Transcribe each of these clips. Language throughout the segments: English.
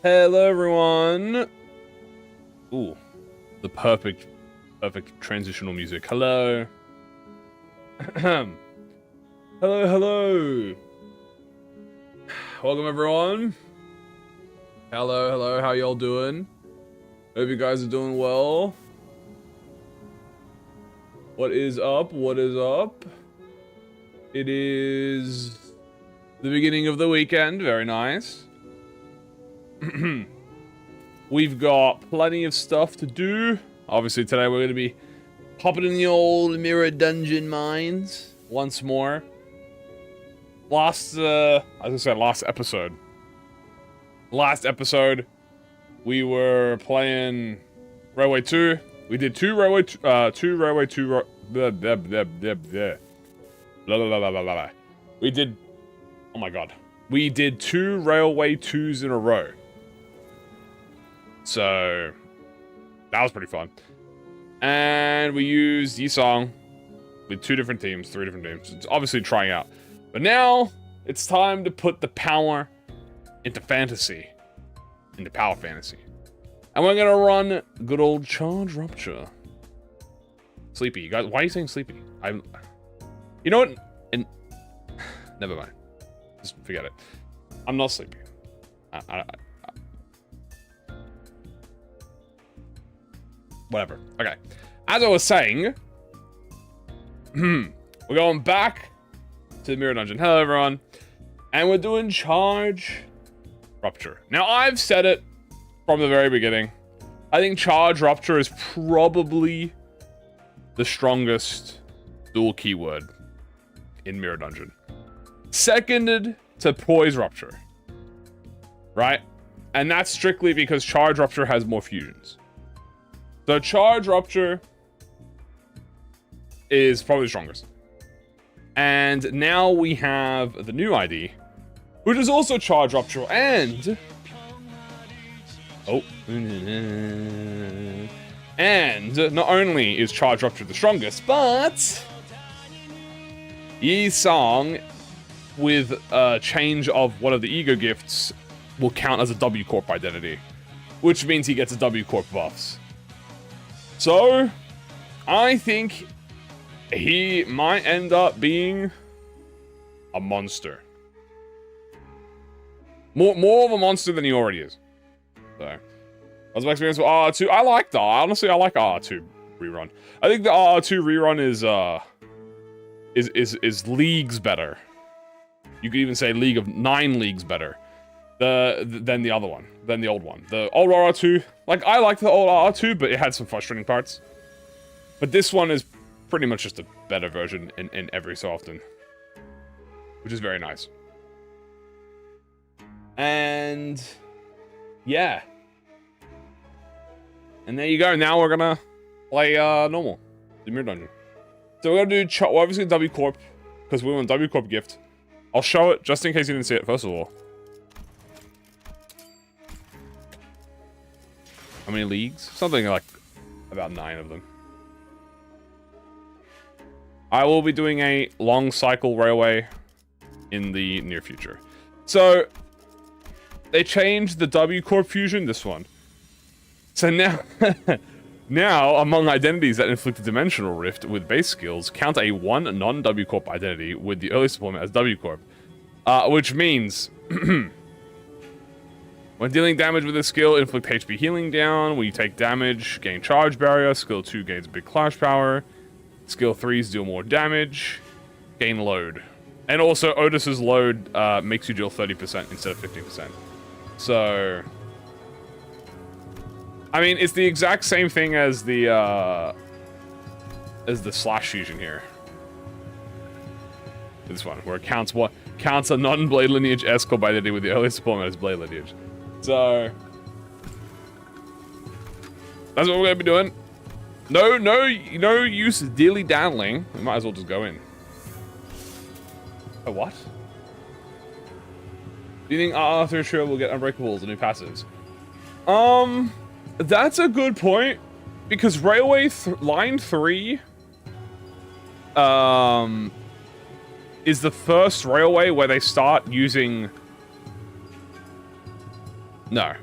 Hello, everyone. Ooh, the perfect transitional music. Hello. hello. Welcome, everyone. Hello. How y'all doing? Hope you guys are doing well. What is up? It is the beginning of the weekend. Very nice. We've got plenty of stuff to do. Obviously, today we're going to be popping in the old mirror dungeon mines once more. Last episode, we were playing Railway 2. We did Railway 2. We did, oh my god. We did 2 Railway 2s in a row. So, that was pretty fun. And we used Yisong with 3 different teams. It's obviously trying out. But now, it's time to put the power into fantasy. Into power fantasy. And we're gonna run good old Charge Rupture. Sleepy. You guys, why are you saying sleepy? You know what? And never mind. Just forget it. I'm not sleepy. Whatever. Okay. As I was saying, we're going back to the Mirror Dungeon. Hello, everyone. And we're doing Charge Rupture. Now, I've said it from the very beginning. I think Charge Rupture is probably the strongest dual keyword in Mirror Dungeon. Seconded to Poise Rupture. Right? And that's strictly because Charge Rupture has more fusions. So Charge Rupture is probably the strongest. And now we have the new ID, which is also Charge Rupture, and... Oh. And not only is Charge Rupture the strongest, but... Yi Song, with a change of one of the ego gifts, will count as a W Corp identity. Which means he gets a W Corp buffs. So, I think he might end up being a monster. More of a monster than he already is. So, that's my experience with RR2. Honestly, I like RR2 rerun. I think the RR2 rerun is leagues better. You could even say League of 9 leagues better than the other one, than the old one. The old RR2, like, I like the old RR2, but it had some frustrating parts. But this one is pretty much just a better version in every so often, which is very nice. And yeah, and there you go. Now we're gonna play normal, the Mirror Dungeon. So we're gonna do obviously W Corp because we want W Corp gift. I'll show it just in case you didn't see it. First of all, how many leagues? Something like about 9 of them. I will be doing a long cycle railway in the near future. So they changed the W Corp fusion, this one. So now, now among identities that inflict a dimensional rift with base skills, count a 1 non-W Corp identity with the earliest deployment as W Corp. Which means when dealing damage with a skill, inflict HP healing down. When you take damage, gain charge barrier. Skill 2 gains big clash power. Skill 3s deal more damage. Gain load. And also, Otis's load makes you deal 30% instead of 15%. So, I mean, it's the exact same thing as the slash fusion here. This one, where it counts a non-blade lineage S-Corp identity with the earliest deployment as blade lineage. So, that's what we're gonna be doing. No use dilly-daddling. We might as well just go in. Oh, what? Do you think Arthur sure will get Unbreakables and new passives? That's a good point. Because Railway Line 3 is the first railway where they start using... No.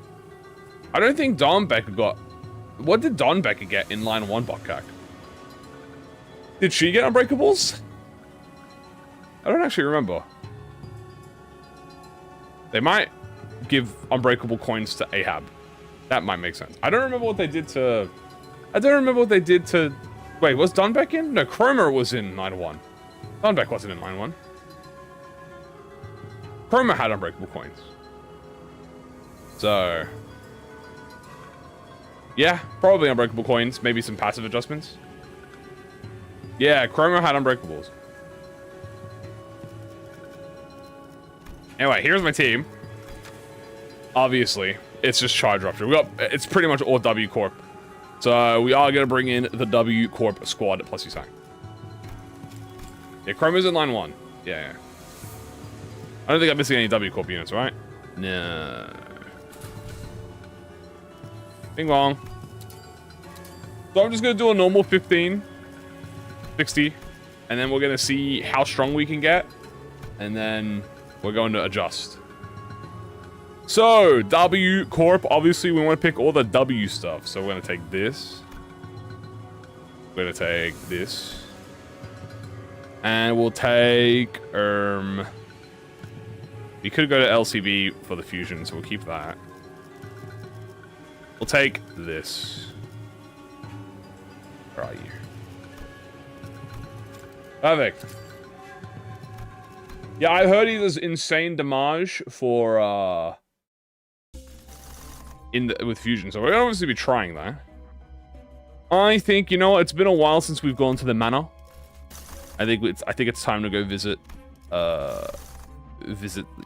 I don't think Don Becker got... What did Don Becker get in line 1, Bokak? Did she get Unbreakables? I don't actually remember. They might give Unbreakable coins to Ahab. That might make sense. I don't remember what they did to... Wait, was Don Beck in? No, Cromer was in line 1. Don Beck wasn't in line 1. Cromer had Unbreakable coins. So... yeah, probably Unbreakable coins. Maybe some passive adjustments. Yeah, Cromer had Unbreakables. Anyway, here's my team. Obviously, it's just Charge Rupture. It's pretty much all W Corp. So we are gonna bring in the W Corp squad plus Yusang. Yeah, Chroma's in line 1. Yeah. I don't think I'm missing any W Corp units, right? No. Bing bong. So I'm just gonna do a normal 15, 60, and then we're gonna see how strong we can get, and then we're going to adjust. So, W Corp, obviously we want to pick all the W stuff. So we're going to take this. We're going to take this. And we'll take, we could go to LCB for the fusion, so we'll keep that. We'll take this. Where are you? Perfect. Yeah, I heard he does insane damage for, with fusion, so we're gonna obviously be trying that. I think, you know, it's been a while since we've gone to the manor. I think it's time to go visit,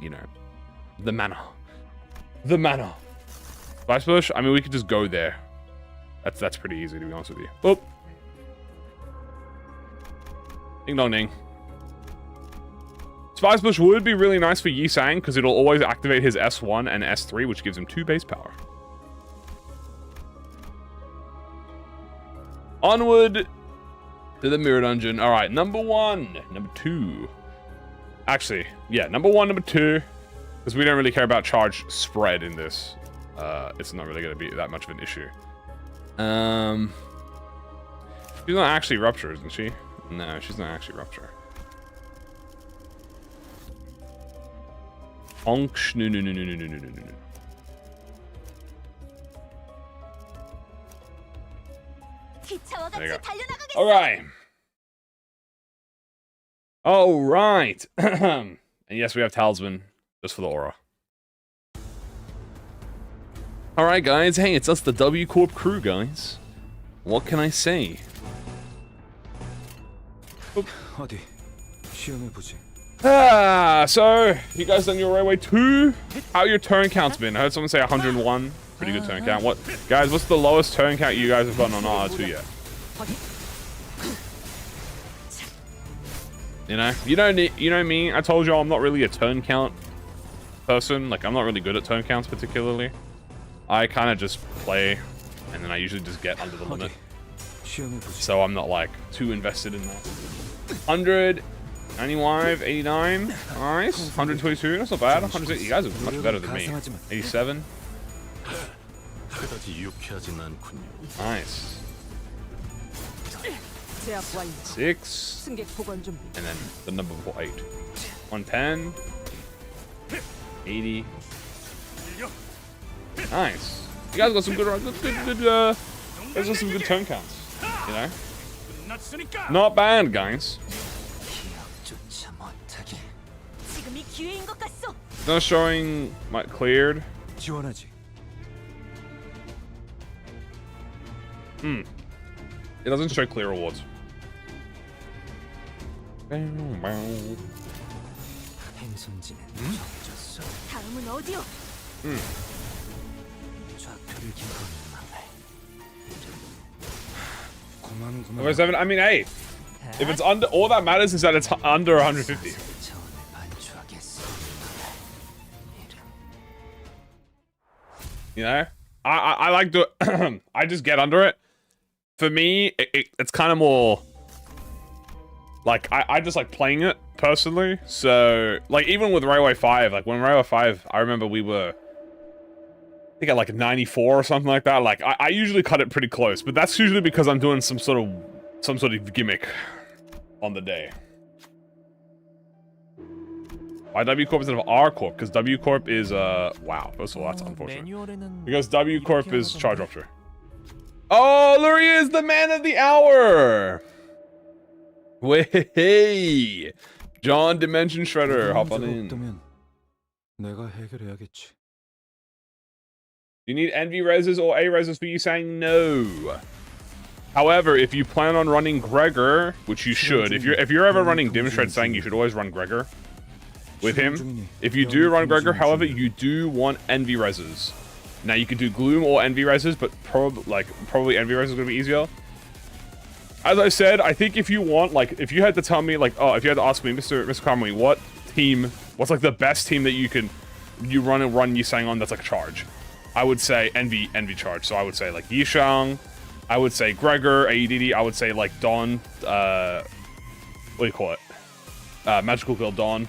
you know, the manor. The manor. Vice Bush? I mean, we could just go there. That's pretty easy, to be honest with you. Oop. Ding dong ding. Spice Bush would be really nice for Yi Sang, because it'll always activate his S1 and S3, which gives him 2 base power. Onward to the Mirror Dungeon. Alright, number 1. Number 2. Actually, yeah, number 1, number 2. Because we don't really care about charge spread in this. It's not really going to be that much of an issue. She's not actually Rupture, isn't she? No, she's not actually Rupture. No. There you go. Alright. Alright. And yes, we have Talisman just for the aura. Alright, guys. Hey, it's us, the W Corp crew, guys. What can I say? Oop. So, you guys done your Railway 2? How your turn count's been? I heard someone say 101. Pretty good turn count. What, guys, what's the lowest turn count you guys have gotten on R2 yet? You know me, I told y'all I'm not really a turn count person. Like, I'm not really good at turn counts particularly. I kind of just play, and then I usually just get under the limit. So I'm not, like, too invested in that. 100... 95, 89, nice. 122, that's not bad. 160, you guys are much better than me. 87. Nice. 6. And then the number 8. 110. 80. Nice. You guys got some good there's got some good turn counts. You know? Not bad, guys. Not showing my cleared. It doesn't show clear rewards. Number 7, I mean, hey, if it's under, all that matters is that it's under 150. You know, I like to, I just get under it. For me, it's kind of more, like, I just like playing it, personally. So, like, even with Railway 5, like, when Railway 5, I remember we were, think at like 94 or something like that. Like I usually cut it pretty close, but that's usually because I'm doing some sort of gimmick on the day. Why W Corp instead of R Corp? Because W Corp is wow. First of all, that's unfortunate. Because W Corp is charge rupture. Oh, there he is, the man of the hour. Way, John Dimension Shredder, hop on in. You need NV reses or A reses for you saying no. However, if you plan on running Gregor, which you should, if you're ever running Dim Shred saying you should always run Gregor with him. If you do run Gregor, however, you do want NV reses. Now you could do Gloom or NV reses, but probably NV reses is gonna be easier. As I said, I think if you want, like, if you had to tell me, like, oh, if you had to ask me, Mr. Kamui, what's like the best team that you run Yisang on that's like charge? I would say NV charge. So I would say like Yishang, I would say Gregor, AEDD, I would say like Dawn, what do you call it? Magical Girl Dawn.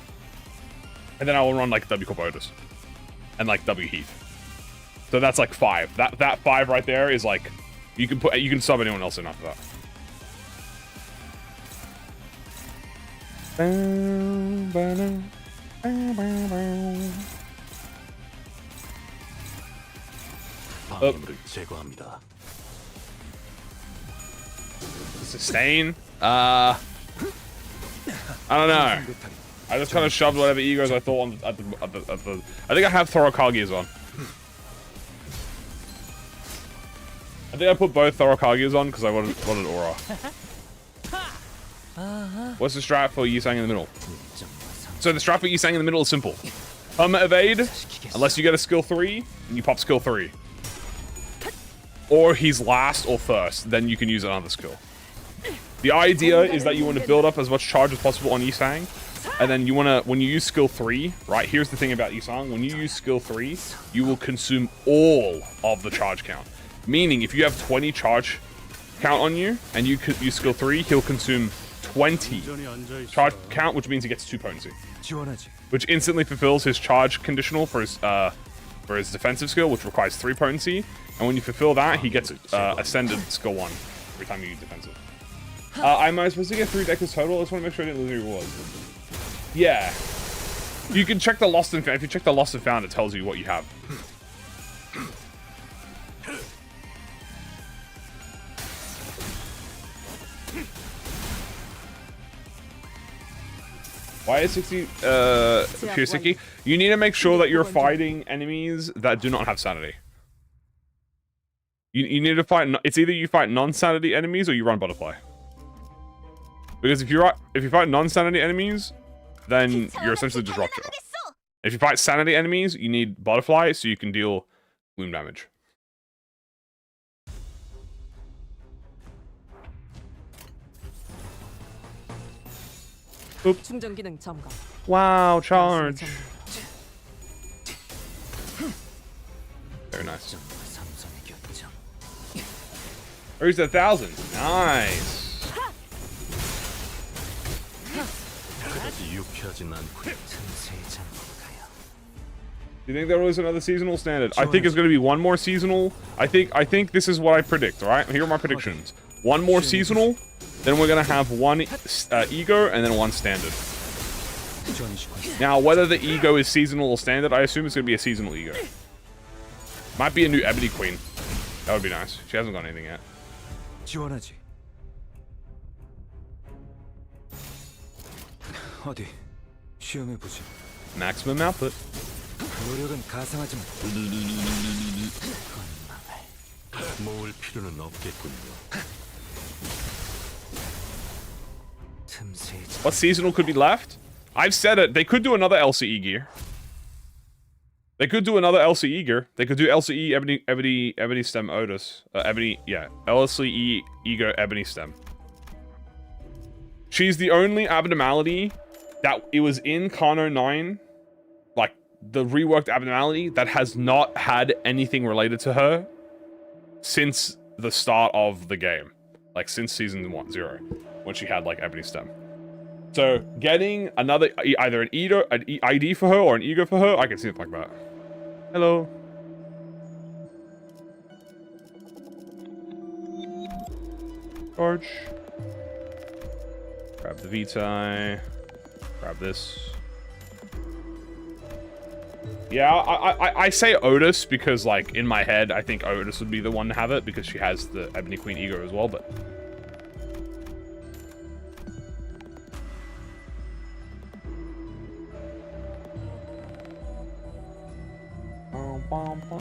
And then I will run like W Corp Otis. And like W Heath. So that's like 5. That 5 right there is like, you can sub anyone else in after that. Sustain? I don't know. I just kind of shoved whatever egos I thought on at the I think I have Thorokagias on. I think I put both Thorokagias on because I wanted aura. What's the strat for Yisang in the middle? So the strat for Yisang in the middle is simple. Evade, unless you get a skill 3, and you pop skill 3. Or he's last or first, then you can use another skill. The idea is that you want to build up as much charge as possible on Yisang, and then you want to, when you use skill 3, right, here's the thing about Yisang, when you use skill 3, you will consume all of the charge count. Meaning, if you have 20 charge count on you, and you use skill 3, he'll consume 20 charge count, which means he gets 2 potency. Which instantly fulfills his charge conditional for his defensive skill, which requires 3 potency. And when you fulfill that, he gets ascended skill 1 every time you use defensive. Am I supposed to get 3 deckers total? I just want to make sure I didn't lose any rewards. Yeah. You can check the lost and found. If you check the lost and found, it tells you what you have. Why is 60 pure Siki? You need to make sure that you're fighting enemies that do not have sanity. You need to fight. It's either you fight non-sanity enemies or you run butterfly. Because if you fight non-sanity enemies, then you're essentially just rupture. If you fight sanity enemies, you need butterfly so you can deal gloom damage. Oop. Wow, charge. Very nice. Reached 1,000. Nice. Do you think there was another seasonal standard? I think it's going to be one more seasonal. I think this is what I predict, all right? Here are my predictions. One more seasonal, then we're going to have one ego, and then one standard. Now, whether the ego is seasonal or standard, I assume it's going to be a seasonal ego. Might be a new Ebony Queen. That would be nice. She hasn't got anything yet. Maximum output. What seasonal could be left? I've said it. They could do another LCE gear. They could do another LCE gear. They could do LCE Ebony Stem Otis. LCE Ego Ebony Stem. She's the only abnormality that it was in Kano 9, like the reworked abnormality that has not had anything related to her since the start of the game. Like since season 0, when she had like Ebony Stem. So getting another, either an ID for her or an ego for her, I can see it like that. Hello. Charge. Grab the Vitae. Grab this. Yeah, I say Otis because, like, in my head, I think Otis would be the one to have it because she has the Ebony Queen ego as well, but...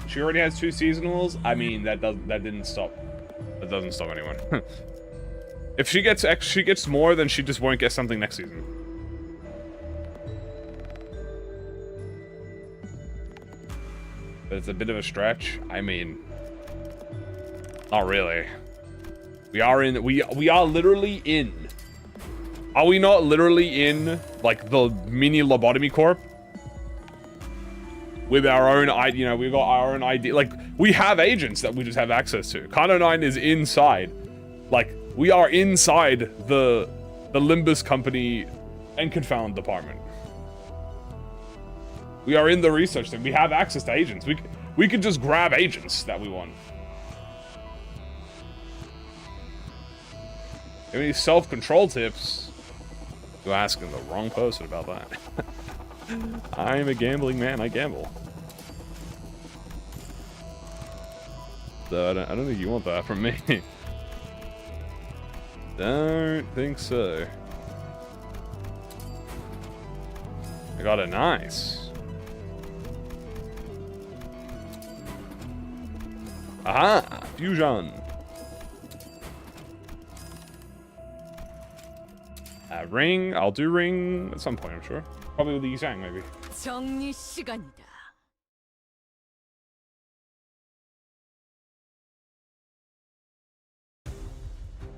She already has 2 seasonals. I mean, that didn't stop. That doesn't stop anyone. If she gets more, then she just won't get something next season. But it's a bit of a stretch. I mean, not really. We are literally in. Are we not literally in, like, the mini lobotomy corp? With our own, you know, we've got our own ID. Like, we have agents that we just have access to. Kano 9 is inside. Like, we are inside the Limbus company and Confound department. We are in the research thing. We have access to agents. We could just grab agents that we want. Any self-control tips? You're asking the wrong person about that. I'm a gambling man. I gamble. So I don't think you want that from me. Don't think so. I got a nice. Aha! Fusion. Ring. I'll do ring at some point, I'm sure. Probably with the Yizang, maybe. 정리 시간이다.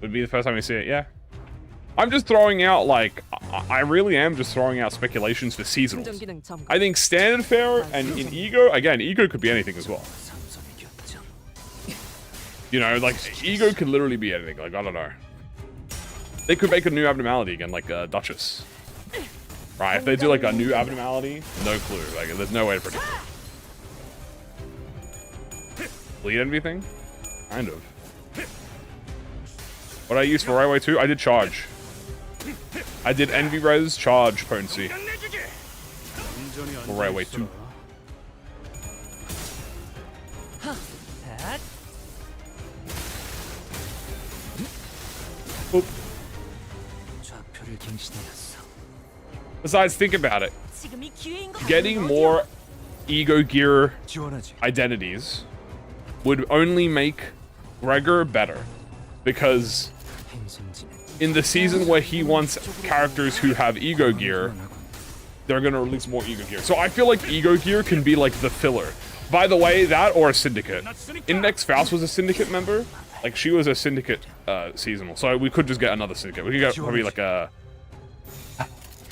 Would be the first time we see it, yeah. I'm just throwing out, like, I really am just throwing out speculations for seasonals. I think standard fare and in ego, again, ego could be anything as well. You know, like, ego could literally be anything, like, I don't know. They could make a new abnormality again, like Duchess. Right, if they do like a new abnormality, no clue. Like, there's no way to predict it. Bleed anything? Kind of. What did I use for right way 2? I did charge. I did envy res, charge, potency. For right way 2. Oop. Besides, think about it. Getting more ego gear identities would only make Gregor better. Because in the season where he wants characters who have ego gear, they're going to release more ego gear. So I feel like ego gear can be like the filler. By the way, that or a syndicate. Index Faust was a syndicate member. Like, she was a syndicate seasonal. So we could just get another syndicate. We could get probably like a...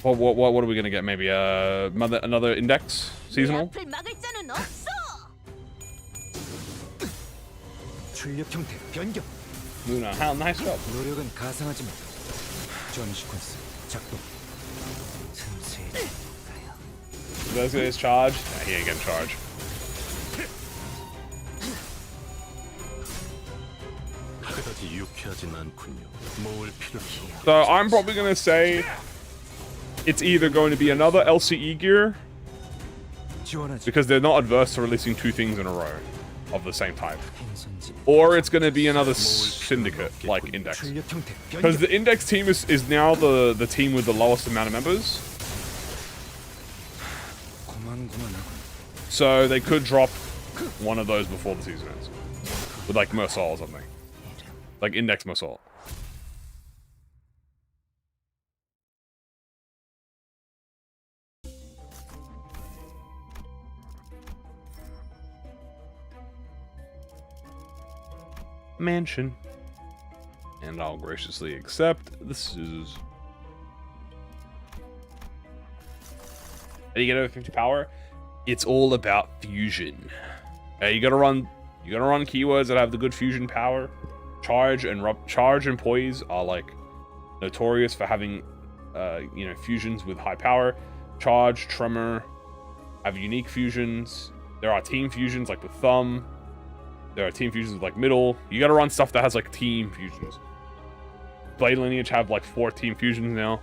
What are we gonna get? Maybe another index seasonal. Luna, how nice job. Those guys charge? Nah, he ain't getting charged. So I'm probably gonna say it's either going to be another LCE gear, because they're not adverse to releasing 2 things in a row of the same type, or it's going to be another syndicate like Index, because the Index team is now the team with the lowest amount of members, so they could drop one of those before the season ends with like Mersal or something, like Index Mersal. Mansion, and I'll graciously accept. This is... How do you get over 50 power? It's all about fusion. You gotta run keywords that have the good fusion power. Charge and poise are like notorious for having you know, fusions with high power. Charge, tremor have unique fusions. There are team fusions like with thumb. There are team fusions with like middle. You gotta run stuff that has like team fusions. Blade Lineage have like 14 fusions now.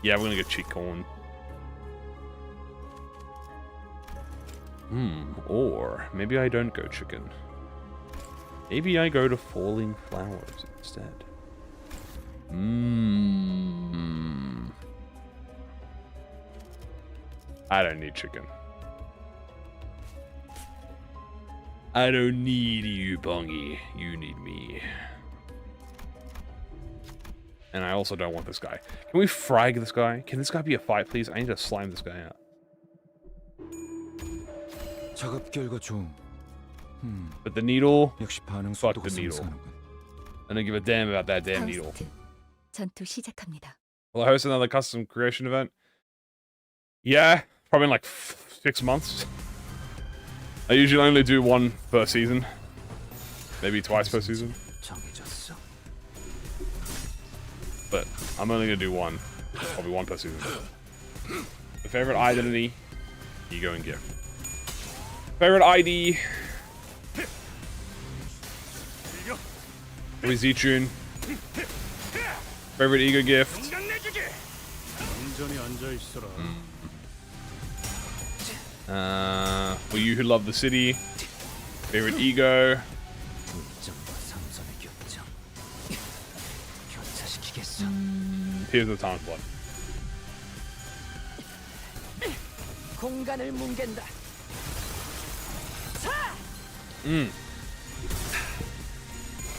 Yeah, we're gonna get Chicorn. Or maybe I don't go chicken. Maybe I go to Falling Flowers instead. I don't need chicken. I don't need you, Bongy. You need me. And I also don't want this guy. Can we frag this guy? Can this guy be a fight, please? I need to slime this guy out. But the needle, fuck the needle. I don't give a damn about that damn needle. 전투 시작합니다. Will I host another custom creation event? Yeah, probably in like 6 months. I usually only do one per season. Maybe twice per season. But I'm only gonna do one. Probably one per season. The favorite identity, ego and gift. Favorite ID. Wizichun. Favorite ego gift. For you who love the city. Favorite ego. Here's the time slot.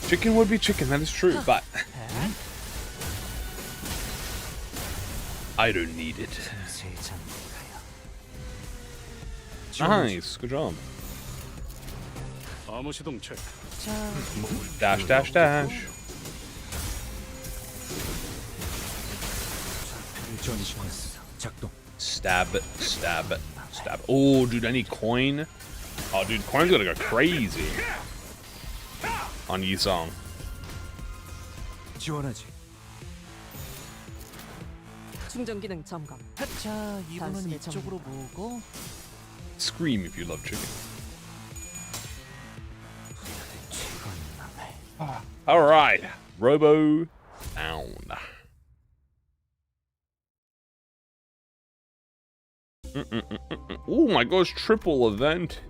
Chicken would be chicken, that is true, but I don't need it. Nice, good job. Dash, dash, dash. Stab, stab, stab. Oh, dude, I need coin. Oh, dude, coin's gonna go crazy on Yisong. 충전 기능 점검. 자, 이분은 이쪽으로 모으고. Scream if you love chicken. All right, Robo down. Oh my gosh, triple event.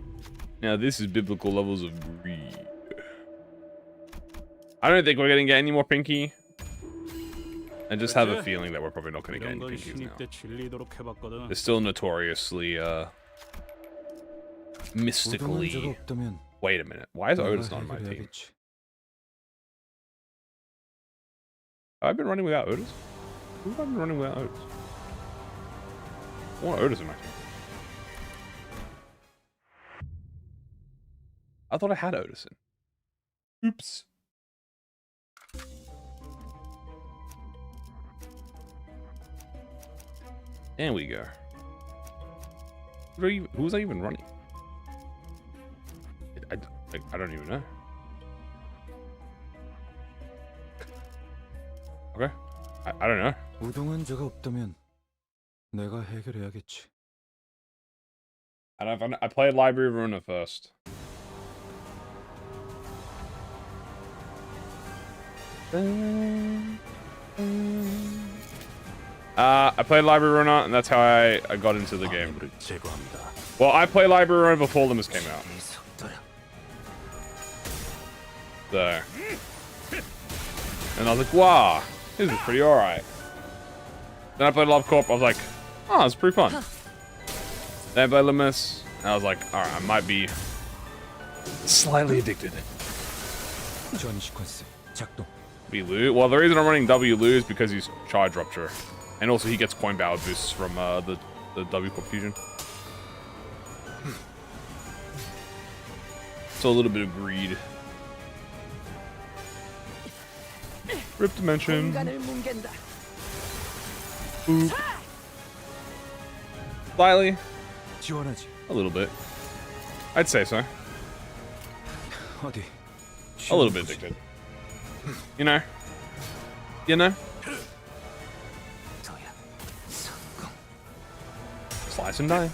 Now this is biblical levels of greed. I don't think we're gonna get any more pinky. I just have a feeling that we're probably not gonna get any pinkies now. They're still notoriously mystically. Wait a minute, why is Otis not on my team? Have I been running without Otis? Who have I been running without Otis? I want Otis in my team. I thought I had Otis in. Oops. There we go. Who was I even running? I don't even know. Okay. I don't know. 우동환자가 없다면 내가 해결해야겠지. I played Library of Ruina first. I played Library of Ruina, and that's how I got into the game. Well, I played Library of Ruina before Limbus came out. So. And I was like, wow, this is pretty alright. Then I played Love Corp, I was like, oh, it's pretty fun. Then I played Limbus, and I was like, alright, I might be slightly addicted. We lose. Well, the reason I'm running W lose because he's charge rupture. And also he gets coin power boosts from the W Corp fusion. So a little bit of greed. Rip dimension. Boop. Slightly. A little bit. I'd say so. A little bit addicted. You know? You know? Slice and dice.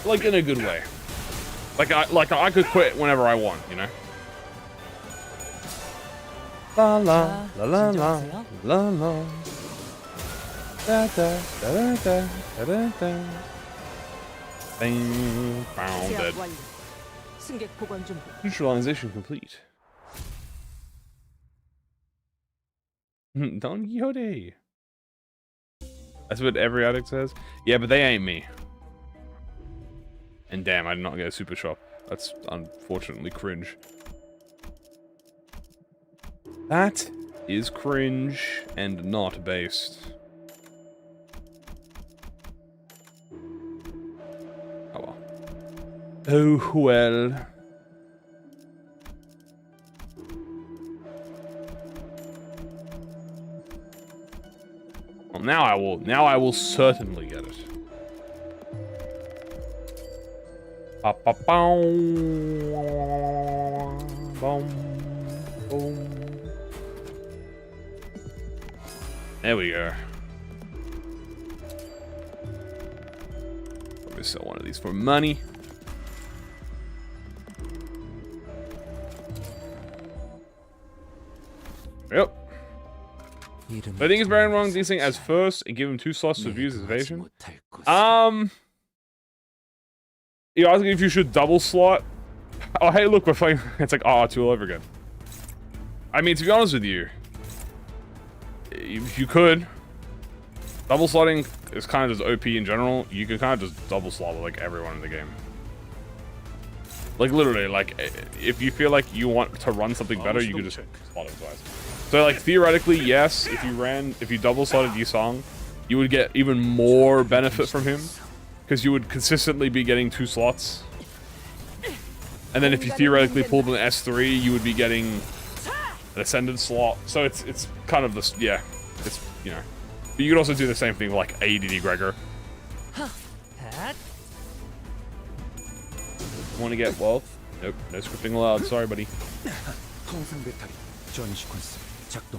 Like in a good way. Like I could quit whenever I want, you know? La la 자, la la la 진정하세요. la la. Da da da da da da da. Bang, found 제압 it. 완료. 승객 보관 준비. Neutralization complete. Don Quixote. That's what every addict says. Yeah, but they ain't me. And damn, I did not get a super shop. That's unfortunately cringe. That is cringe and not based. Oh well. Oh well. Well, now I will certainly get it. Ba ba boom, boom. There we go. Probably sell one of these for money. Yep. I think it's very wrong these things as first and give him 2 slots to abuse his evasion. You're asking if you should double slot? Oh, hey, look, we're playing. It's like R2 all over again. I mean, to be honest with you, if you could, double slotting is kind of just OP in general. You can kind of just double slot with like everyone in the game. Like literally, like if you feel like you want to run something better, you could just slot him twice. So like theoretically, yes, if you double slotted Yisong, you would get even more benefit from him. Because you would consistently be getting 2 slots. And then if you theoretically pulled an S3, you would be getting an Ascendant slot. So it's kind of this, yeah. It's, you know. But you could also do the same thing with like ADD Gregor. Want to get wealth? Nope, no scripting allowed. Sorry, buddy.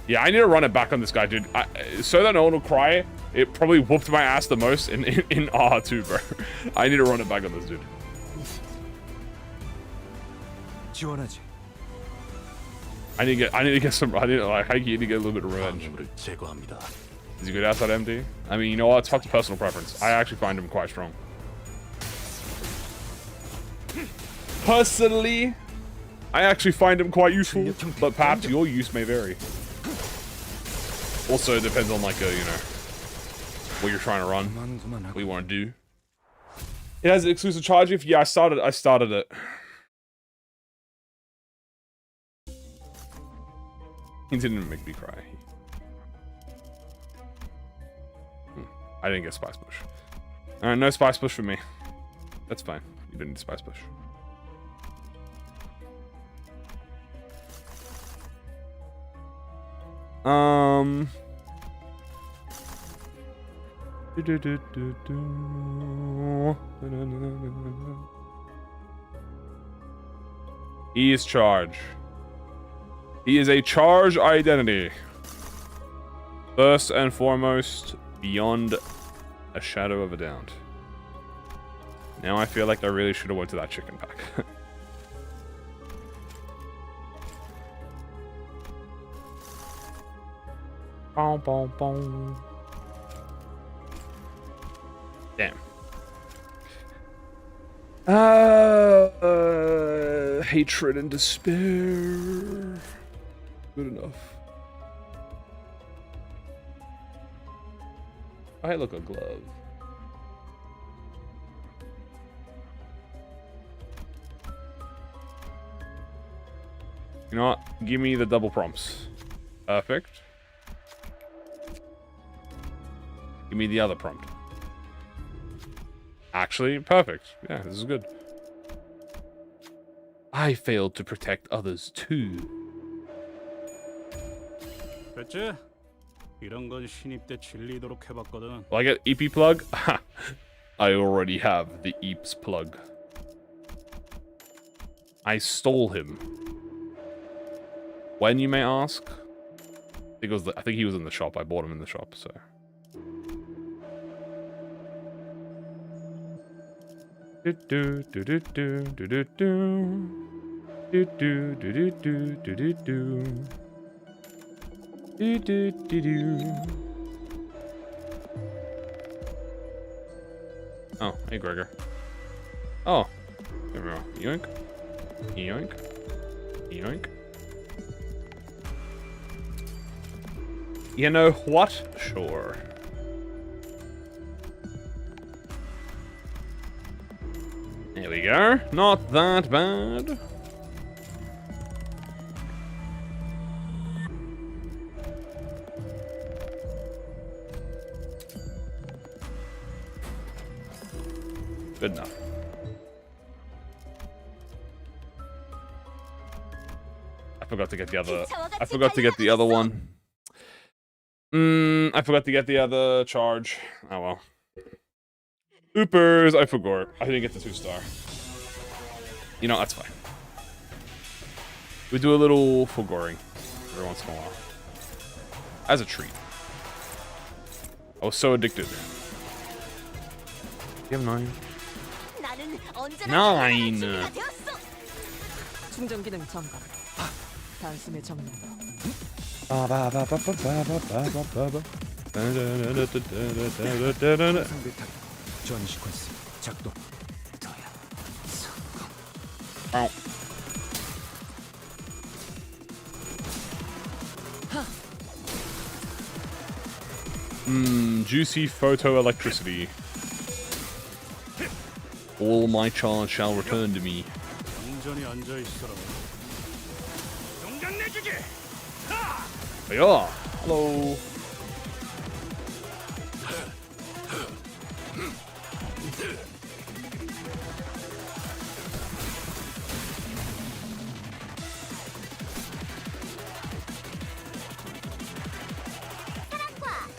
Yeah, I need to run it back on this guy, dude. So that no one will cry, it probably whooped my ass the most in R2, bro. I need to run it back on this dude. I need to get some. I need to get a little bit of revenge. Is he good outside empty? I mean, you know what? It's up to personal preference. I actually find him quite strong. Personally, I actually find him quite useful, but perhaps your use may vary. Also, it depends on like you know, what you're trying to run, what you want to do. It has an exclusive charge if yeah, I started it. He didn't make me cry. I didn't get Spice Bush. Alright, no Spice Bush for me. That's fine. You don't need Spice Bush. He is charge. He is a charge identity. First and foremost, beyond a shadow of a doubt. Now I feel like I really should have went to that chicken pack. Boom, boom, boom. Damn. Hatred and despair. Good enough. I look a glove. You know what? Give me the double prompts. Perfect. Give me the other prompt. Actually, perfect. Yeah, this is good. I failed to protect others too. 그렇지? 이런 건 신입 때 질리도록 해봤거든. Will I get EP plug? I already have the EEPS plug. I stole him. When, you may ask? I think he was in the shop. I bought him in the shop, so. Do do do do do do do do do do do do do do do. Do, do, do, do. Oh, hey Gregor. Oh, there we go. Yoink. Yoink. Yoink. You know what? Sure. There we go. Not that bad. Good enough. I forgot to get the other. I forgot to get the other one. I forgot to get the other charge. Oh well. Oopers, I forgot. I didn't get the 2-star. You know, that's fine. We do a little forgoring every once in a while. As a treat. I was so addicted. You have 9. 9! 충전 기능 점검. 단숨에 정리. 상대 타격 전 시퀀스 작동. Ow. Juicy photoelectricity. All my charge shall return to me. 완전히 앉아 있어라. 용감 내주지. Yeah. Hello.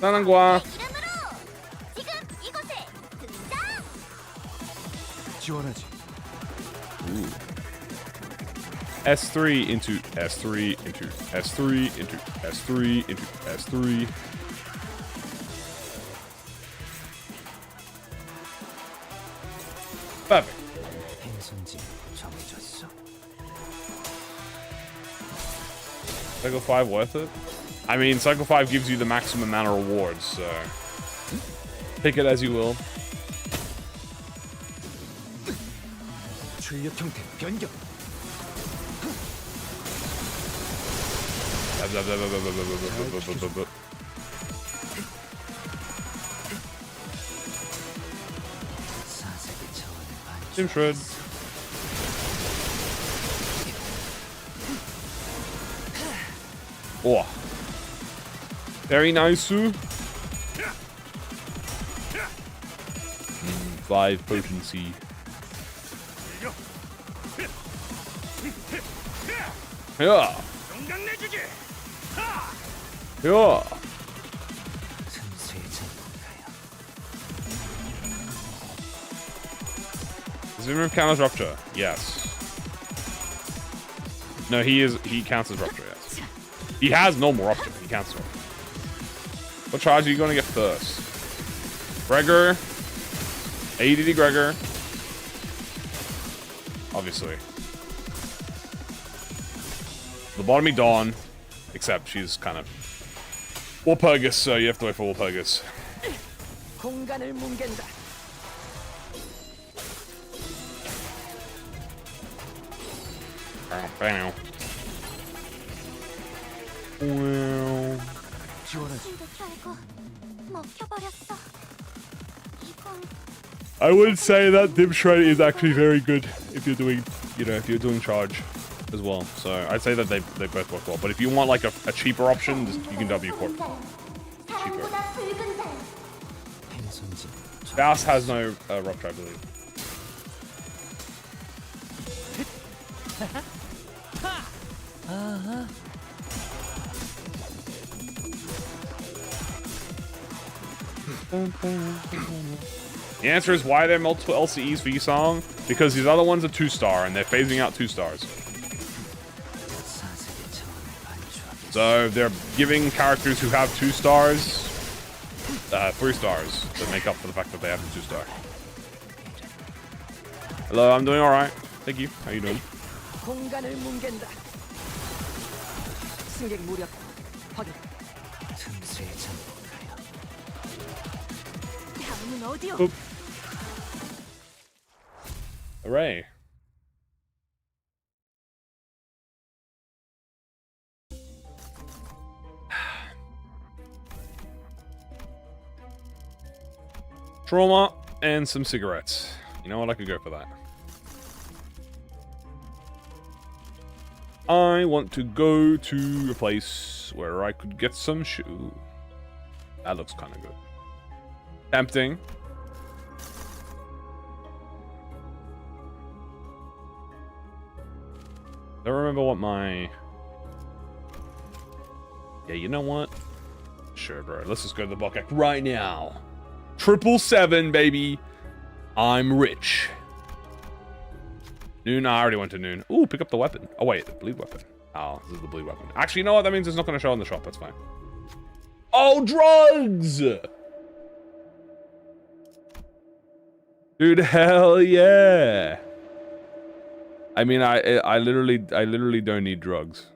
사랑과. 지원하지. S3 into S3 into S3 into S3 into S3. Perfect. 행선지 정해졌어. Cycle 5 worth it? I mean, Cycle 5 gives you the maximum amount of rewards, so take it as you will. 출력 형태 변경. Team shred. Oh, very nice. 5 potency. Yeah. Yeah. Does he remove counters rupture? Yes. No, he counts as rupture, yes. He has normal rupture, he counts as rupture. What charge are you gonna get first? Gregor. ADD Gregor. Obviously. Lobotomy Dawn. Except she's kind of Walpurgis, so you have to wait for Walpurgis. 공간을 뭉갠다. Bam. Well. I would say that Dim Shred is actually very good if you're doing, if you're doing charge as well. So I'd say that they both work well. But if you want like a cheaper option, you can W Corp. Cheaper. Bass has no rupture, I believe. The answer is why there are multiple LCEs for Yisong? Because these other ones are 2-star and they're phasing out 2-stars. So they're giving characters who have 2 stars 3 stars to make up for the fact that they have a 2-star. Hello, I'm doing alright. Thank you. How you doing? 공간을 뭉갠다. 승객 무력 확인. 틈새에 잠복하여 다음은 어디요? Oop. Hooray. Trauma and some cigarettes. You know what? I could go for that. I want to go to a place where I could get some shoe. That looks kind of good. Tempting. Don't remember what my... Yeah, you know what? Sure, bro. Let's just go to the bucket right now. 777, baby. I'm rich. Noon? I already went to Noon. Ooh, pick up the weapon. Oh, wait. The bleed weapon. Oh, this is the bleed weapon. Actually, you know what? That means it's not going to show in the shop. That's fine. Oh, drugs! Dude, hell yeah. I mean, I literally don't need drugs.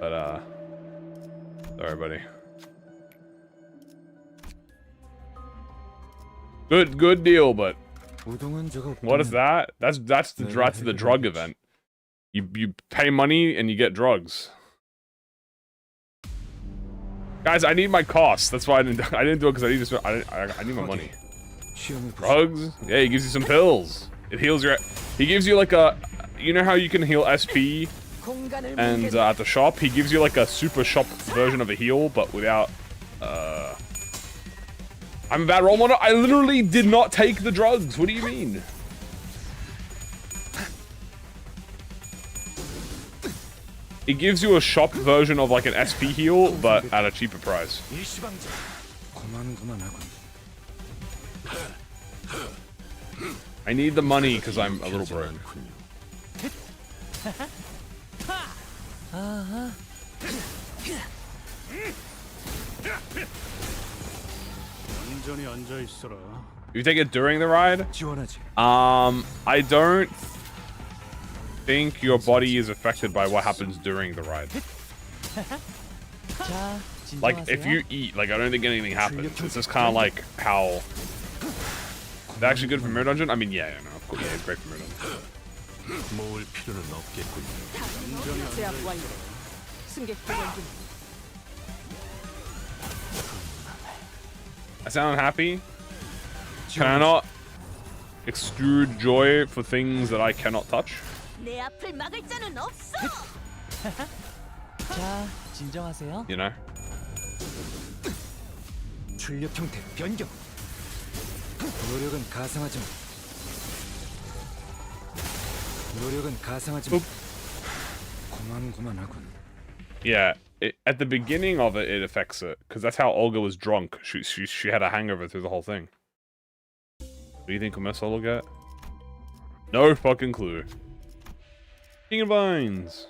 But, sorry, buddy. Good deal, but what is that? That's the drug event. You pay money and you get drugs. Guys, I need my costs. That's why I didn't do it, because I need my money. Drugs? Yeah, he gives you some pills. It heals your... He gives you like a... You know how you can heal SP? And at the shop, he gives you like a super shop version of a heal, but without... I'm a bad role model? I literally did not take the drugs. What do you mean? It gives you a shop version of like an SP heal, but at a cheaper price. I need the money because I'm a little broke. You take it during the ride? I don't think your body is affected by what happens during the ride. Like, if you eat, like, I don't think anything happens. It's just kind of like how... Is that actually good for Mirror Dungeon? I mean, yeah, no, of course, yeah, it's great for Mirror Dungeon. 제압 완료. 승객 구원 중. I sound happy. Can I not extrude joy for things that I cannot touch? 내 앞을 막을 자는 없어. 자, 진정하세요. You know? 출력 형태 변경. 노력은 가상하지만 고만고만하군. Yeah, at the beginning of it, it affects it, because that's how Olga was drunk. She had a hangover through the whole thing. What do you think Kamui will get? No fucking clue. King of Vines.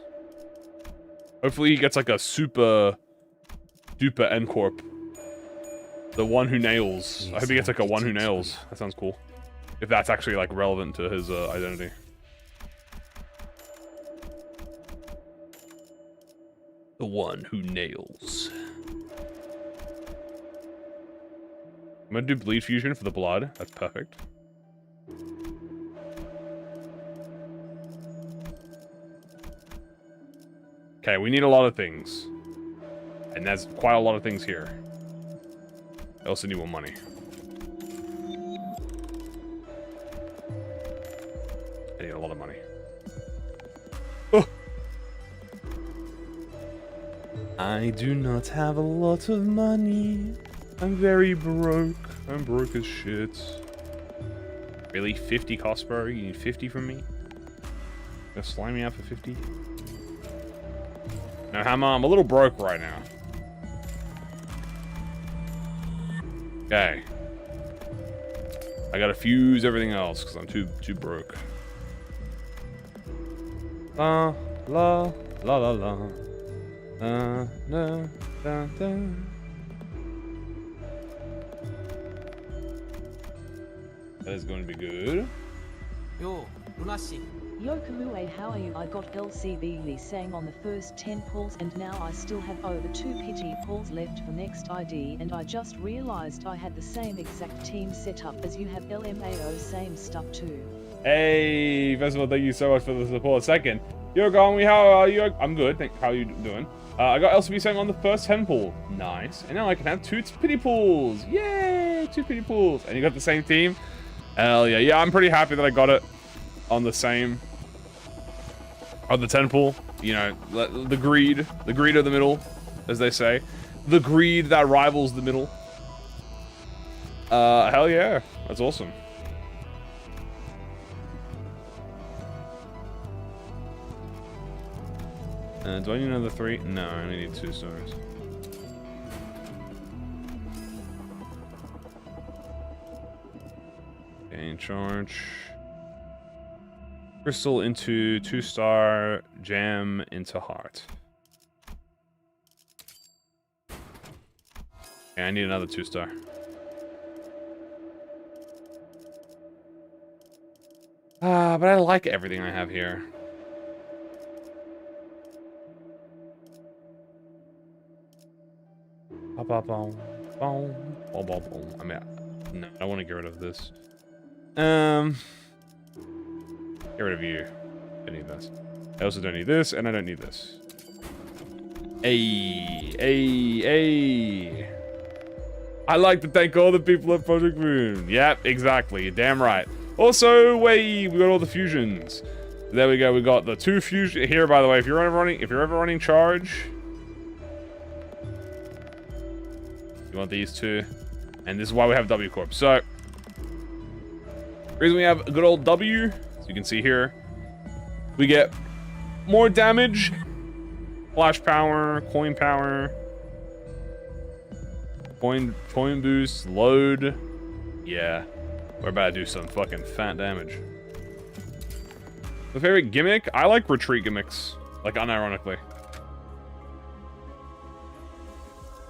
Hopefully he gets like a super duper N Corp. The one who nails. I hope he gets like a one who nails. That sounds cool. If that's actually like relevant to his identity. The one who nails. I'm gonna do bleed fusion for the blood. That's perfect. Okay, we need a lot of things. And there's quite a lot of things here. I also need more money. I need a lot of money. Oh. I do not have a lot of money. I'm very broke. I'm broke as shit. Really? 50 cost, bro? You need 50 from me? Gonna slime me out for 50? No, Hammer, I'm a little broke right now. Okay. I gotta fuse everything else because I'm too broke. La la la la la. Da, da, da, da. That is going to be good. 요, 루나 씨. Yo Kamui, how are you? I got LCB sang on the first 10 pulls and now I still have over 2 PG pulls left for next ID, and I just realized I had the same exact team setup as you have. LMAO, same stuff too. Hey, first of all, thank you so much for the support. Second, yo Kamui, how are you? I'm good, how are you doing? I got LCB sang on the first 10 pull. Nice. And now I can have 2 pity pulls. Yay, 2 pity pulls. And you got the same team? Hell yeah. Yeah, I'm pretty happy that I got it on the same. On the 10 pull. You know, the greed of the middle, as they say. The greed that rivals the middle. Hell yeah. That's awesome. Do I need another 3? No, I only need 2 stars. Gain charge. Crystal into 2-star, gem into heart. Okay, I need another 2-star. But I like everything I have here. I mean, no, I want to get rid of this. Get rid of you. I need this. I also don't need this, and I don't need this. Hey. I like to thank all the people at ProjectMoon. Yep, exactly. Damn right. Also, we got all the fusions. There we go. We got the 2 fusion here. By the way, if you're ever running charge, you want these 2, and this is why we have W Corp. So, the reason we have a good old W, as you can see here, we get more damage, flash power, coin boost, load. Yeah, we're about to do some fucking fat damage. My favorite gimmick? I like retreat gimmicks, like unironically.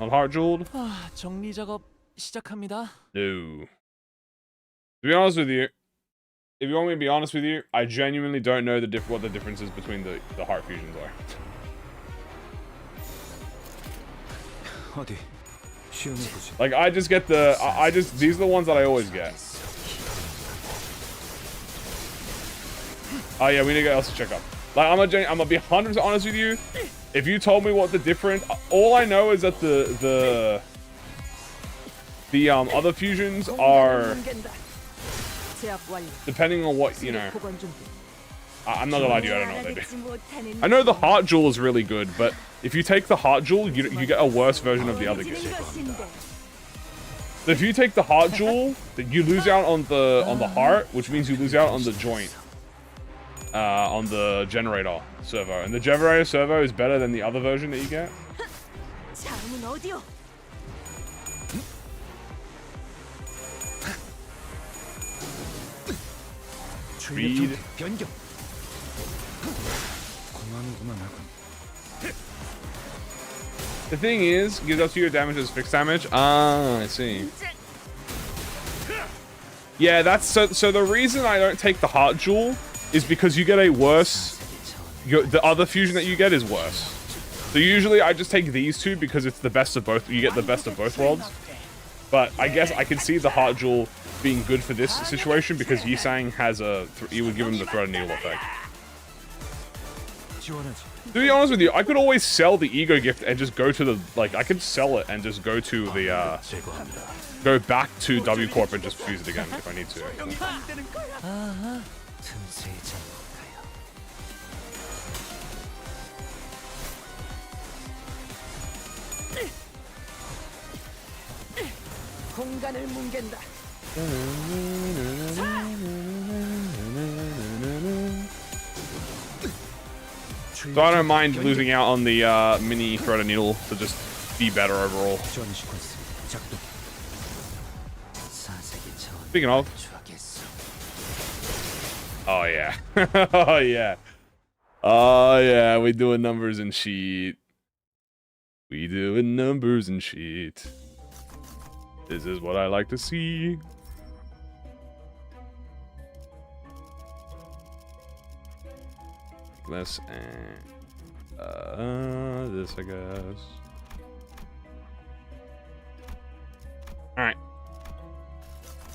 Not hard jeweled? 정리 작업 시작합니다. No. To be honest with you, if you want me to be honest with you, I genuinely don't know what the differences between the heart fusions are. 어디 시험해 보지. Like I just get these are the ones that I always get. Oh yeah, we need to get else to check up. Like I'm gonna be 100% honest with you. If you told me what the different, all I know is that the other fusions are depending on what, you know. I'm not gonna lie to you, I don't know what they do. I know the heart jewel is really good, but if you take the heart jewel, you get a worse version of the other gift. So if you take the heart jewel, then you lose out on the heart, which means you lose out on the joint. On the generator servo, and the generator servo is better than the other version that you get. Speed. The thing is, gives up to your damage as fixed damage. Ah, I see. Yeah, that's so the reason I don't take the heart jewel is because you get a worse... the other fusion that you get is worse. So usually I just take these 2 because it's the best of both. You get the best of both worlds. But I guess I can see the heart jewel being good for this situation because Yisang has you would give him the thread needle effect. To be honest with you, I could always sell the ego gift and just go to the... Like, I could sell it and just go to the... go back to W Corp and just fuse it again if I need to. 공간을 뭉갠다. So I don't mind losing out on the mini threader needle to just be better overall. Speaking of. Oh yeah. Oh yeah. Oh yeah, we doing numbers and sheet. We doing numbers and sheet. This is what I like to see. this and this, I guess. All right.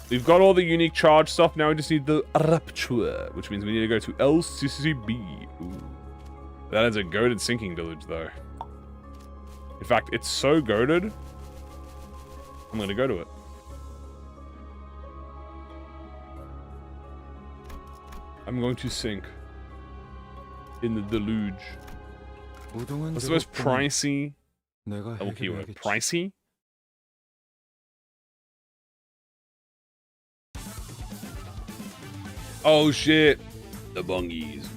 We've got all the unique charge stuff. Now we just need the Rapture, which means we need to go to LCCB. Ooh. That is a goated sinking deluge, though. In fact, it's so goated, I'm going to go to it. I'm going to sink in the deluge. What's the most pricey? Double keyword. Pricey? Oh shit. The bungies.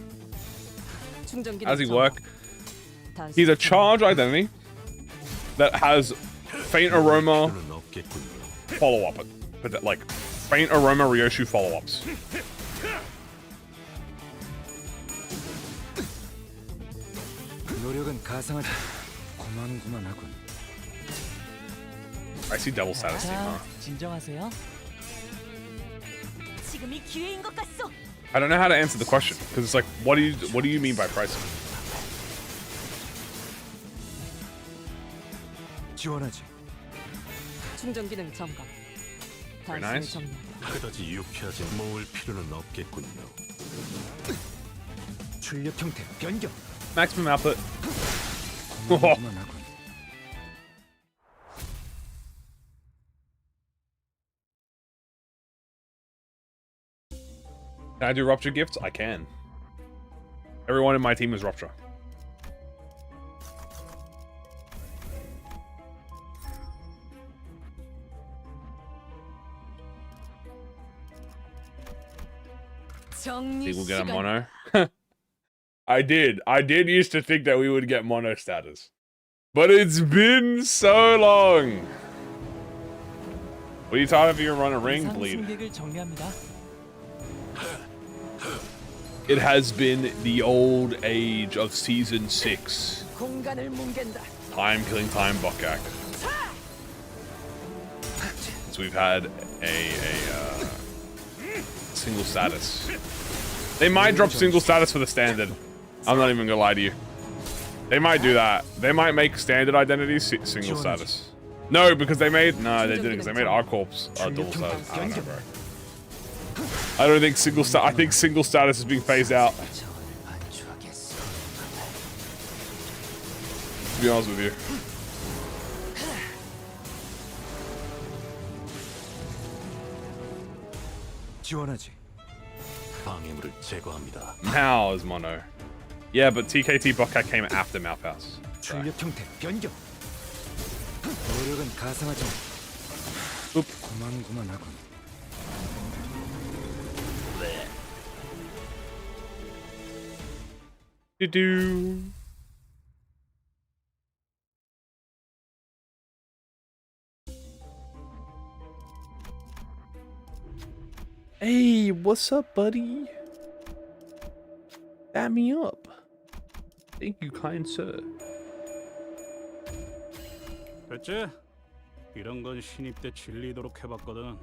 How does he work? He's a charge identity that has faint aroma follow-up. But like faint aroma Ryoshu follow-ups. I see double status team, huh? 진정하세요. 지금이 기회인 것 같소. I don't know how to answer the question because it's like, what do you mean by pricing? 지원하지. 충전 기능 점검. Very nice. 그다지 유쾌하지 모을 필요는 없겠군요. 출력 형태 변경. Maximum output. Can I do Rupture gifts? I can. Everyone in my team is Rupture. Think we'll get a mono? I did used to think that we would get mono status. But it's been so long. What are you talking if you run a ring bleed? 승객을 정리합니다. It has been the old age of season 6. 공간을 뭉갠다. Time killing time Buckak. Since we've had a single status. They might drop single status for the standard. I'm not even gonna lie to you. They might do that. They might make standard identities single status. No, because they made... No, they didn't, because they made our corps dual status. I don't know, bro. I don't think single status... I think single status is being phased out. To be honest with you. 지원하지. 방해물을 제거합니다. Mao is mono. Yeah, but TKT Buckcat came after Malpass. 출력 형태 변경. 노력은 가상하지. Oop. 고만고만하군. Do-do. Hey, what's up, buddy? Bat me up. Thank you, kind sir. 됐지? 이런 건 신입 때 질리도록 해봤거든.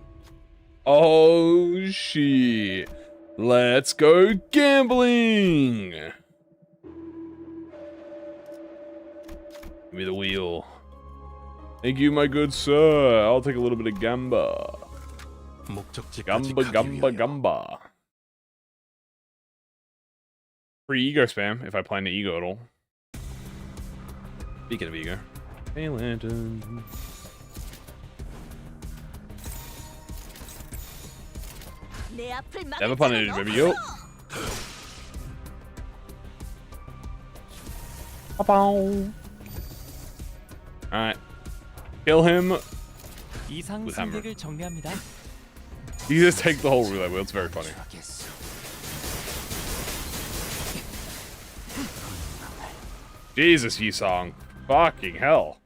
Oh, shit. Let's go gambling. Give me the wheel. Thank you, my good sir. I'll take a little bit of gamba. Gamba. Free ego spam if I plan to ego at all. Speaking of ego. Hey, Lantern. Never punished, baby. Yo. Alright. Kill him. 이상 With hammer. 승객을 정리합니다. You just take the whole roulette wheel. It's very funny. Jesus, Yisong. Fucking hell.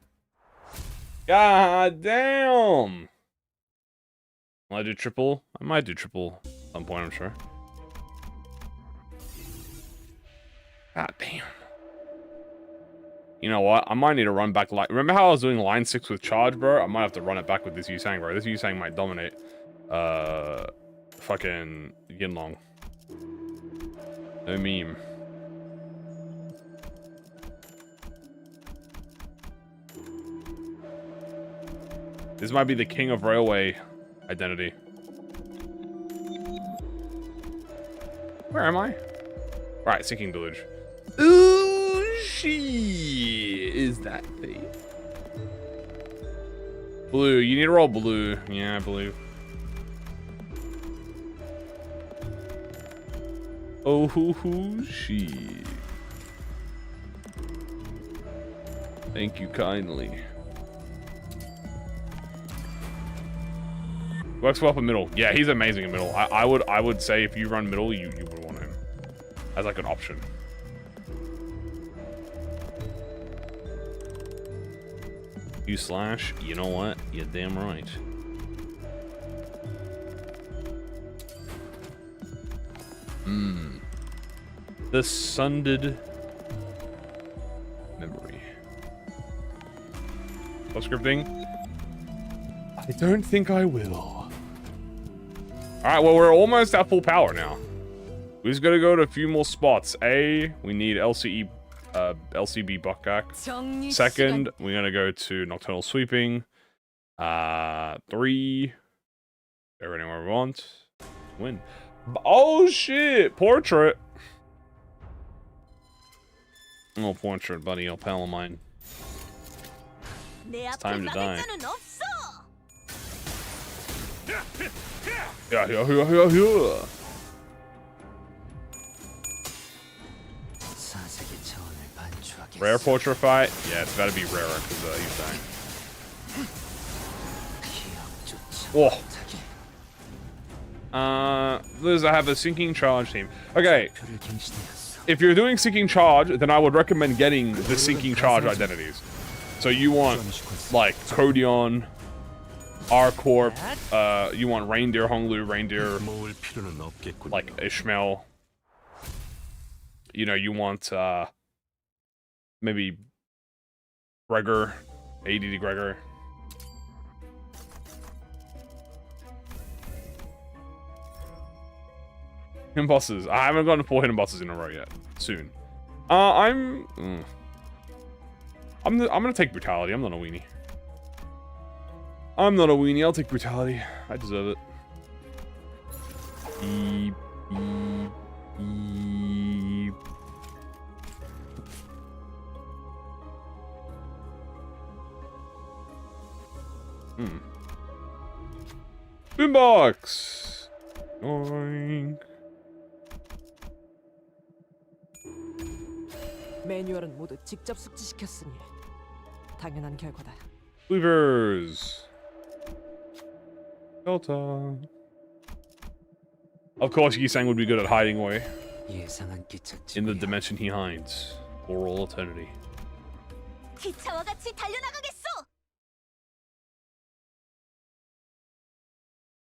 God damn. Will I do triple? I might do triple at some point, I'm sure. God damn. You know what? I might need to run back. Remember how I was doing line 6 with charge, bro? I might have to run it back with this Yusang, bro. This Yusang might dominate. Fucking Yinlong. No meme. This might be the king of railway identity. Where am I? Alright, sinking deluge. Ooh, she is that thing. Blue, you need to roll blue. Yeah, I believe. Oh, she. Thank you kindly. Works well for middle. Yeah, he's amazing in middle. I would say if you run middle, you would want him as like an option. You slash, you know what? You're damn right. The sundered memory. Scripting? I don't think I will. Alright, well, we're almost at full power now. We just gotta go to a few more spots. A, we need LCB Buckback. Second, we're gonna go to Nocturnal Sweeping. 3. Go anywhere we want. Win. Oh shit! Portrait! Oh, portrait, buddy, old pal of mine. It's time to die. Yeah. Rare portrait fight? Yeah, it's gotta be rarer because he's dying. Oh. Liz, I have a sinking charge team. Okay. If you're doing sinking charge, then I would recommend getting the sinking charge identities. So you want like Codion, R-Corp, you want Reindeer, Honglu, Reindeer, like Ishmael. You know, you want maybe Gregor, ADD Gregor. Hidden bosses. I haven't gotten 4 hidden bosses in a row yet. Soon. I'm gonna take brutality. I'm not a weenie. I'll take brutality. I deserve it. Beep, beep, beep. Boombox. Oink. 매뉴얼은 모두 직접 숙지시켰으니 당연한 결과다. Cleavers. Delta. Of course, Yisang would be good at hiding away in the dimension he hides for all eternity. 기차와 같이 달려나가겠소.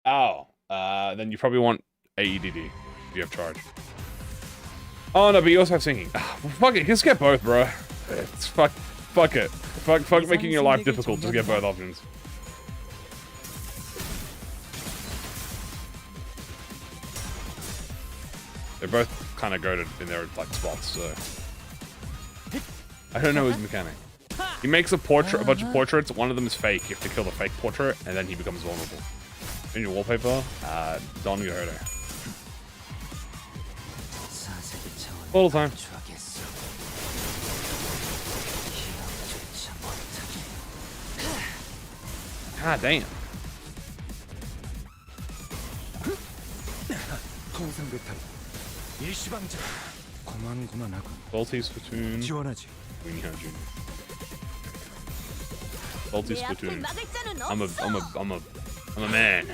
Oh, then you probably want AEDD if you have charge. Oh no, but you also have sinking. Fuck it, just get both, bro. It's fuck it. Fuck making your life difficult. Just get both options. They're both kind of goated in their like spots, so I don't know his mechanic. He makes a bunch of portraits. One of them is fake. You have to kill the fake portrait, and then he becomes vulnerable. In your wallpaper, Don Guerrero. All the time. God damn. Salty Splatoon. Weenie Hunt Jr. Salty Splatoon. I'm a man.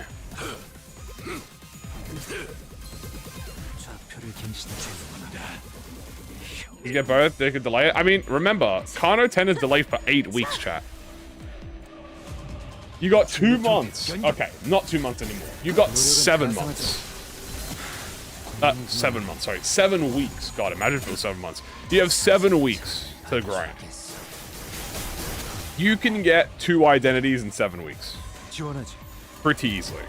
You get both, they could delay it. I mean, remember, Kano 10 is delayed for 8 weeks, chat. You got 2 months. Okay, not 2 months anymore. You got 7 months. 7 months, sorry. 7 weeks. God, imagine if it was 7 months. You have 7 weeks to grind. You can get 2 identities in 7 weeks. Pretty easily.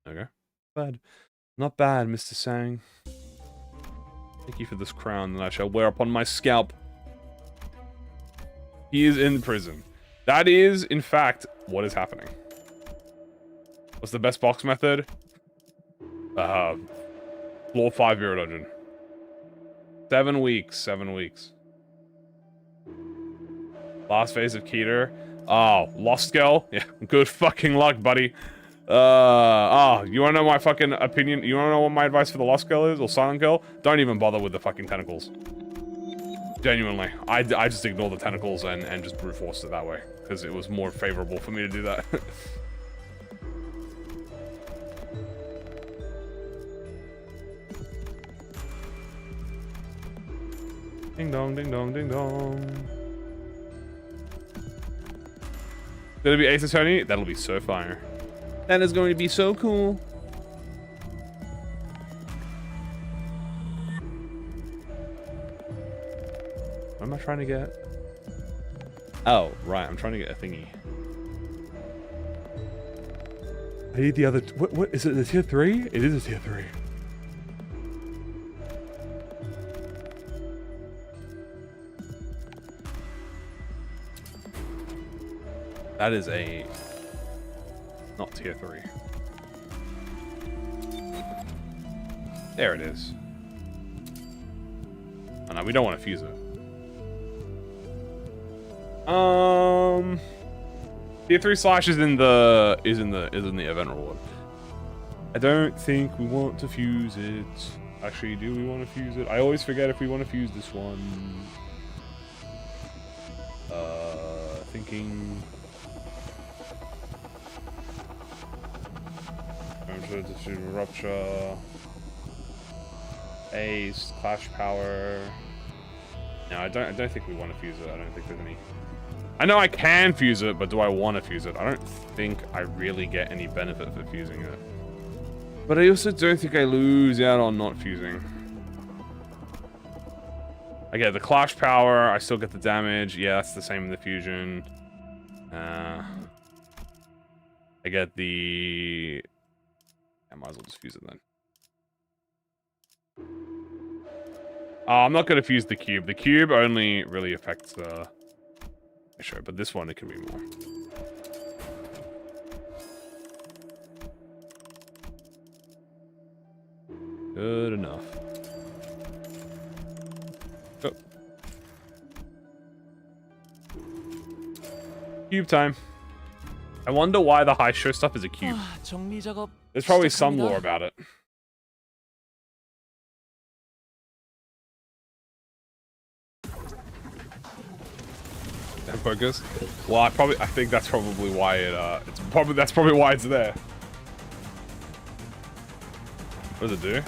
Okay. Bad. Not bad, Mr. Sang. Thank you for this crown that I shall wear upon my scalp. He is in prison. That is, in fact, what is happening. What's the best box method? Floor 5 Mirror Dungeon. 7 weeks. 7 weeks. Last phase of Keter. Oh, Lost Girl? Yeah, good fucking luck, buddy. You wanna know my fucking opinion? You wanna know what my advice for the Lost Girl is? Or Silent Girl? Don't even bother with the fucking tentacles. Genuinely. I just ignore the tentacles and just brute forced it that way. Because it was more favorable for me to do that. Ding dong, ding dong, ding dong. That'll be Ace Attorney? That'll be so fire. That is going to be so cool. What am I trying to get? Oh, right. I'm trying to get a thingy. I need the other... What? Is it the tier 3? It is a tier 3. That is a... Not tier 3. There it is. Oh no, we don't want to fuse it. Tier 3 slash is in the event reward. I don't think we want to fuse it. Actually, do we want to fuse it? I always forget if we want to fuse this one. Thinking. Rupture. Ace, Clash Power. No, I don't think we want to fuse it. I don't think there's any. I know I can fuse it, but do I want to fuse it? I don't think I really get any benefit for fusing it. But I also don't think I lose out on not fusing. I get the Clash Power, I still get the damage. Yeah, that's the same in the fusion. I get the... I might as well just fuse it then. I'm not going to fuse the cube. The cube only really affects the... Sure, but this one, it can be more. Good enough. Oh. Cube time. I wonder why the high show stuff is a cube. 정리 작업 There's probably some 시작합니다. lore about it. And focus. Well, I think that's probably why that's probably why it's there. What does it do?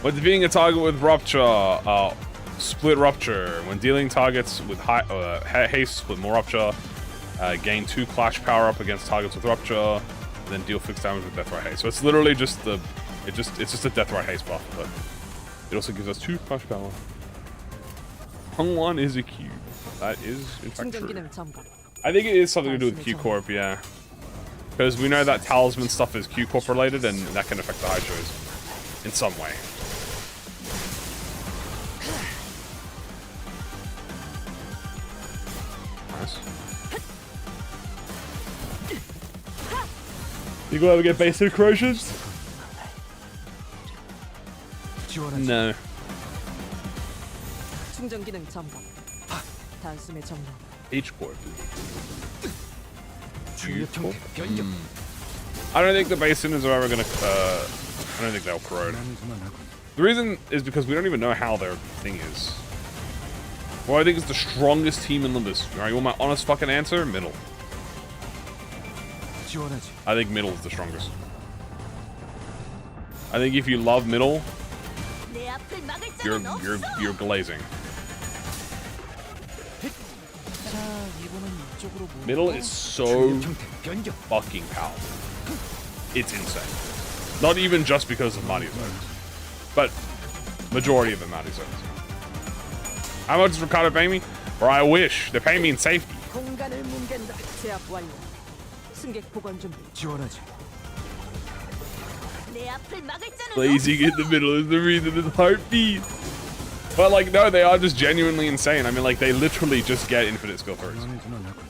When defeating a target with rupture, split rupture. When dealing targets with haste, split more rupture. Gain 2 clash power up against targets with rupture, and then deal fixed damage with death right haste. So it's literally just it's just a death right haste buff, but it also gives us 2 clash power. Hung one is a cube. That is in fact true. I think it is something to do with Q Corp, yeah. Because we know that talisman stuff is Q Corp related, and that can affect the high shows in some way. Nice. You gonna ever get basic corrosions? No. 충전 기능 점검. 단숨에 점령. H Corp. Q Corp? 변경. I don't think the basins are ever gonna. I don't think they'll corrode. The reason is because we don't even know how their thing is. Well, I think it's the strongest team in Limbus. Alright, you want my honest fucking answer? Middle. I think middle is the strongest. I think if you love middle, you're glazing. Middle is so fucking powerful. It's insane. Not even just because of Marty zones, but majority of the Marty zones. How much does Ricardo pay me? Or I wish. They're paying me in safety. 승객 보건 준비. 지원하지. 내 앞을 막을 자는 Blazing in the middle is the reason his heart beats. But like, no, they are just genuinely insane. I mean, like, they literally just get infinite skill throws. 그만두면 하군.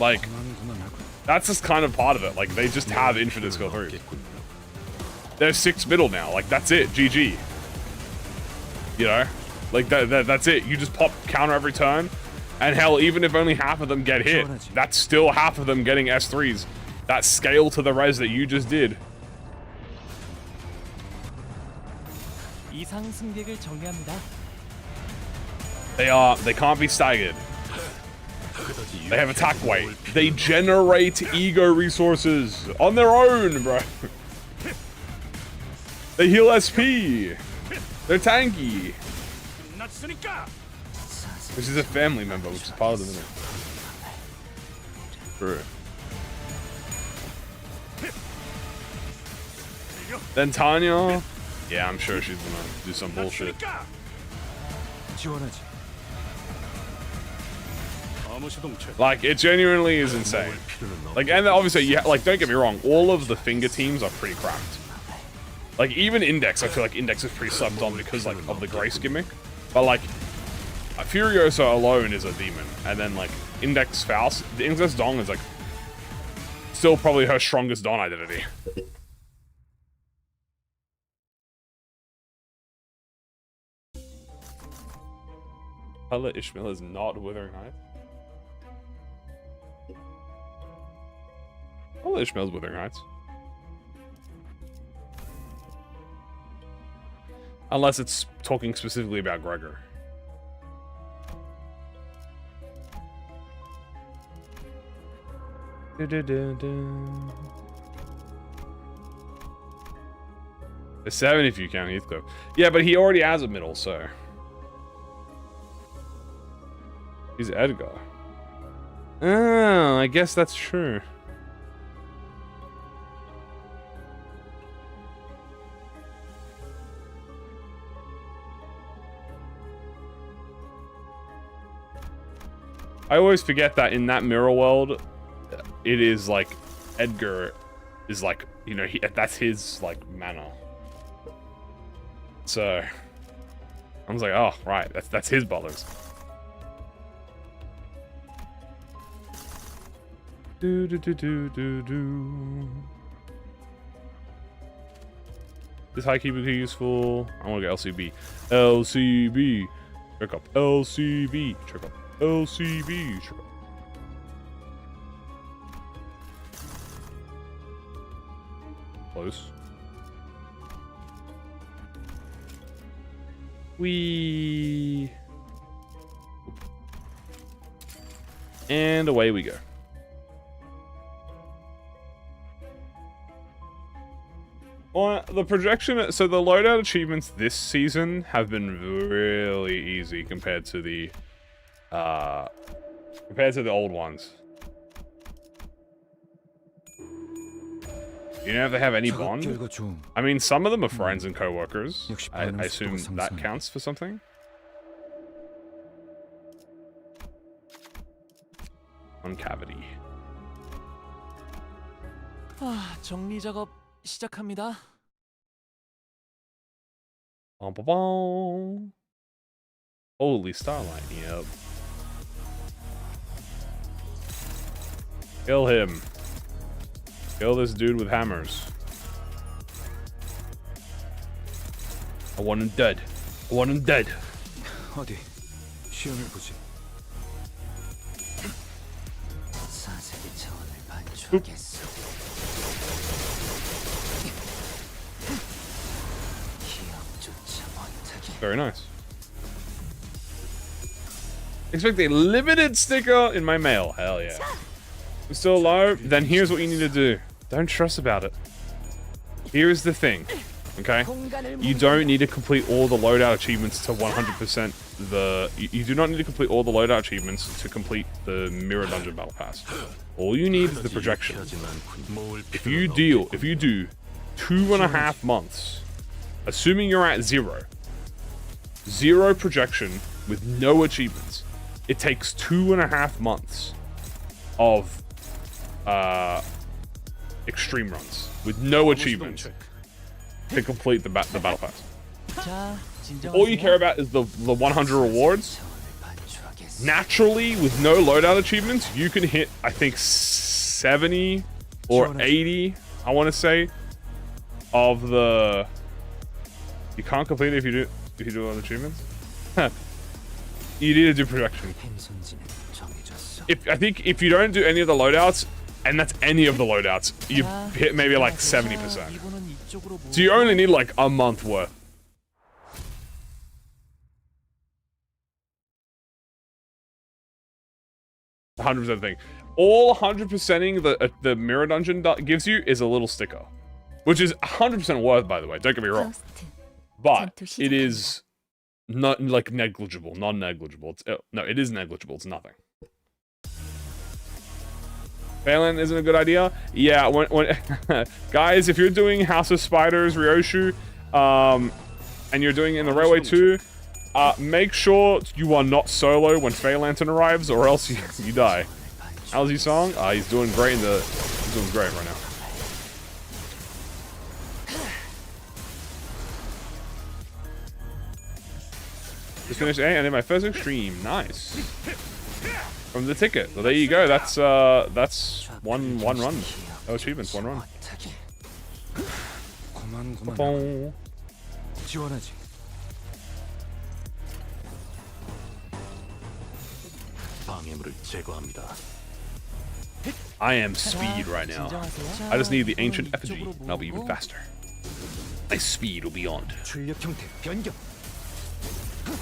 Like, 그만두면 하군. that's just kind of part of it. Like, they just have infinite skill throws. They're 6 middle now. Like, that's it. GG. You know? Like, that's it. You just pop counter every turn. And hell, even if only half of them get hit, that's still half of them getting S3s. That scale to the res that you just did. 이상 승객을 정리합니다. They can't be staggered. They have attack weight. They generate ego resources on their own, bro. They heal SP. They're tanky. Which is a family member, which is part of the minute. True. Then Tanya. Yeah, I'm sure she's gonna do some bullshit. 지원하지. Like, it genuinely is insane. Like, and obviously, yeah, like, don't get me wrong, all of the finger teams are pretty cracked. Like, even Index, I feel like Index is pretty slept on because, like, of the Grace gimmick. But, like, Furiosa alone is a demon. And then, like, Index Faust, the Index Dong is, like, still probably her strongest Don identity. Hala Ishmael is not Withering Heights. Hala Ishmael's Withering Heights. Unless it's talking specifically about Gregor. The 7 if you count Heathcliff. Yeah, but he already has a middle, so. He's Edgar. Oh, I guess that's true. I always forget that in that mirror world, it is like Edgar is like, you know, that's his like manner. So I was like, oh right, that's his brothers. Do do do do do do. This high key would be useful. I want to get LCB. LCB. Check up. LCB. Check up. LCB. Check up. Close. And away we go. Well, the projection, so the loadout achievements this season have been really easy compared to the old ones. You know if they have any bond? I mean, some of them are friends and co-workers. I assume that counts for something. One cavity. 아, 정리 작업 시작합니다. Holy Starlight, yep. Kill him. Kill this dude with hammers. I want him dead. I want him dead. 어디 시험을 보지. 사색의 차원을 반추하겠어. 기억조차 못하게. Very nice. Expect a limited sticker in my mail. Hell yeah. We're still low? Then here's what you need to do. Don't stress about it. Here's the thing. Okay? You don't need to complete all the loadout achievements to 100% you do not need to complete all the loadout achievements to complete the Mirror Dungeon Battle Pass. All you need is the projection. If you do 2.5 months, assuming you're at zero projection with no achievements, it takes 2.5 months of extreme runs with no achievements to complete the battle pass. 자, 진정하세요. All you care about is the 100 rewards. 차원을 반출하겠어. Naturally, with no loadout achievements, you can hit, I think, 70 or 80, I want to say, of the... You can't complete it if you do all the achievements? You need to do projection. 행선지는 정해졌어. I think if you don't do any of the loadouts, and that's any of the loadouts, you 자, hit maybe like 진정하세요. 70%. 이분은 이쪽으로 So you only need like a month worth. The 100% thing. All 100%ing the mirror dungeon gives you is a little sticker, which is 100% worth, by the way. Don't get me wrong, but it is not like negligible, non-negligible. It's no, it is negligible. It's nothing. Phelan isn't a good idea. Yeah, when guys, if you're doing House of Spiders, Ryoshu, and you're doing it in the Railway 2, make sure you are not solo when Fey Lantern arrives, or else you die. How's his song? He's doing great he's doing great right now. Just finished A and then my first extreme. Nice. From the ticket. So there you go. That's one run. No achievements, one run. 고만 Boom. 지원하지. 방해물을 제거합니다. I am speed right now. I just need the ancient effigy, and I'll be even faster. My speed will be on. 출력 형태 변경.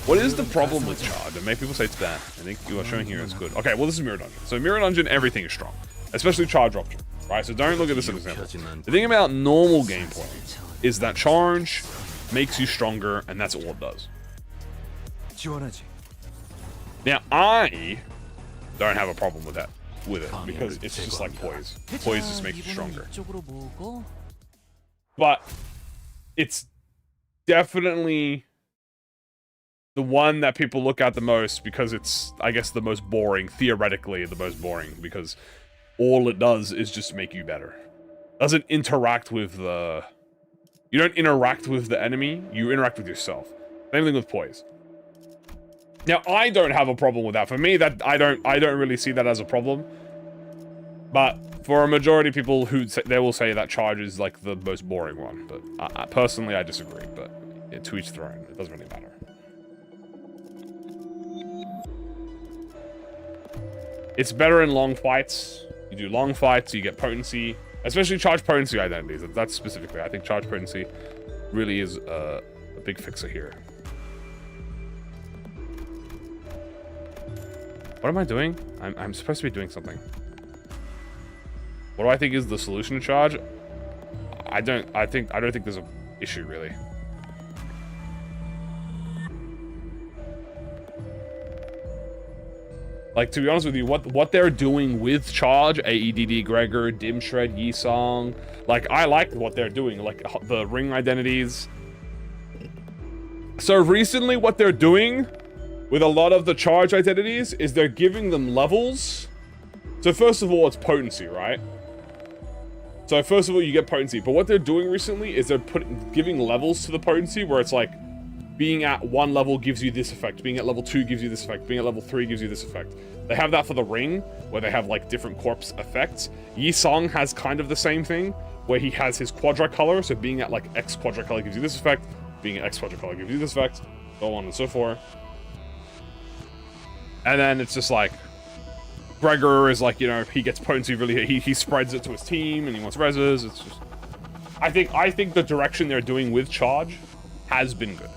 What is the problem with charge? And many people say it's bad. I think you are showing here it's good. Okay, well this is Mirror Dungeon. So Mirror Dungeon, everything is strong. Especially charge rupture. Right, so don't look at this as an example. The thing about normal gameplay is that charge makes you stronger, and that's all it does. 지원하지. Now, I don't have a problem with that, because it's just like poise. Poise just makes you stronger. 이쪽으로 모으고 But it's definitely the one that people look at the most because it's, I guess, the most boring, theoretically the most boring, because all it does is just make you better. Doesn't interact with the... You don't interact with the enemy, you interact with yourself. Same thing with poise. Now, I don't have a problem with that. For me, that I don't really see that as a problem. But for a majority of people they will say that charge is like the most boring one. But personally, I disagree. But to each their own. It doesn't really matter. It's better in long fights. You do long fights, you get potency, especially charge potency identities. That's specifically, I think charge potency really is a big fixer here. What am I doing? I'm supposed to be doing something. What do I think is the solution to charge? I don't think there's an issue really. Like, to be honest with you, what they're doing with charge, AEDD, Gregor, Dimshred, Yisong, like, I like what they're doing, like the ring identities. So recently, what they're doing with a lot of the charge identities is they're giving them levels. So first of all, it's potency, right? So first of all, you get potency. But what they're doing recently is they're giving levels to the potency where it's like, being at one level gives you this effect, being at level 2 gives you this effect, being at level 3 gives you this effect. They have that for the ring, where they have like different corpse effects. Yisong has kind of the same thing, where he has his quadricolor, so being at like X quadricolor gives you this effect, being at X quadricolor gives you this effect, so on and so forth. And then it's just like, Gregor is like, you know, he gets potency really, he spreads it to his team, and he wants reses, it's just... I think the direction they're doing with charge has been good.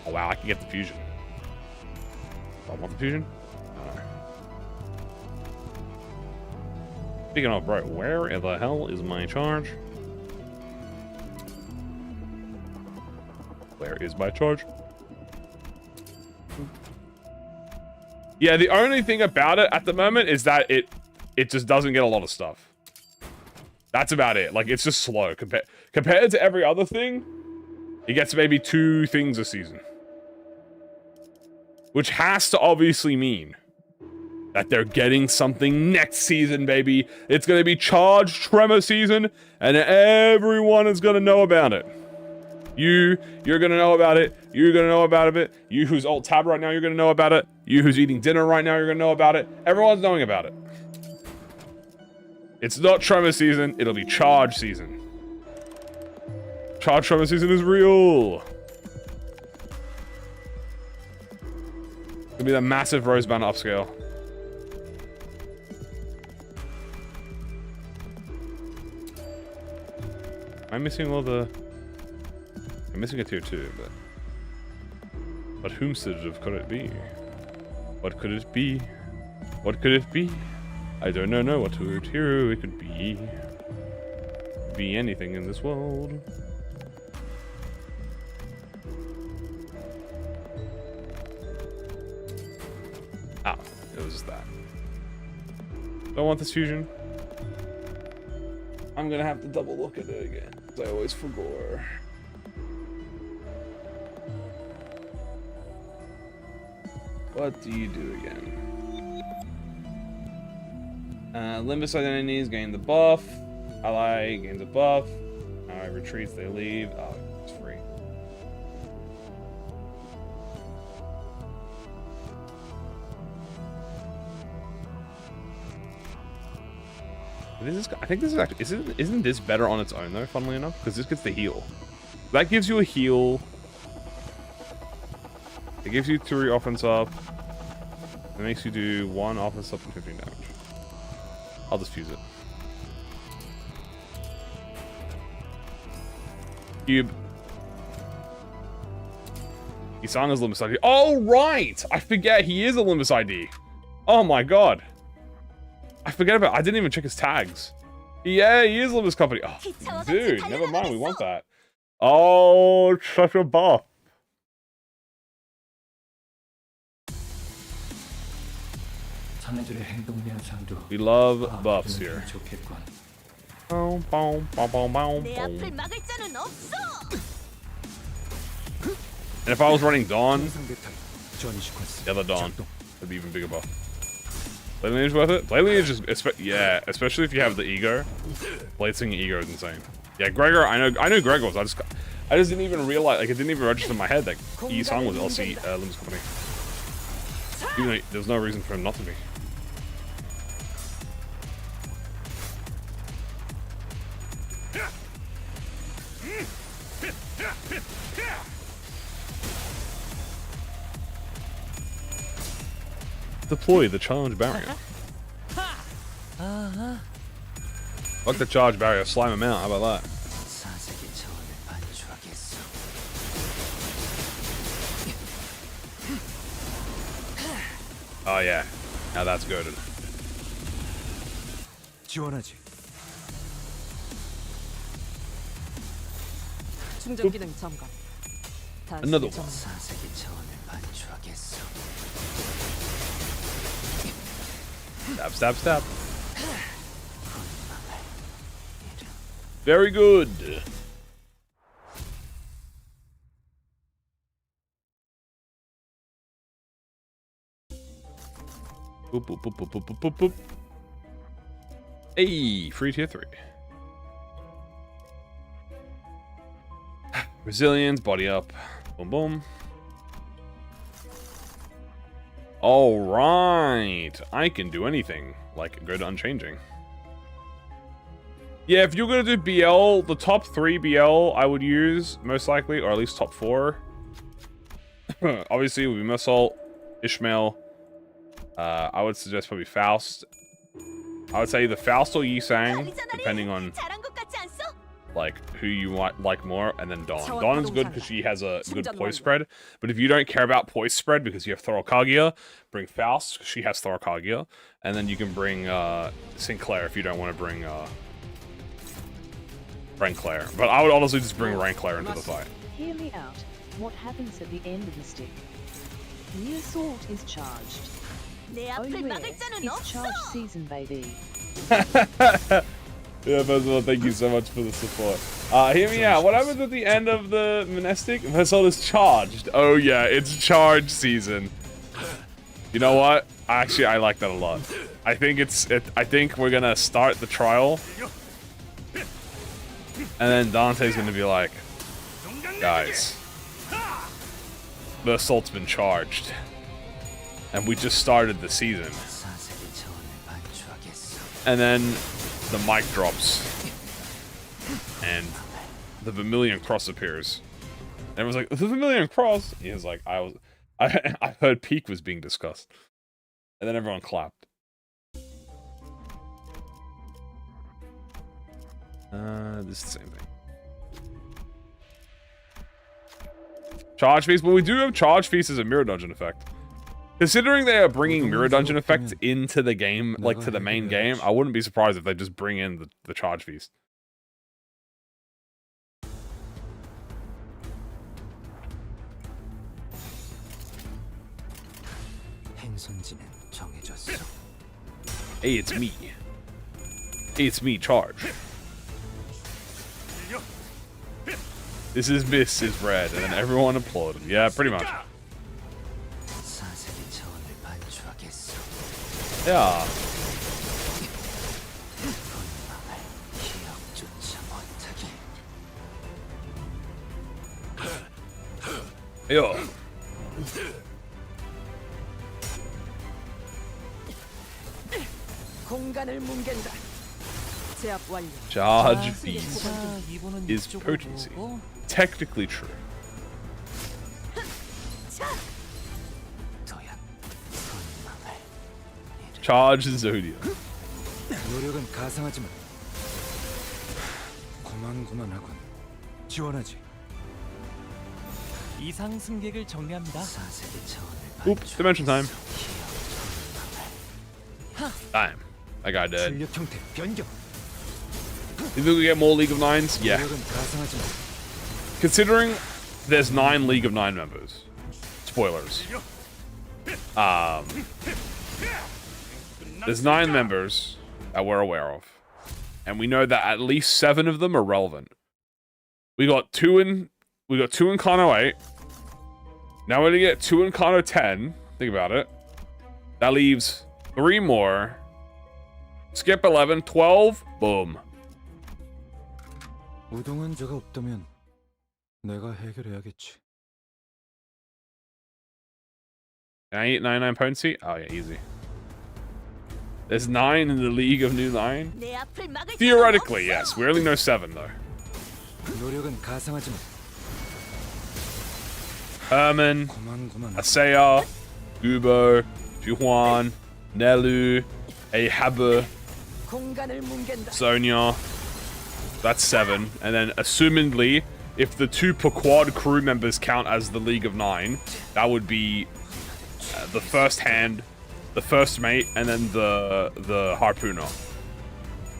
Oh wow, I can get the fusion. Do I want the fusion? No. Speaking of, bro, where the hell is my charge? Where is my charge? Yeah, the only thing about it at the moment is that it just doesn't get a lot of stuff. That's about it. Like, it's just slow. Compared to every other thing, it gets maybe 2 things a season. Which has to obviously mean that they're getting something next season, baby. It's gonna be Charge Tremor season, and everyone is gonna know about it. You're gonna know about it. You're gonna know about it. You who's alt tab right now, you're gonna know about it. You who's eating dinner right now, you're gonna know about it. Everyone's knowing about it. It's not Tremor season, it'll be Charge season. Charge Tremor season is real. It'll be the massive Rose Band upscale. I'm missing all the... I'm missing a tier 2, but whomstead could it be? What could it be? What could it be? I don't know what tier it could be. Be anything in this world. Ah, it was that. Don't want this fusion. I'm gonna have to double look at it again, because I always forgot. What do you do again? Limbus identities gain the buff. Ally gains a buff. Now it retreats, they leave. Oh, it's free. This is, I think this is actually, isn't this better on its own though, funnily enough? Because this gets the heal. That gives you a heal. It gives you 3 offense up. It makes you do 1 offense up and 15 damage. I'll just fuse it. Cube. Isana's Limbus ID. Oh, right! I forget he is a Limbus ID. Oh my god. I forget about I didn't even check his tags. Yeah, he is Limbus Company. Oh, dude, never mind. We want that. Oh, such a buff. We love buffs here. Boom, boom, boom, boom, boom, 내 boom. 앞을 막을 자는 없어. And if I was running Dawn, 전이 시퀀스. the other Dawn, would be even bigger buff. Blade Lineage worth it? Blade Lineage is, yeah, especially if you have the Ego. Blade Singing Ego is insane. Yeah, Gregor, I know Gregor was. I just didn't even realize, like, it didn't even register in my head that Yi-Song was LC Limbus Company. Even though there was no reason for him not to be. Deploy the charge barrier. Fuck the charge barrier, slime him out, how about that? Oh yeah, now that's goaded. 지원하지. 충전 기능 점검. Another one. Stab, stab, stab. Very good. Boop, boop, boop, boop, boop, boop, boop, boop. Hey, free tier 3. Resilience, body up. Boom, boom. All right, I can do anything, like go to Unchanging. Yeah, if you're gonna do BL, the top 3 BL I would use, most likely, or at least top 4. Obviously, it would be Muscle, Ishmael. I would suggest probably Faust. I would say either Faust or Yi-Sang, depending on 잘한 것 같지 않소? like who you might like more, and then Dawn. Dawn is good because she has a good poise spread, but if you don't care about poise spread because you have Thorokagia, bring Faust, 'cause she has Thorokagia, and then you can bring Sinclair if you don't want to bring Ranclair. But I would honestly just bring Ranclair into the fight. Hear me out. What happens at the end of the stick? The assault is charged. 내 Oh 앞을 yeah, 막을 자는 it's 없어. charge season, baby. Yeah, first of all, thank you so much for the support. Hear me out. What happens at the end of the monastic? Vessel is charged. Oh yeah, it's charge season. You know what? Actually, I like that a lot. I think I think we're gonna start the trial, and then Dante's gonna be like, guys, the assault's been charged, and we just started the season. 사색의 차원을 반추하겠어. And then the mic drops, and the Vermilion Cross appears. And everyone's like, the Vermilion Cross? He was like, I heard Peak was being discussed. And then everyone clapped. This is the same thing. Charge Feast? Well, we do have Charge Feast as a Mirror Dungeon effect. Considering they are bringing Mirror Dungeon effects into the game, like to the main game, I wouldn't be surprised if they just bring in the Charge Feast. 행선지는 정해졌어. Hey, it's me. Hey, it's me, Charge. This is Mrs. Red, and then everyone applauded. Yeah, pretty much. 사색의 차원을 반추하겠어. Yeah. 본망을 기억조차 못하게. Yo. 공간을 뭉갠다. 제압 완료. Charge Feast 자, 이번은 is 이쪽으로 potency. 오고. Technically true. 도약. 본망을 Charge Zodiac. 노력은 가상하지만 고만고만하군. 지원하지. 이상 승객을 정리합니다. 사색의 차원을 Oops, dimension time. Damn. That guy dead. 출력 형태 변경. You think we get more League of Nines? Yeah. 노력은 가상하지만 Considering there's 9 League of 9 members. Spoilers. There's 9 members that we're aware of. And we know that at least 7 of them are relevant. We got 2 in Kano 8. Now we're gonna get 2 in Kano 10. Think about it. That leaves 3 more. Skip 11, 12, boom. 우동환자가 없다면 내가 해결해야겠지. Can I eat 99 potency? Oh yeah, easy. There's 9 in the League of New 9. 내 앞을 막을 Theoretically, 수는 yes. We only know 7 though. 노력은 가상하지만 Herman, 고만고만하군. Asaya, Gubo, Juhuan, Nelu, Ahabu, 없어. 공간을 뭉갠다. Sonia. That's 7. And then, assumedly, if the 2 per quad crew members count as the League of 9, that would be the first hand, the first mate, and then the harpooner.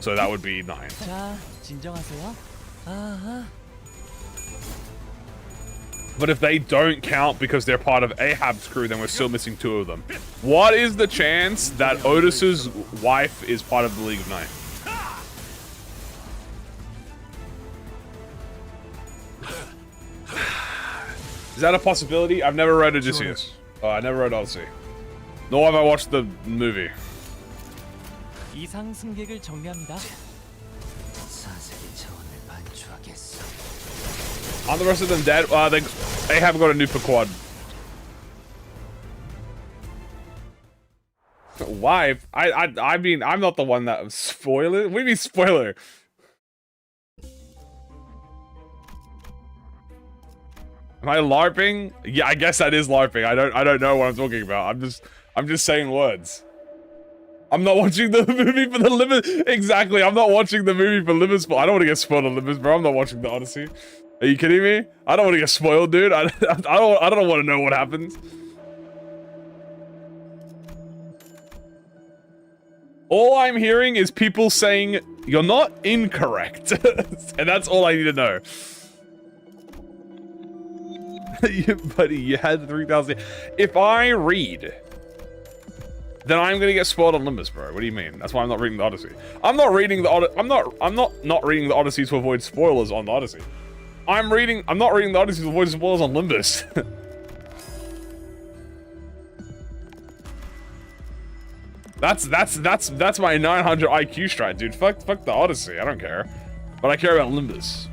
So that would be 9. 자, 진정하세요. 아하. But if they don't count because they're part of Ahab's crew, then we're still missing 2 of them. What is the chance that Otis's wife is part of the League of 9? Is that a possibility? I've never read Odysseus. I never read Odyssey. Nor have I watched the movie. 이상 승객을 정리합니다. 사색의 차원을 반추하겠어. Aren't the rest of them dead? They haven't got a new per quad. Wife? I mean, I'm not the one that spoiler. What do you mean spoiler? Am I LARPing? Yeah, I guess that is LARPing. I don't know what I'm talking about. I'm just saying words. I'm not watching the movie for the Limbus. Exactly, I'm not watching the movie for Limbus. I don't want to get spoiled on Limbus, bro. I'm not watching the Odyssey. Are you kidding me? I don't want to get spoiled, dude. I don't want to know what happens. All I'm hearing is people saying you're not incorrect, and that's all I need to know. Buddy, you had 3,000. If I read, then I'm gonna get spoiled on Limbus, bro. What do you mean? That's why I'm not reading the Odyssey. I'm not reading the I'm not reading the Odyssey to avoid spoilers on the Odyssey. I'm not reading the Odyssey to avoid spoilers on Limbus. That's my 900 IQ strat, dude. Fuck the Odyssey. I don't care. But I care about Limbus.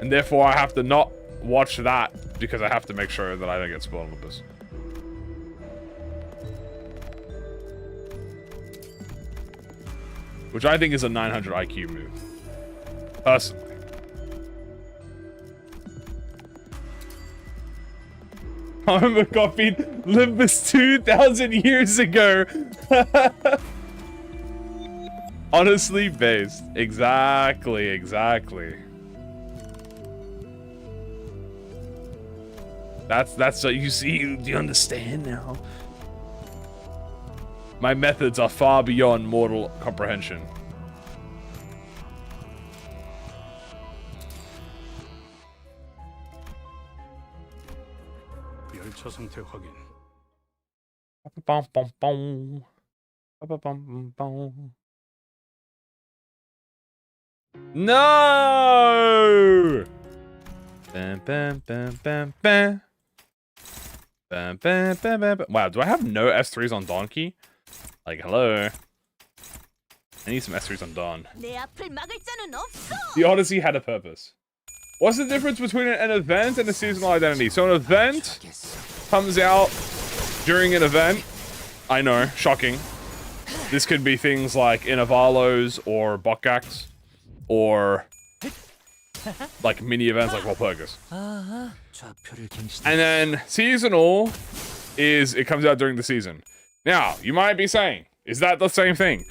And therefore, I have to not watch that because I have to make sure that I don't get spoiled on Limbus. Which I think is a 900 IQ move. Personally. Homer copied Limbus 2,000 years ago. Honestly based. Exactly. That's what you see. Do you understand now? My methods are far beyond mortal comprehension. 열차 상태 확인. No! Bam, bam, bam, bam, bam. Bam, bam, bam, bam, bam. Wow, do I have no S3s on Donkey? Like, hello? I need some S3s on Dawn. 내 앞을 막을 자는 없어. The Odyssey had a purpose. What's the difference between an event and a seasonal identity? So an event comes out during an event. I know, shocking. This could be things like Inavalos or Bokgax, or like mini events like Walpurgis. 좌표를 갱신. And then seasonal is it comes out during the season. Now, you might be saying, is that the same thing?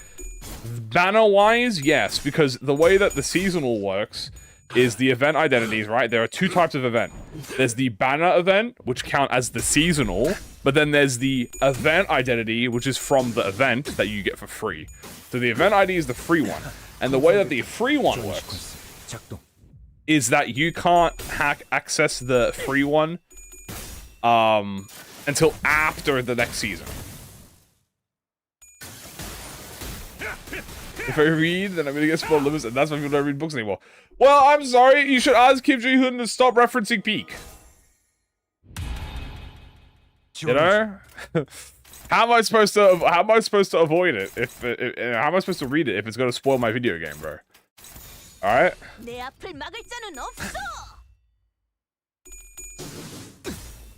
Banner-wise, yes, because the way that the seasonal works is the event identities, right? There are two types of event. There's the banner event, which count as the seasonal, but then there's the event identity, which is from the event that you get for free. So the event ID is the free one. And the way that the free one works is that you can't access the free one until after the next season. If I read, then I'm gonna get spoiled Limbus, and that's why people don't read books anymore. Well, I'm sorry, you should ask Kim Ji-hoon to stop referencing Peak. You know? How am I supposed to avoid it if how am I supposed to read it if it's gonna spoil my video game, bro? Alright? 내 앞을 막을 자는 없어.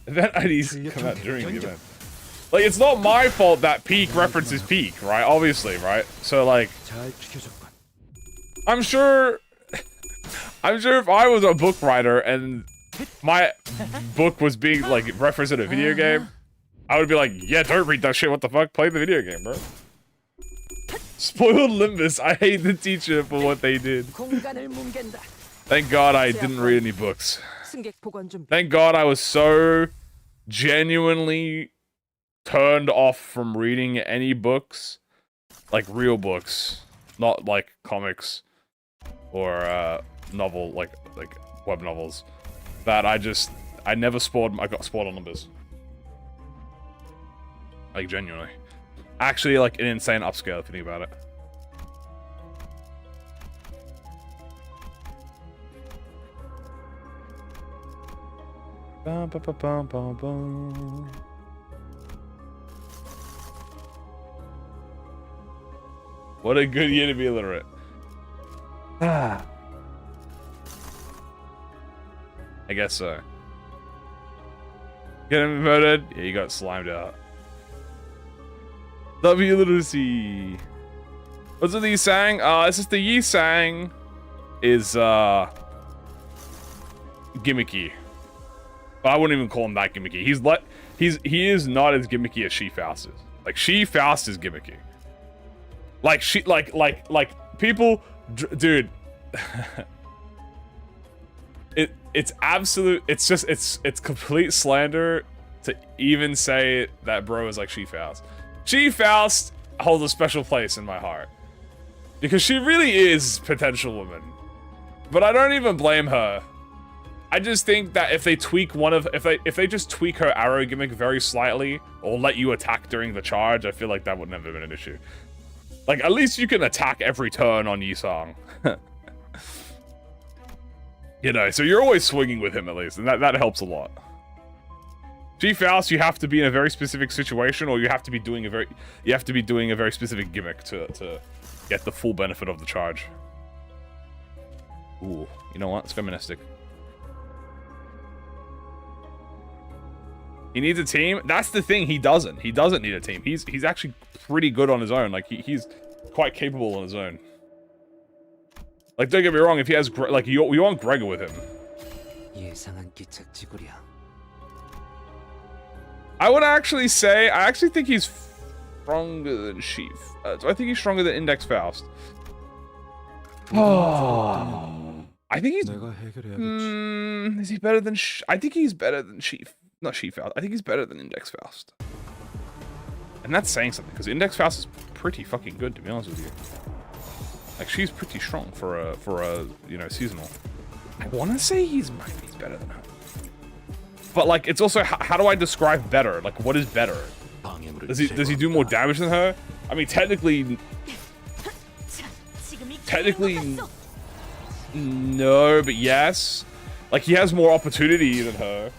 Event IDs come out during the event. Like, it's not my fault that Peak references Peak, right? Obviously, right? So, like, I'm sure if I was a book writer and my book was being, like, referenced in a video game, I would be like, yeah, don't read that shit, what the fuck? Play the video game, bro. Spoiled Limbus, I hate the teacher for what they did. 공간을 뭉갠다. Thank God I didn't read any books. 승객 보관 준비. Thank God I was so genuinely turned off from reading any books, like real books, not like comics or novel, like web novels, that I got spoiled on Limbus. Like, genuinely. Actually, like, an insane upscale if you think about it. Bum, bum, bum, bum, bum, bum. What a good year to be illiterate. I guess so. Get him voted? Yeah, you got slimed out. W literacy. What's with the Yisang? It's just the Yisang is gimmicky. But I wouldn't even call him that gimmicky. He is not as gimmicky as She-Faust is. Like, She-Faust is gimmicky. Like people, dude. It's absolute. It's complete slander to even say that bro is like She-Faust. She-Faust holds a special place in my heart because she really is potential woman. But I don't even blame her. I just think that if they tweak if they just tweak her arrow gimmick very slightly or let you attack during the charge, I feel like that would never have been an issue. Like, at least you can attack every turn on Yisang. You know, so you're always swinging with him at least, and that helps a lot. Chief Faust, you have to be in a very specific situation, or you have to be doing a very specific gimmick to get the full benefit of the charge. Ooh, you know what? Let's go Mystic. He needs a team. That's the thing. He doesn't. He doesn't need a team. He's actually pretty good on his own. Like he's quite capable on his own. Like, don't get me wrong. If he has like you want Gregor with him. 예상한 기착지구랴. I would actually say I actually think he's stronger than Sheaf. So I think he's stronger than Index Faust. Oh, I think he's. 내가 해결해야겠지. Is he better than? I think he's better than Sheaf. Not Sheaf Faust. I think he's better than Index Faust. And that's saying something, because Index Faust is pretty fucking good, to be honest with you. Like, she's pretty strong for a you know, seasonal. I want to say he's better than her. But like, it's also how do I describe better? Like, what is better? Does he do more damage than her? I mean, technically, no, but yes. Like, he has more opportunity than her.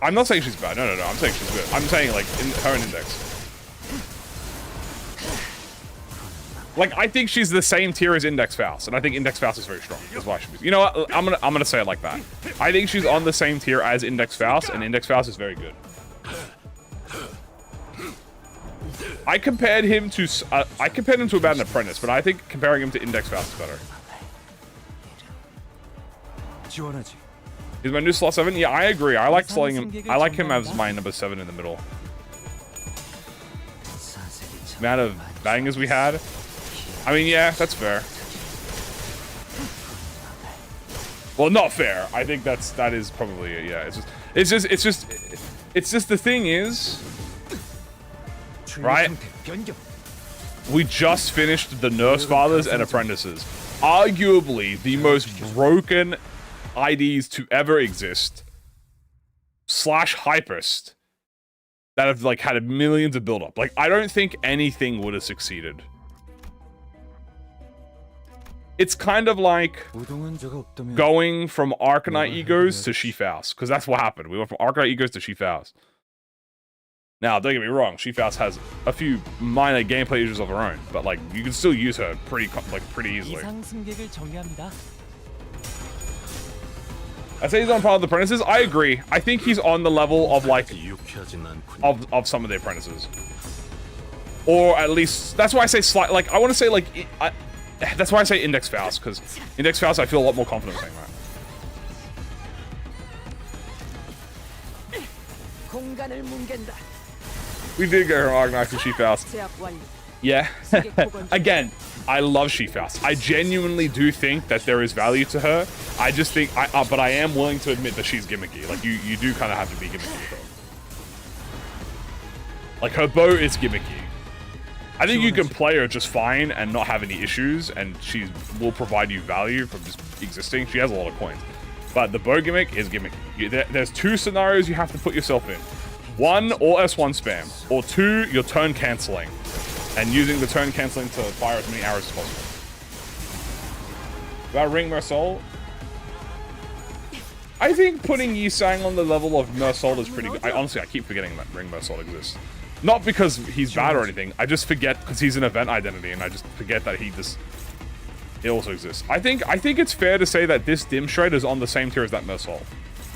I'm not saying she's bad. No. I'm saying she's good. I'm saying, like, her and Index. Like, I think she's the same tier as Index Faust, and I think Index Faust is very strong. That's why she be. You know what? I'm gonna say it like that. I think she's on the same tier as Index Faust, and Index Faust is very good. I compared him to about an apprentice, but I think comparing him to Index Faust is better. 지원하지. He's my new slot 7. Yeah, I agree. I like slotting him. I like him as my number 7 in the middle. Amount of bangers we had. I mean, yeah, that's fair. Well, not fair. I think that is probably it. Yeah, it's just the thing is, right? We just finished the Nurse Fathers and Apprentices. Arguably the most broken IDs to ever exist. / hypest. That have like had millions of build up. Like, I don't think anything would have succeeded. It's kind of like going from Arcanite Egos to She Faust, because that's what happened. We went from Arcanite Egos to She Faust. Now, don't get me wrong, She Faust has a few minor gameplay issues of her own, but like you can still use her pretty easily. I say he's on par with the apprentices. I agree. I think he's on the level of like of some of the apprentices, or at least that's why I say slight. Like I want to say like. That's why I say Index Faust, because Index Faust I feel a lot more confident saying that. We did go from Arcanite to She Faust. Yeah. Again, I love She Faust. I genuinely do think that there is value to her. I just think, but I am willing to admit that she's gimmicky. Like, you do kind of have to be gimmicky with her. Like, her bow is gimmicky. I think you can play her just fine and not have any issues, and she will provide you value from just existing. She has a lot of coins. But the bow gimmick is gimmicky. There's 2 scenarios you have to put yourself in. 1, all S1 spam. Or 2, you're turn cancelling. And using the turn cancelling to fire as many arrows as possible. About Ring Mersol? I think putting Yisang on the level of Mersol is pretty good. Honestly, I keep forgetting that Ring Mersol exists. Not because he's bad or anything. I just forget because he's an event identity, and I just forget that it also exists. I think it's fair to say that this Dim Shred is on the same tier as that Mersol.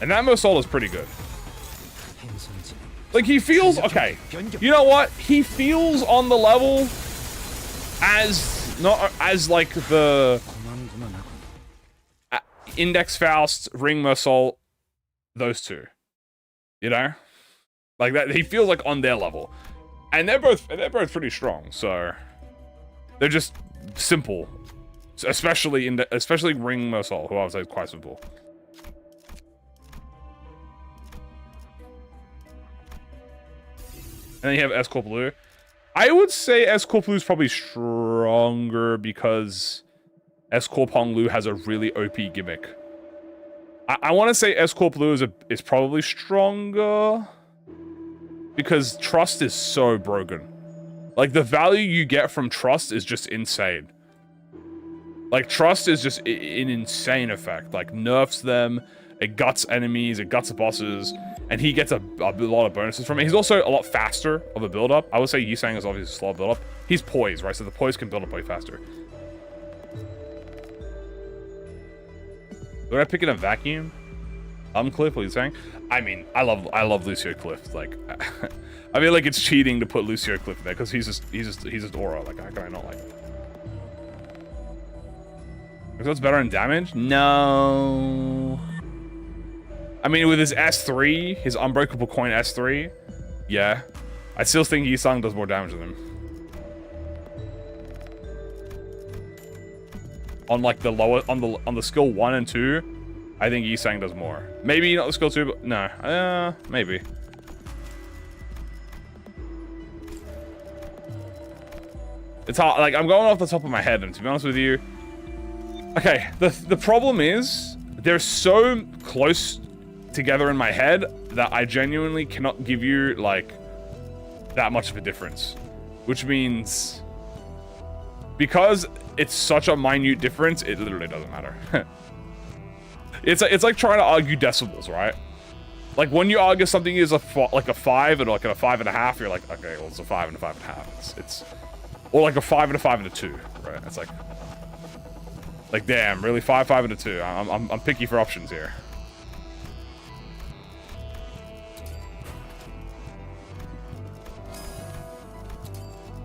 And that Mersol is pretty good. Like, he feels okay. You know what? He feels on the level as like the Index Faust, Ring Mersol, those two. You know? Like that, he feels like on their level, and they're both pretty strong. So they're just simple, especially Ring Mersol, who I would say is quite simple. And then you have S-Corp Blue. I would say S-Corp Blue is probably stronger because S-Corp Hong Lu has a really OP gimmick. I want to say S-Corp Blue is probably stronger. Because Trust is so broken. Like, the value you get from Trust is just insane. Like, Trust is just an insane effect. Like, nerfs them, it guts enemies, it guts bosses, and he gets a lot of bonuses from it. He's also a lot faster of a build-up. I would say Yisang is obviously a slow build-up. He's poise, right? So the poise can build up way faster. Would I pick in a vacuum? Cliff, what are you saying? I mean, I love Lucio Cliff. Like, I mean, like it's cheating to put Lucio Cliff there because he's just aura. Like, how can I not like him? So it's better in damage? No. I mean, with his S3, his Unbreakable Coin S3, yeah. I still think Yisang does more damage than him. On like the lower, on the skill 1 and 2, I think Yisang does more. Maybe not the skill 2, but no. Maybe. It's hard. Like, I'm going off the top of my head, and to be honest with you, okay, the problem is they're so close together in my head that I genuinely cannot give you like that much of a difference, which means because it's such a minute difference, it literally doesn't matter. It's like trying to argue decibels, right? Like when you argue something is like a 5 and like a 5.5, you're like, okay, well it's a 5 and a 5.5. It's or like a 5 and a 5 and a 2, right? It's like damn, really 5, 5 and a 2. I'm picky for options here.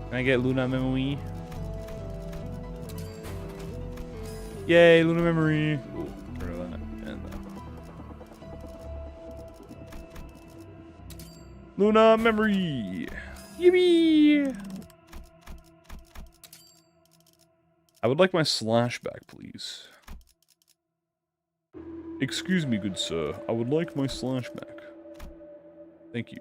Can I get Luna Memory? Yay, Luna Memory. Ooh, get rid of that. And Luna Memory. Yippee! I would like my slash back, please. Excuse me, good sir. I would like my slash back. Thank you.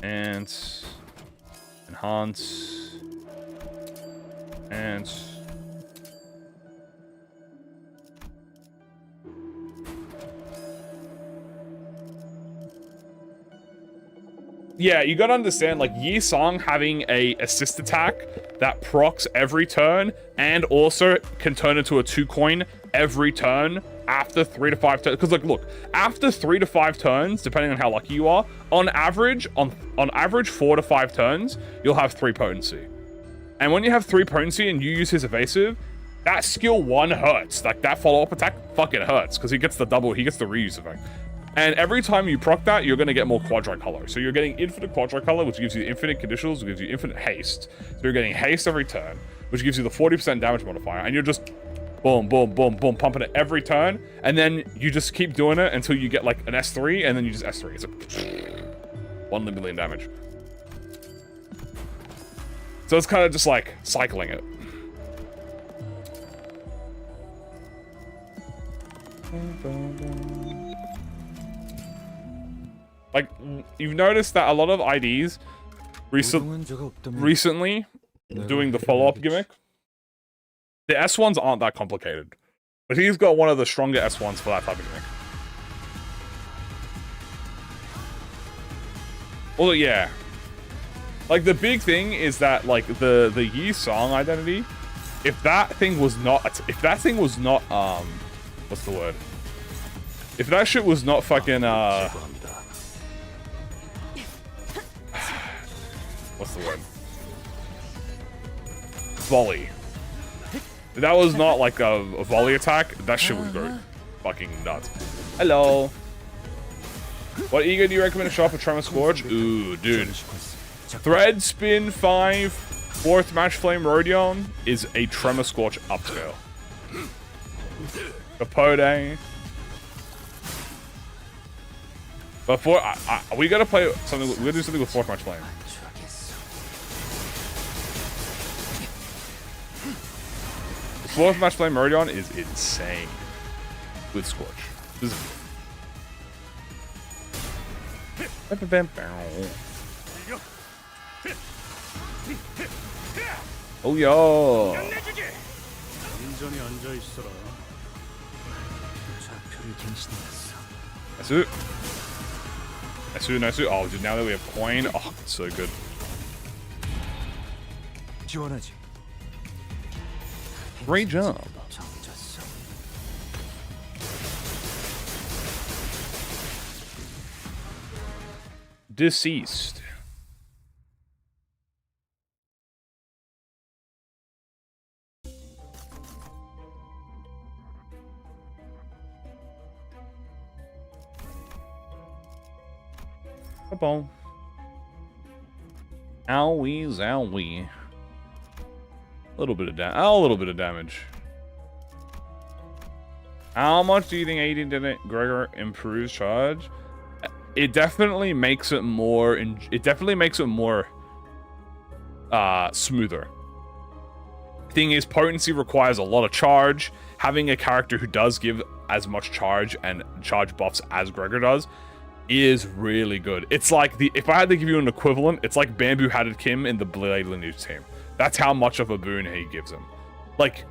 And enhance. And yeah, you gotta understand, like, Yisang having a assist attack that procs every turn and also can turn into a 2 coin every turn after 3 to 5 turns. Because, like, look, after 3 to 5 turns, depending on how lucky you are, on average 4 to 5 turns, you'll have 3 potency. And when you have 3 potency and you use his evasive, that skill 1 hurts. Like, that follow-up attack fucking hurts because he gets the reuse effect. And every time you proc that, you're going to get more quadricolor. So you're getting infinite quadricolor, which gives you infinite conditionals, which gives you infinite haste. So you're getting haste every turn, which gives you the 40% damage modifier. And you're just boom, boom, boom, boom, pumping it every turn. And then you just keep doing it until you get like an S3, and then you just S3. It's like 1 million damage. So it's kind of just like cycling it. Like, you've noticed that a lot of IDs recently doing the follow-up gimmick, the S1s aren't that complicated. But he's got one of the stronger S1s for that type of gimmick. Well, yeah. Like, the big thing is that, like, the Yisang identity, if that thing was not, what's the word? If that shit was not fucking, what's the word? Volley. If that was not like a volley attack, that shit would go fucking nuts. Hello. What Ego do you recommend to shop for Tremor Scorch? Ooh, dude. Thread Spin 5, 4th Match Flame Rodion is a Tremor Scorch upscale. Capote. But we gotta play something. We gotta do something with 4th Match Flame. 4th Match Flame Meridian is insane with Scorch. Oh yo! Nice. Oh, dude, now that we have coin, oh, it's so good. 지원하지. Great job. 정졌어. Deceased. Boom. Owie zowie. A little bit of damage. How much do you think aiding Gregor improves charge? It definitely makes it more. Smoother. Thing is, potency requires a lot of charge. Having a character who does give as much charge and charge buffs as Gregor does is really good. It's like if I had to give you an equivalent, it's like Bamboo Hatted Kim in the Blade Lineage team. That's how much of a boon he gives him. Like,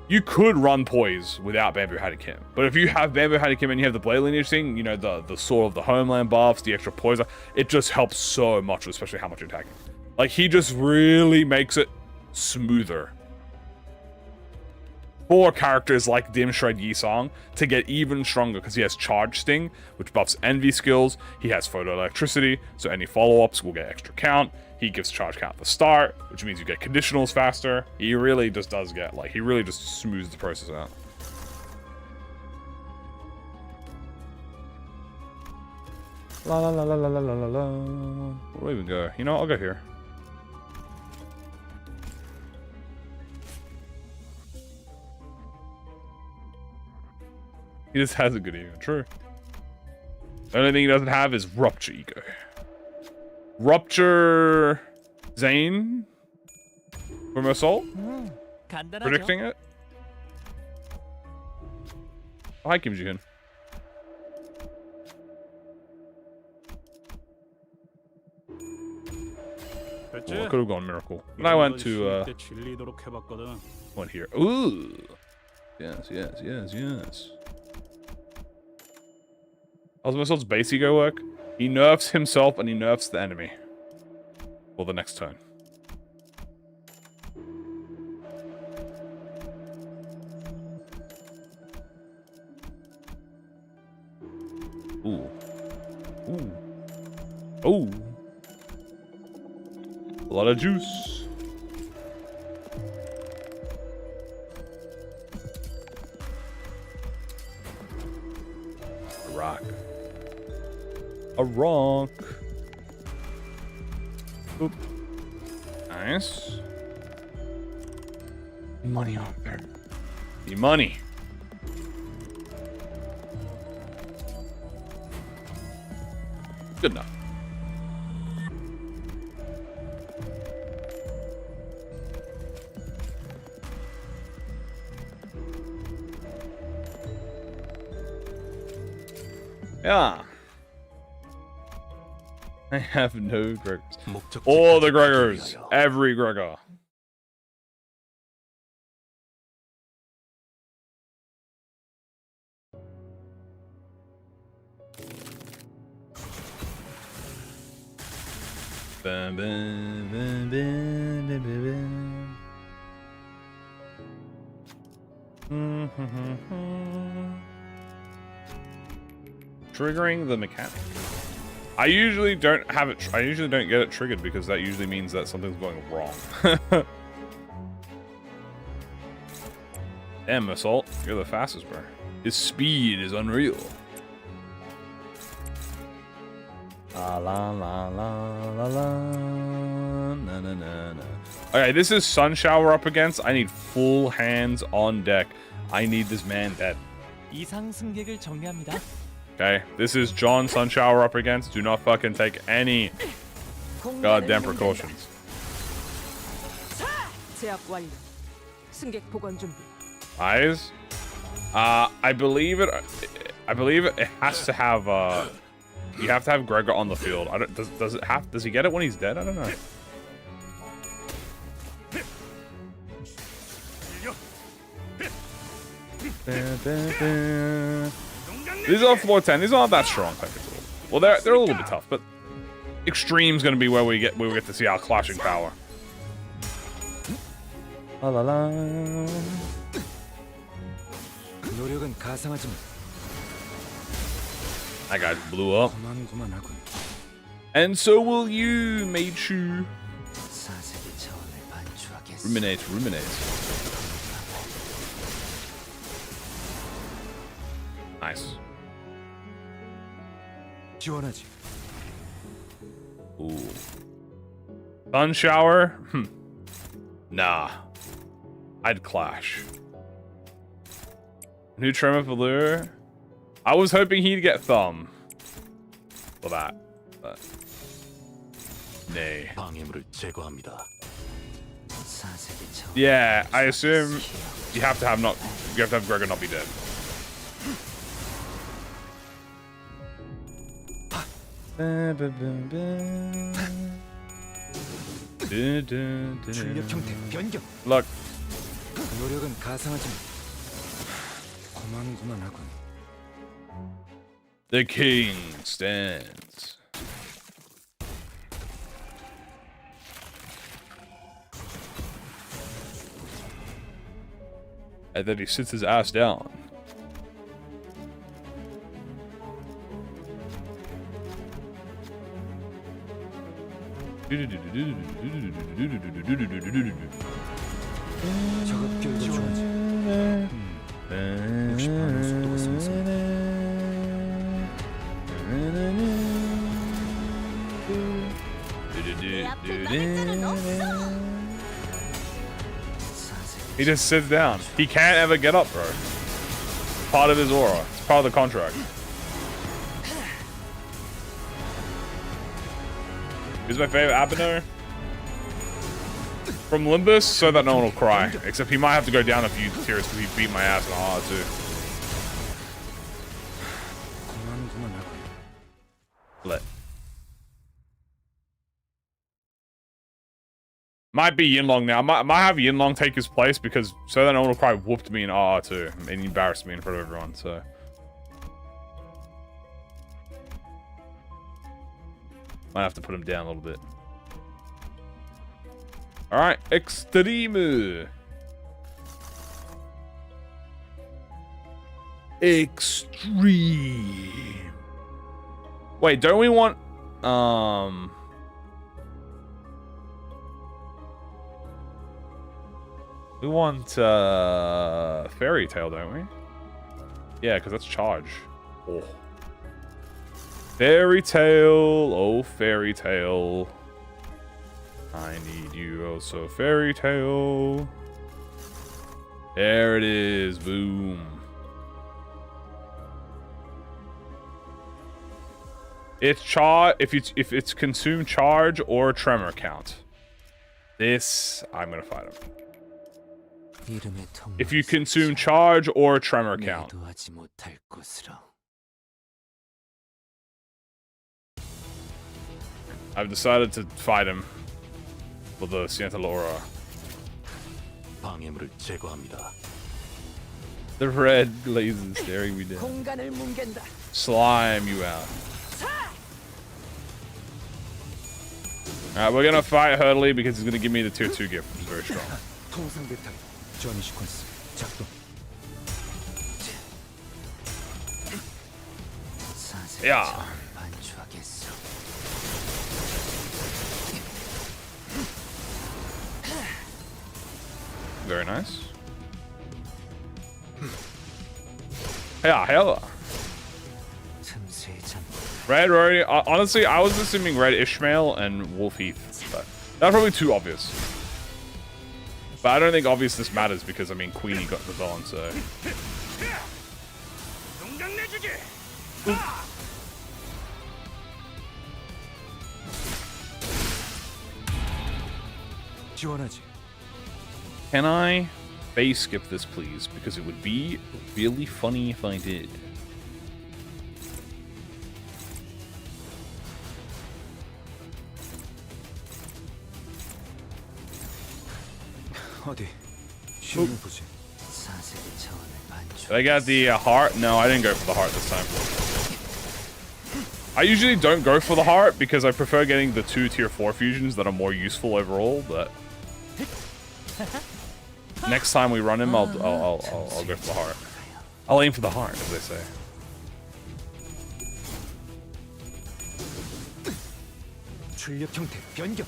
you could run Poise without Bamboo Hatted Kim, but if you have Bamboo Hatted Kim and you have the Blade Lineage thing, you know, the Sword of the Homeland buffs, the extra Poise, it just helps so much, especially how much you're attacking. Like, he just really makes it smoother for characters like Dim Shred Yi-Song to get even stronger, because he has Charge Sting, which buffs Envy skills. He has Photoelectricity, so any follow-ups will get extra count. He gives charge count at the start, which means you get conditionals faster. He really just does get, like, he really just smooths the process out. La la la la la la la la. Where do we even go? You know, I'll go here. He just has a good ego. True. The only thing he doesn't have is Rupture ego. Rupture Zane from Assault? 간단하죠? Predicting it? Oh, hi, Kim Ji-hyun. Oh, I could have gone Miracle. But I went to, went here. Ooh! Yes, yes, yes, yes. How's Assault's base ego work? He nerfs himself and he nerfs the enemy. For the next turn. Ooh. Ooh. Oh. A lot of juice. A rock. A rock. Oop. Nice. Money out there. The money. Good enough. Yeah. I have no Gregors. All the Gregors. Every Gregor. Bum, bum, bum, bum, bum, bum, bum. Triggering the mechanic. I usually don't have it. I usually don't get it triggered because that usually means that something's going wrong. Damn, Assault, you're the fastest, bro. His speed is unreal. La la la la la la. Na na na na. Okay, this is Sun Shower up against. I need full hands on deck. I need this man dead. 이상 승객을 정리합니다. Okay, this is John Sunshower up against. Do not fucking take any goddamn precautions. 제압 완료. 승객 복원 준비. Eyes? I believe it has to have you have to have Gregor on the field. I don't does he get it when he's dead? I don't know. These are floor 10. These aren't that strong technically. Well, they're a little bit tough, but Extreme's gonna be where we get to see our clashing power. La la la. 노력은 가상하지만 That guy blew up. 고만고만하군. And so will you, Meichu. 사색의 차원을 반추하겠어. Ruminate, ruminate. Nice. 지원하지. Ooh. Sun shower? Nah. I'd clash. New Tremor for Lure? I was hoping he'd get Thumb. For that. But. Nay. 방해물을 제거합니다. 사색의 차원. Yeah, I assume you have to have Gregor not be dead. 출력 형태 변경. Look. 노력은 가상하지만 고만고만하군. The king stands. And then he sits his ass down. 작업 결과 지원하지. 역시 반응 속도가 상승. He just sits down. He can't ever get up, bro. Part of his aura. It's part of the contract. Who's my favorite Abino? From Limbus, so that no one will cry. Except he might have to go down a few tiers because he beat my ass in hard too. Lit. Might be Yinlong now. Might have Yinlong take his place because so that no one will cry whooped me in RR too and embarrassed me in front of everyone. So might have to put him down a little bit. All right, Extreme. Extreme. Wait, don't we want we want Fairy Tail, don't we? Yeah, because that's charge. Oh. Fairy Tail, oh Fairy Tail. I need you also, Fairy Tail. There it is, boom. It's if it's consume charge or tremor count. This I'm gonna fight him. If you consume charge or tremor count. I've decided to fight him for the Sienta Laura. 방해물을 제거합니다. The red lasers staring me down. 공간을 뭉갠다. Slime you out. Alright, we're gonna fight Hurtley because he's gonna give me the tier 2 gift, which is very strong. 통상 배탈 전이 시퀀스 작동. Yeah. Very nice. Yeah, hella. Red Rory. Honestly, I was assuming Red Ishmael and Wolf Heath, but that's probably too obvious. But I don't think obvious this matters because I mean Queenie got the villain, so. 지원하지. Can I base skip this, please? Because it would be really funny if I did. 어디? 신을 보지. Did I get the heart? No, I didn't go for the heart this time. I usually don't go for the heart because I prefer getting the 2 tier 4 fusions that are more useful overall, but... next time we run him, I'll go for the heart. I'll aim for the heart, as they say. 출력 형태 변경.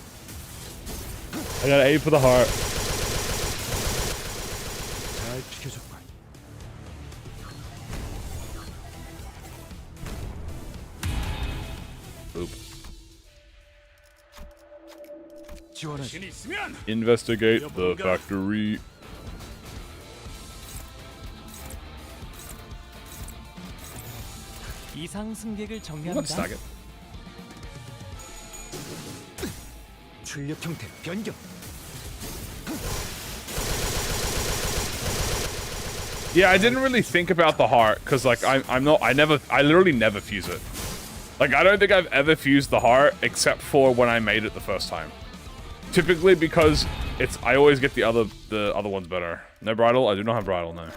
I gotta aim for the heart. 잘 지켜줬군. Oop. 지원하지. 신이 있으면 Investigate the factory. 이상 승객을 Let's 정리합니다. stack it. 출력 형태 변경. Yeah, I didn't really think about the heart because like I literally never fuse it. Like I don't think I've ever fused the heart except for when I made it the first time. Typically because I always get the other ones better. No bridle? I do not have bridle, no.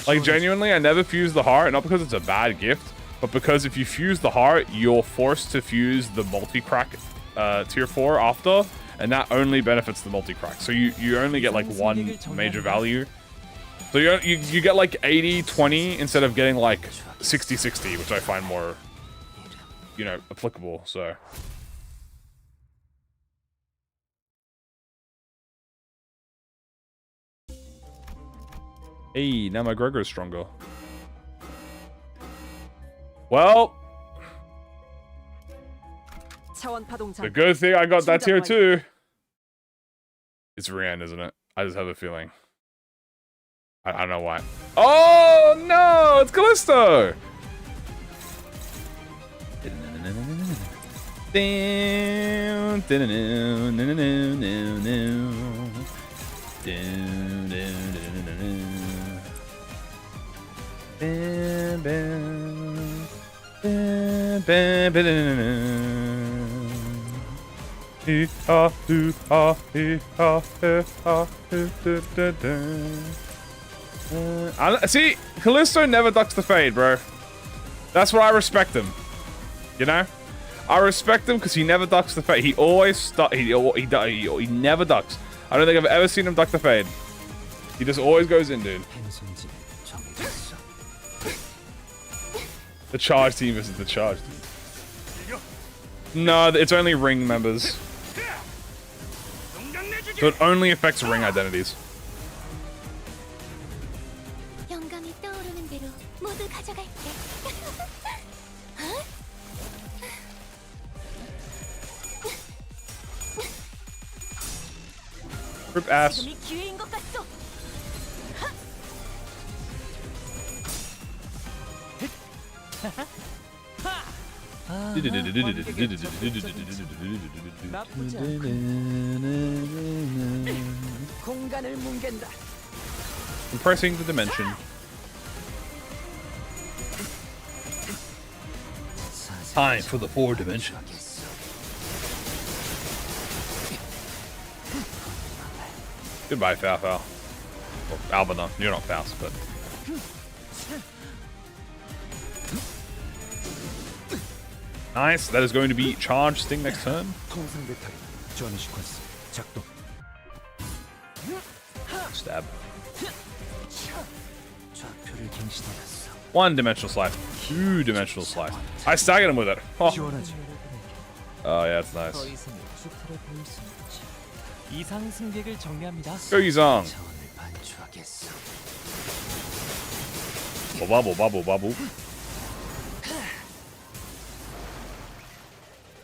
Like genuinely, I never fuse the heart, not because it's a bad gift, but because if you fuse the heart, you're forced to fuse the multi-crack tier 4 after, and that only benefits the multi-crack. So you only get like one major value. So you get like 80-20 instead of getting like 60-60, which I find more, you know, applicable, so. Hey, now my Gregor's stronger. Well, 차원 파동 the 장. good thing I got that tier 2. It's Rian, isn't it? I just have a feeling. I don't know why. Oh no, it's Callisto! See, Callisto never ducks the fade, bro. That's what I respect him. You know, I respect him because he never ducks the fade. He always he never ducks. I don't think I've ever seen him duck the fade. He just always goes in, dude. 행선지를 정했어. The charge team isn't the charge team. No, it's only ring members. So it only affects ring identities. 영감이 떠오르는 대로 모두 가져갈게. Rip ass. 지금이 기회인 것 같소. 나쁘지 않고 공간을 뭉갠다. Compressing the dimension. Time for the 4 dimensions. Goodbye, Fao Fao. Well, Albina, you're not fast, but. Nice, that is going to be charge sting next turn. 통상 배터리 전위 시퀀스 작동. Stab. 좌표를 갱신해놨어. 1-dimensional slice. 2-dimensional slice. I staggered him with it. Oh, 지원하지. oh yeah, that's nice. 더 이상의 수풀에 보일 수 없지. 이상 승객을 정리합니다. Go Yuzong. 차원을 반추하겠어. Bobble, bobble, bobble.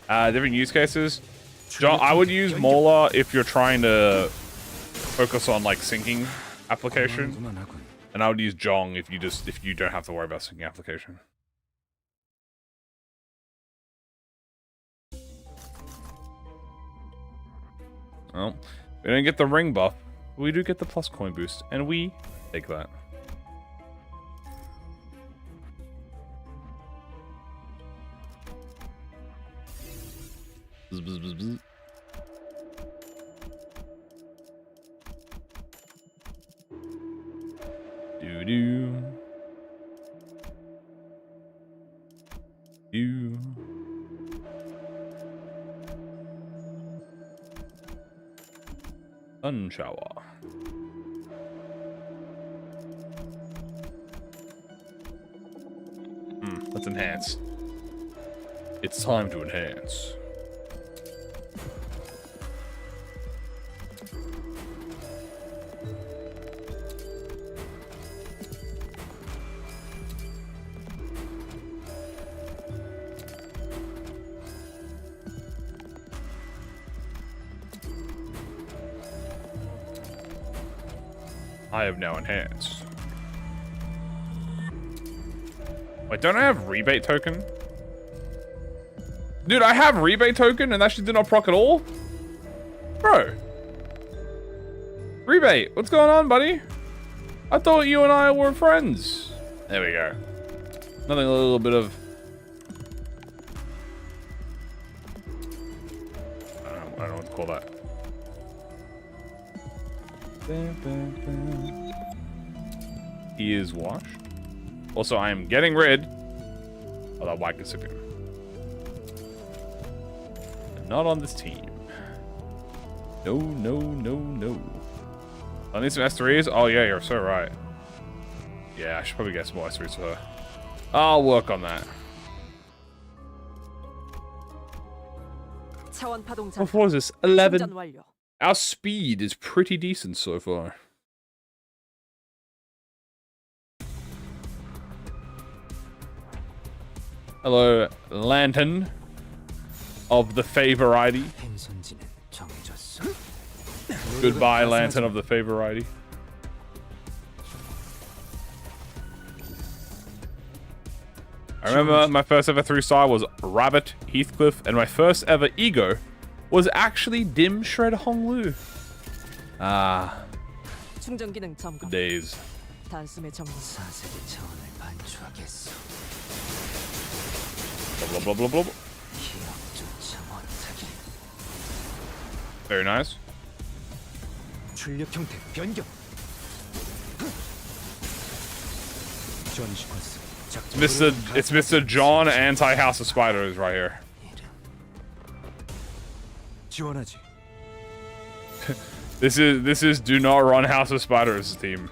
Different use cases. John, I would use Mola if you're trying to focus on like syncing application, 그만하군. and I would use Jong if you don't have to worry about syncing application. Well, we didn't get the ring buff. We do get the plus coin boost, and we take that. Bzz, bzz, bzz, bzz. Do do. Do. Sun shower. Let's enhance. It's time to enhance. I have now enhanced. Wait, don't I have rebate token? Dude, I have rebate token and that shit did not proc at all? Bro. Rebate, what's going on, buddy? I thought you and I were friends. There we go. Nothing a little bit of... I don't know what to call that. He is washed. Also, I am getting rid of that white Kasukun. Not on this team. No, no, no, no. I need some S3s? Oh yeah, you're so right. Yeah, I should probably get some more S3s for her. I'll work on that. 차원 파동자. What was this? 11. 충전 완료. Our speed is pretty decent so far. Hello, Lantern of the Favoriety. 행선지는 정해졌어. Goodbye, Lantern of the Favoriety. I remember my first ever 3-star was Rabbit, Heathcliff, and my first ever ego was actually Dim Shred Honglu. Ah, 충전 기능 the 점검. days. 단숨에 점검. 사색의 차원을 반추하겠어. Blah, blah, blah, blah, blah. 기억조차 못하게. Very nice. 출력 형태 변경. 지원 시퀀스 작동. It's Mr. John Anti-House of Spiders right here. 지원하지. This is Do Not Run House of Spiders team.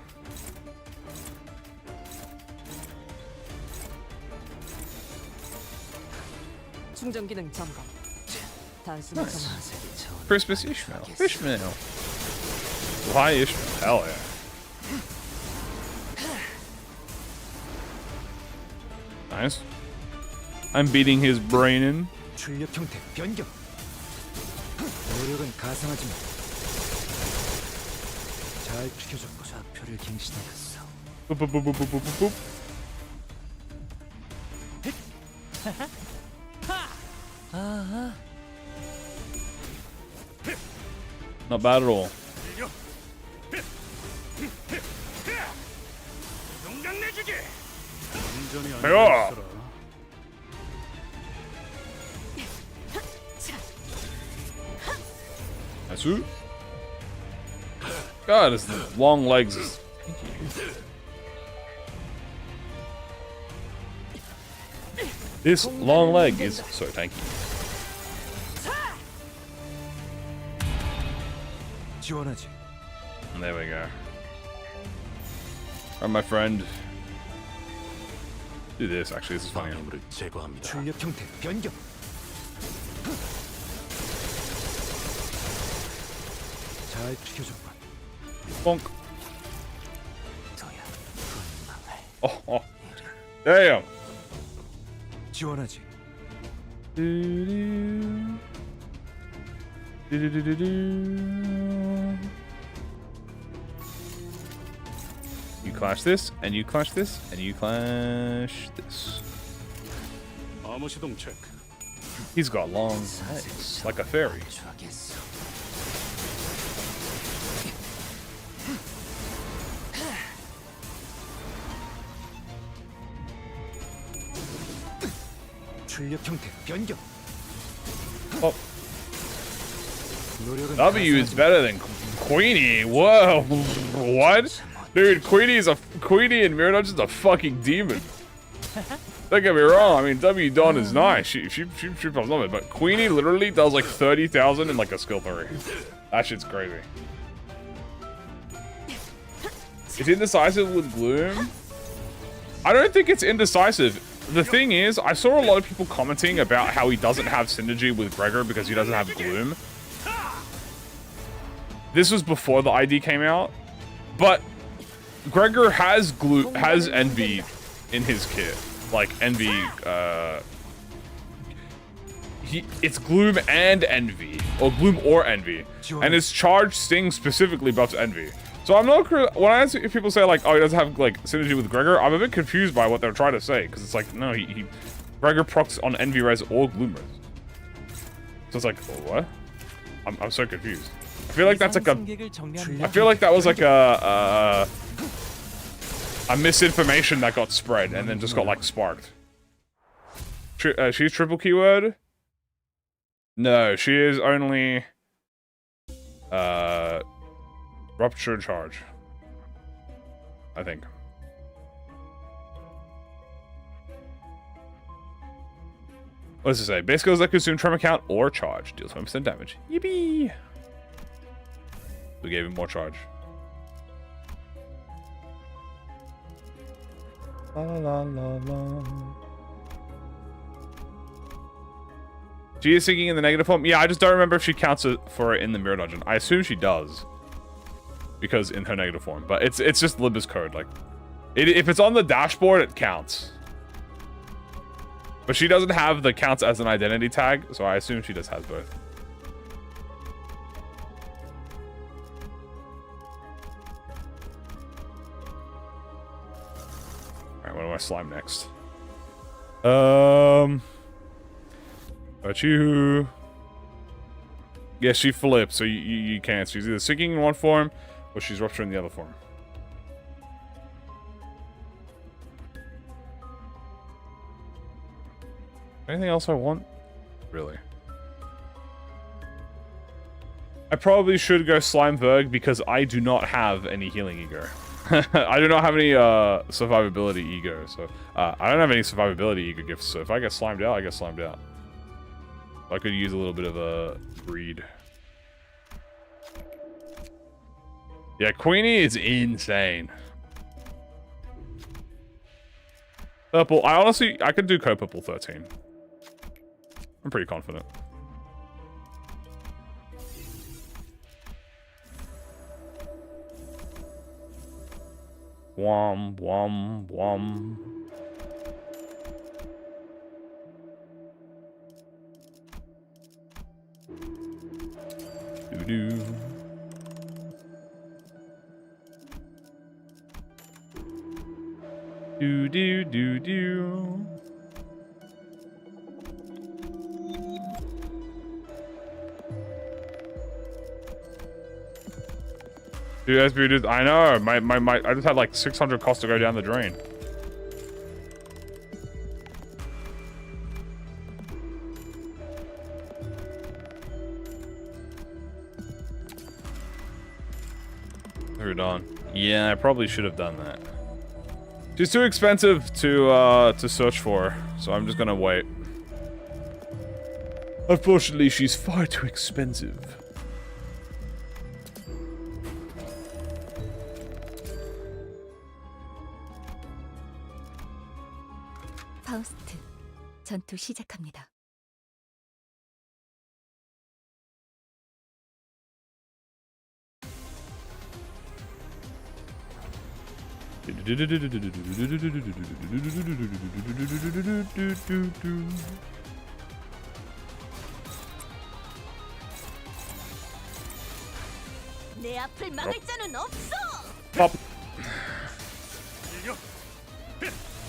충전 기능 점검. 단숨에 점검. 사색의 차원을 Christmas Ishmael. Ishmael. Why Ishmael? Hell yeah. Nice. I'm beating his brain in. 출력 형태 변경. 노력은 가상하지만 잘 지켜줬고. 좌표를 갱신하였어. Boop, boop, boop, boop, boop, boop, boop. Not bad at all. 완전히 안 배워. 되겠어라. That's God, his long legs is This long leg is so tanky. 지원하지. And there we go. Alright, my friend. Do this, actually, this is funny. 방해물을 제거합니다. 출력 형태 변경. 잘 지켜줬군. Bonk. 너야 분망할. Oh, oh. Damn. 지원하지. Do-do. Do-do-do-do-do. You clash this, and you clash this, and you clash this. 암호 시동 체크. He's got long legs, like a fairy. 반추하겠어. 출력 형태 변경. Oh, 노력은 W is 가상하지만 better than Queenie. Whoa, what? Dude, Queenie in Mirror Dungeon's a fucking demon. Don't get me wrong. I mean, W Dawn is nice. She pops on it, but Queenie literally does like 30,000 in like a skill 3. That shit's crazy. It's indecisive with Gloom. I don't think it's indecisive. The thing is, I saw a lot of people commenting about how he doesn't have synergy with Gregor because he doesn't have Gloom. This was before the ID came out, but Gregor has Envy in his kit. Like Envy, it's Gloom and Envy, or Gloom or Envy, and his charge sting specifically buffs Envy. So I'm not, when I ask if people say like, oh, he doesn't have like synergy with Gregor, I'm a bit confused by what they're trying to say, because it's like, no, Gregor procs on Envy res or Gloom res. So it's like, oh, what? I'm so confused. I feel like that's like I feel like that was like a misinformation that got spread and then just got like sparked. She's triple keyword? No, she is only rupture charge, I think. What does it say? Base skills that consume tremor count or charge. Deals 1% damage. Yippee! We gave him more charge. La la la la. She is sinking in the negative form. Yeah, I just don't remember if she counts for it in the mirror dungeon. I assume she does, because in her negative form. But it's just Limbus code. Like, if it's on the dashboard, it counts. But she doesn't have the counts as an identity tag, so I assume she just has both. Alright, what do I slime next? But you... Yeah, she flips, so you can't. She's either sinking in one form, or she's rupturing the other form. Anything else I want? Really? I probably should go Slimeberg because I do not have any healing ego. I do not have any survivability ego, so I don't have any survivability ego gifts, so if I get slimed out, I get slimed out. I could use a little bit of a breed. Yeah, Queenie is insane. Purple, I could do co-purple 13. I'm pretty confident. Wom, wom, wom. Doo-doo. Do-do-do-do. Dude, SB, I know. I just had like 600 cost to go down the drain. Hold on. Yeah, I probably should have done that. She's too expensive to search for, so I'm just gonna wait. Unfortunately, she's far too expensive. 파우스트, 전투 시작합니다. 내 앞을 막을 자는 없어. Pop.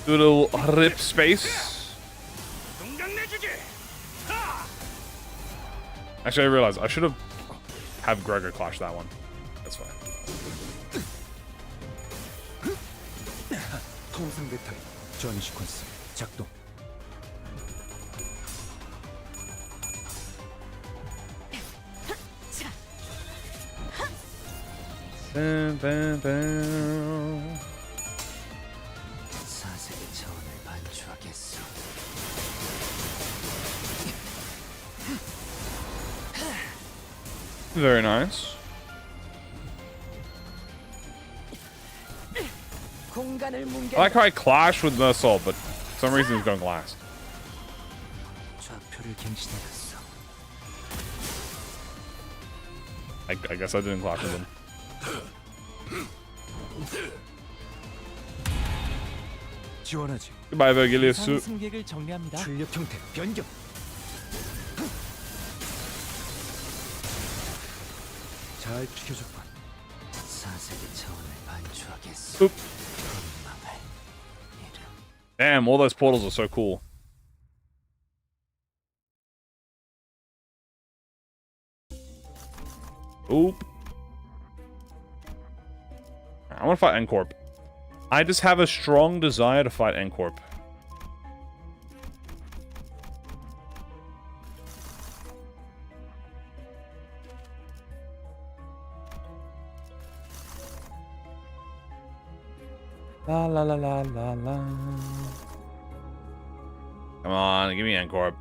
Do a little rip space. Actually, I realized I should have Gregor clash that one. That's fine. 통상 배터리 전이 시퀀스 작동. Bam, bam, bam. 사색의 차원을 반추하겠소. Very nice. 시간을 뭉개. I like how I clashed with Mersault, but for some reason he's going last. 좌표를 갱신해갔어. I guess I didn't clash with him. 지원하지. Goodbye, Vergilius. 이상 승객을 정리합니다. 출력 형태 변경. 잘 지켜줬군. 사색의 차원을 반추하겠소. Oop. 건망할 이름. Damn, all those portals are so cool. Oop. I want to fight N-Corp. I just have a strong desire to fight N-Corp. La la la la la la. Come on, give me N-Corp.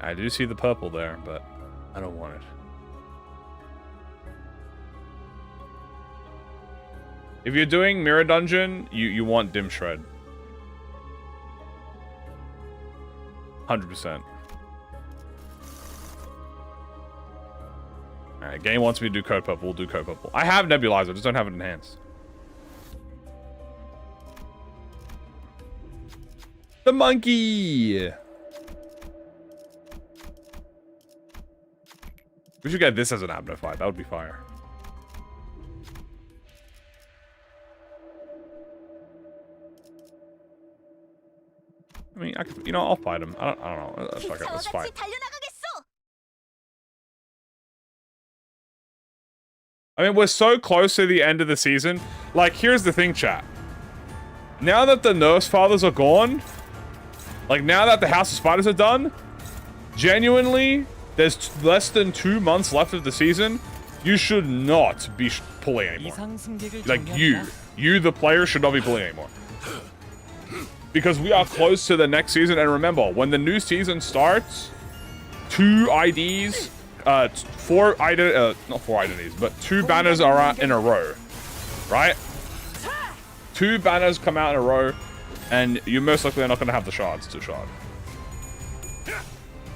I do see the purple there, but I don't want it. If you're doing Mirror Dungeon, you want Dim Shred. 100%. Alright, game wants me to do Code Purple, we'll do Code Purple. I have Nebulizer, just don't have it enhanced. The monkey! We should get this as an Abno fight, that would be fire. I mean, I could, you know, I'll fight him. I don't know. Fuck it, let's fight. I mean, we're so close to the end of the season. Like, here's the thing, chat. Now that the Nurse Fathers are gone, like, now that the House of Spiders are done, genuinely, there's less than 2 months left of the season. You should not be pulling anymore. 이상 승객을 Like, 정리합니다. you, the player, should not be pulling anymore. Because we are close to the next season, and remember, when the new season starts, 2 IDs, not 4 identities, but 2 banners are out in a row, right? 2 banners come out in a row, and you most likely are not going to have the shards to shard,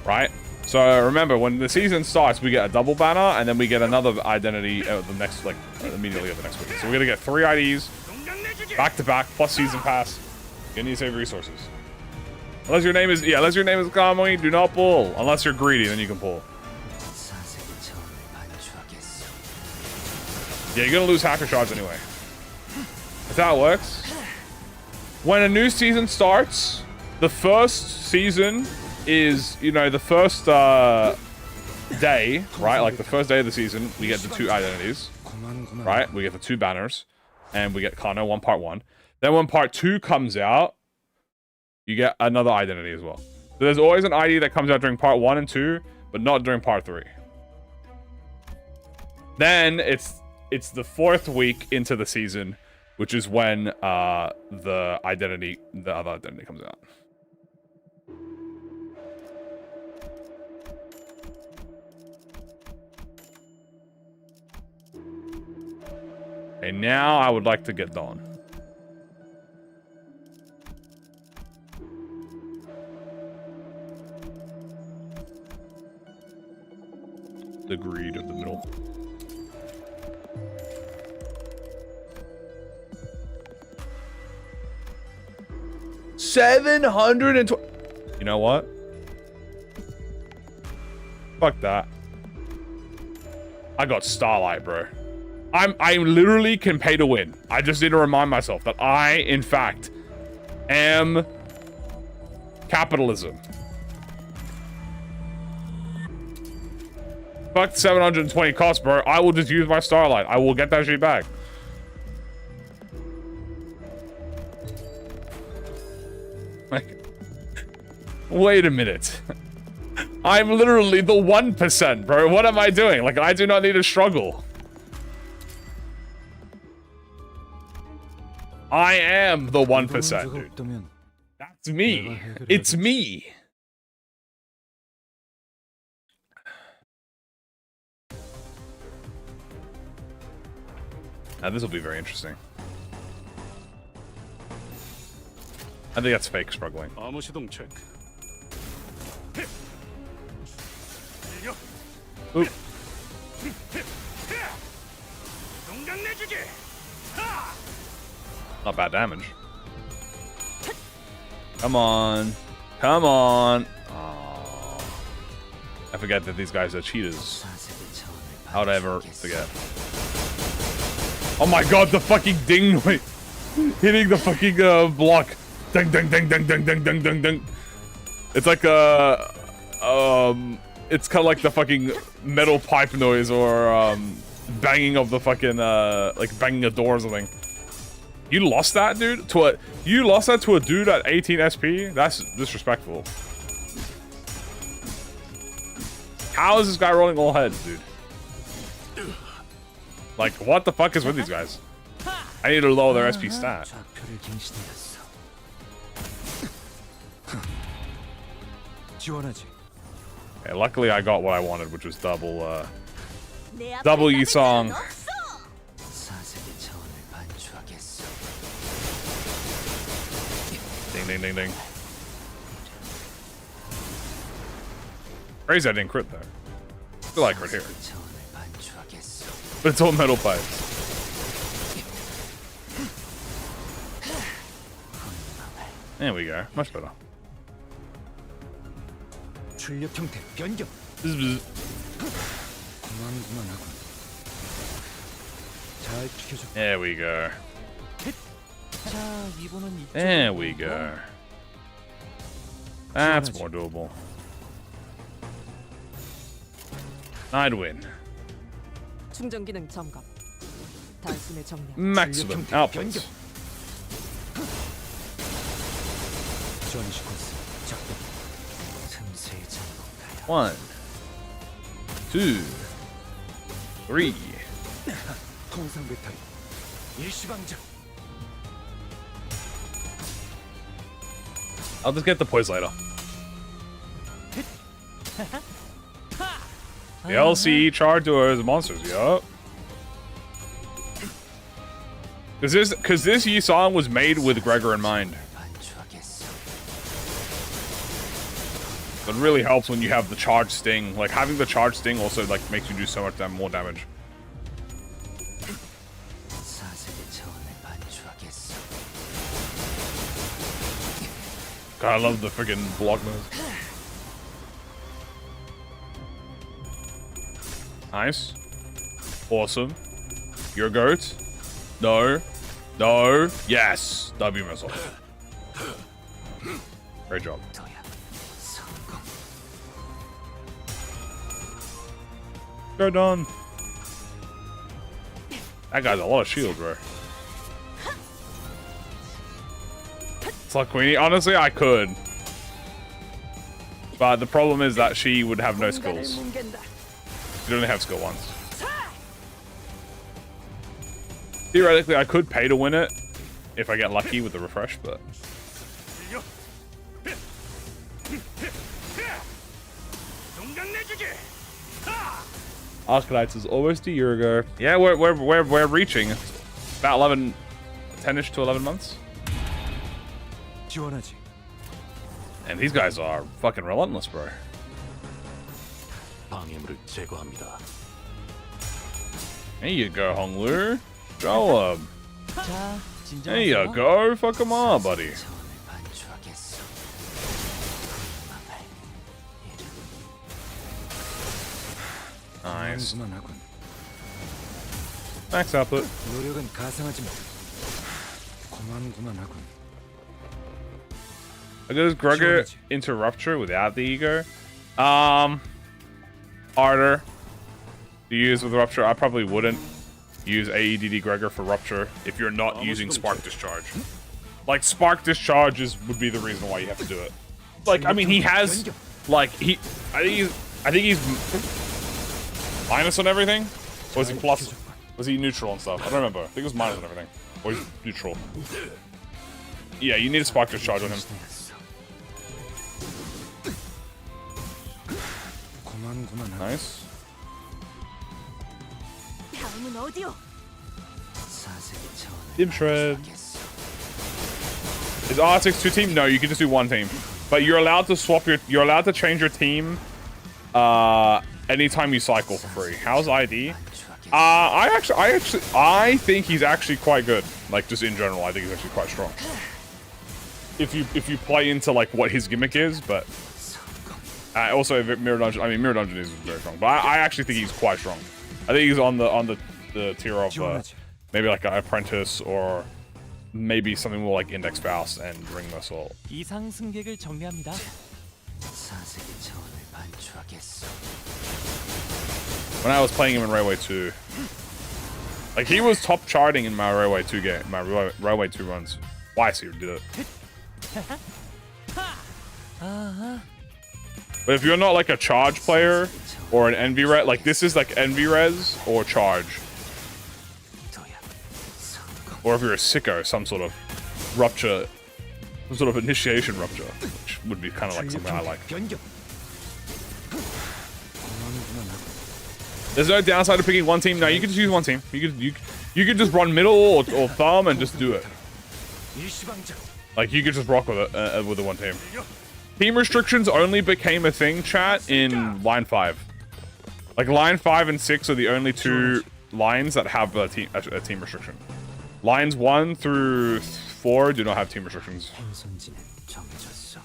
right? So remember, when the season starts, we get a double banner, and then we get another identity the next, like, immediately of the next week. So we're gonna get 3 IDs back to back plus season pass. You need to save resources. Unless your name is Kamui, do not pull. Unless you're greedy, then you can pull. 사색의 차원을 반추하겠소. Yeah, you're gonna lose half your shards anyway. That's how it works. When a new season starts, the first season is, you know, the first day, right? Like the first day of the season, we get the 2 identities, right? We get the 2 banners, and we get Kano 1 part 1. Then when part 2 comes out, you get another identity as well. So there's always an ID that comes out during part 1 and 2, but not during part 3. Then it's the 4th week into the season, which is when the other identity comes out. And now I would like to get Dawn. The greed of the middle. $720. You know what? Fuck that. I got Starlight, bro. I literally can pay to win. I just need to remind myself that I, in fact, am capitalism. Fuck 720 cost, bro. I will just use my Starlight. I will get that shit back. Like, wait a minute. I'm literally the 1%, bro. What am I doing? Like, I do not need to struggle. I am the 1%, dude. That's me. It's me. This will be very interesting. I think that's fake struggling. 암호 시동 체크. Oop. Not bad damage. Come on. Come on. Oh. I forget that these guys are cheaters. How'd I ever forget? Oh my god, the fucking ding noise. Hitting the fucking block. Ding ding ding ding ding ding ding ding ding. It's like it's kind of like the fucking metal pipe noise or banging of the fucking like banging a door or something. You lost that, dude? You lost that to a dude at 18 SP? That's disrespectful. How is this guy rolling all heads, dude? Like, what the fuck is with these guys? I need to lower their SP stat. 좌표를 갱신해놨어. 지원하지. Okay, luckily I got what I wanted, which was double W song. Ding ding ding ding. Crazy I didn't crit there. I feel like crit here. But it's all metal pipes. There we go. Much better. 출력 형태 변경. 그만하군. 잘 지켜줘. There we go. 자, 이번은 There we go. That's more doable. I'd win. 충전 기능 점검. 단숨에 정렬. Maximum output. 전시 코스 작동. 1, 2, 3. 통상 배터리 일시방전. I'll just get the poise later. The LCE charge doors monsters, yup. Cause this Yi song was made with Gregor in mind. It really helps when you have the charge sting. Like having the charge sting also like makes you do so much more damage. God, I love the freaking block move. Nice. Awesome. You're a goat. No. No. Yes. W missile. Great job. Go done. That guy's a lot of shield, bro. It's like Queenie. Honestly, I could. But the problem is that she would have no skills. She'd only have skill once. Theoretically, I could pay to win it if I get lucky with the refresh, but... Arcanites is almost a year ago. Yeah, we're reaching about 10ish to 11 months. 지원하지. And these guys are fucking relentless, bro. 방해물을 제거합니다. There you go, Honglu. Show him. 자, There you go. Fuck him up, buddy. Nice. 그만하군. Max output. 노력은 가상하지 마. 그만하군. Does Gregor into Rupture without the ego? Harder to use with Rupture. I probably wouldn't use AEDD Gregor for Rupture if you're not using Spark Discharge. Like, Spark Discharge would be the reason why you have to do it. Like, I mean, he has, like, I think he's minus on everything? Or was he plus? Was he neutral and stuff? I don't remember. I think it was minus on everything. Or he's neutral. Yeah, you need a Spark Discharge on him. Nice. 사색의 차원을 Dim shred. 반추하겠소. Is R6 two team? No, you can just do one team. But you're allowed to swap you're allowed to change your team anytime you cycle for free. How's ID? I think he's actually quite good. Like just in general, I think he's actually quite strong. If you play into like what his gimmick is, but also Mirror Dungeon. I mean, Mirror Dungeon is very strong, but I actually think he's quite strong. I think he's on the tier of maybe like an apprentice or maybe something more like Index Faust and Ring Assault. 이상 승객을 정리합니다. 사색의 차원을 반추하겠소. When I was playing him in Railway 2, like he was top charting in my Railway 2 game, my Railway 2 runs. Twice he did it. But if you're not like a charge player or an envy res, like this is like envy res or charge. Or if you're a sicko, some sort of rupture, some sort of initiation rupture, which would be kind of like something I like. There's no downside to picking one team. No, you can just use one team. You could just run middle or thumb and just do it. Like you could just rock with it with the one team. Team restrictions only became a thing, chat, in line 5. Like line 5 and 6 are the only two lines that have a team restriction. Lines 1 through 4 do not have team restrictions. 행선지는 정해졌소.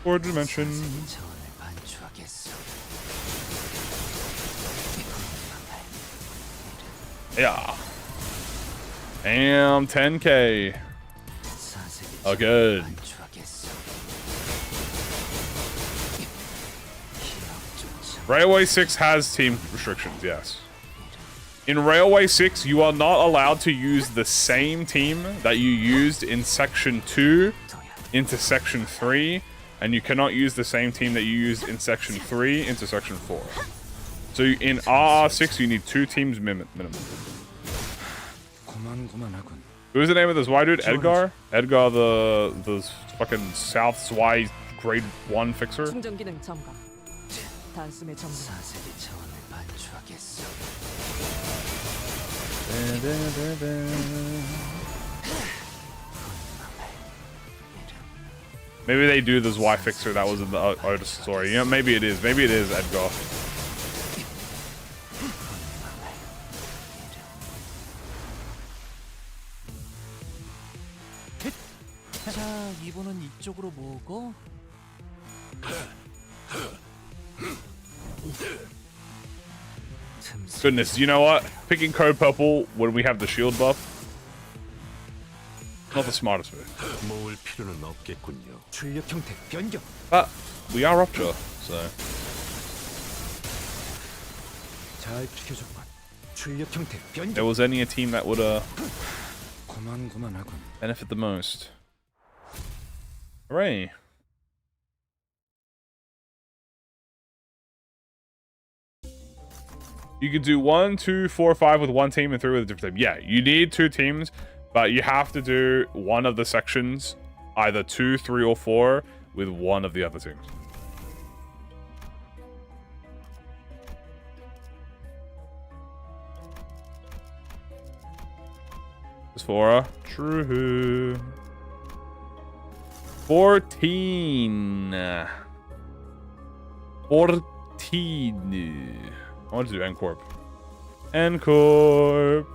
Fourth dimension. 사색의 차원을 반추하겠소. Yeah. Damn, 10k. 사색의 Oh, good. 반추하겠소. Railway 6 has team restrictions, yes. In Railway 6, you are not allowed to use the same team that you used in Section 2 into Section 3, and you cannot use the same team that you used in Section 3 into Section 4. So in RR6, you need 2 teams minimum. Who's the name of this white dude? Edgar? Edgar, the fucking South Zwei grade 1 fixer? 충전 기능 점검. 단숨에 정리. 사색의 차원을 반추하겠소. Maybe they do this Y fixer that was in the Otis story. You know, maybe it is. Maybe it is Edgar. 자, 이번은 이쪽으로 모으고. Goodness, you know what? Picking code purple when we have the shield buff, not the smartest move. 모을 필요는 없겠군요. 출력 형태 변경. But we are rupture, so. 잘 지켜줬군. 출력 형태 변경. There was any a team that would 고만고만하군. benefit the most. Hooray. You could do 1, 2, 4, 5 with one team and 3 with a different team. Yeah, you need 2 teams, but you have to do one of the sections, either 2, 3, or 4, with one of the other teams. Sphora. True. 14. 14. I want to do N-Corp. N-Corp.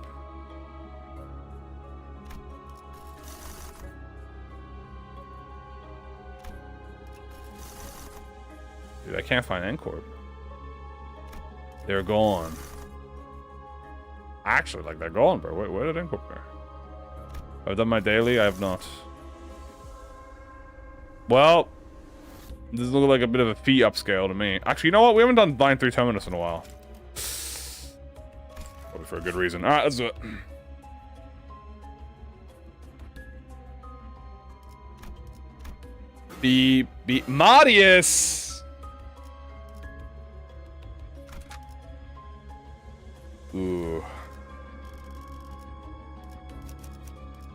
Dude, I can't find N-Corp. They're gone. Actually, like, they're gone, bro. Wait, where did N-Corp go? I've done my daily. I have not. Well, this looks like a bit of a fee upscale to me. Actually, you know what? We haven't done Line 3 Terminus in a while. Probably for a good reason. Alright, let's do it. Marius! Ooh.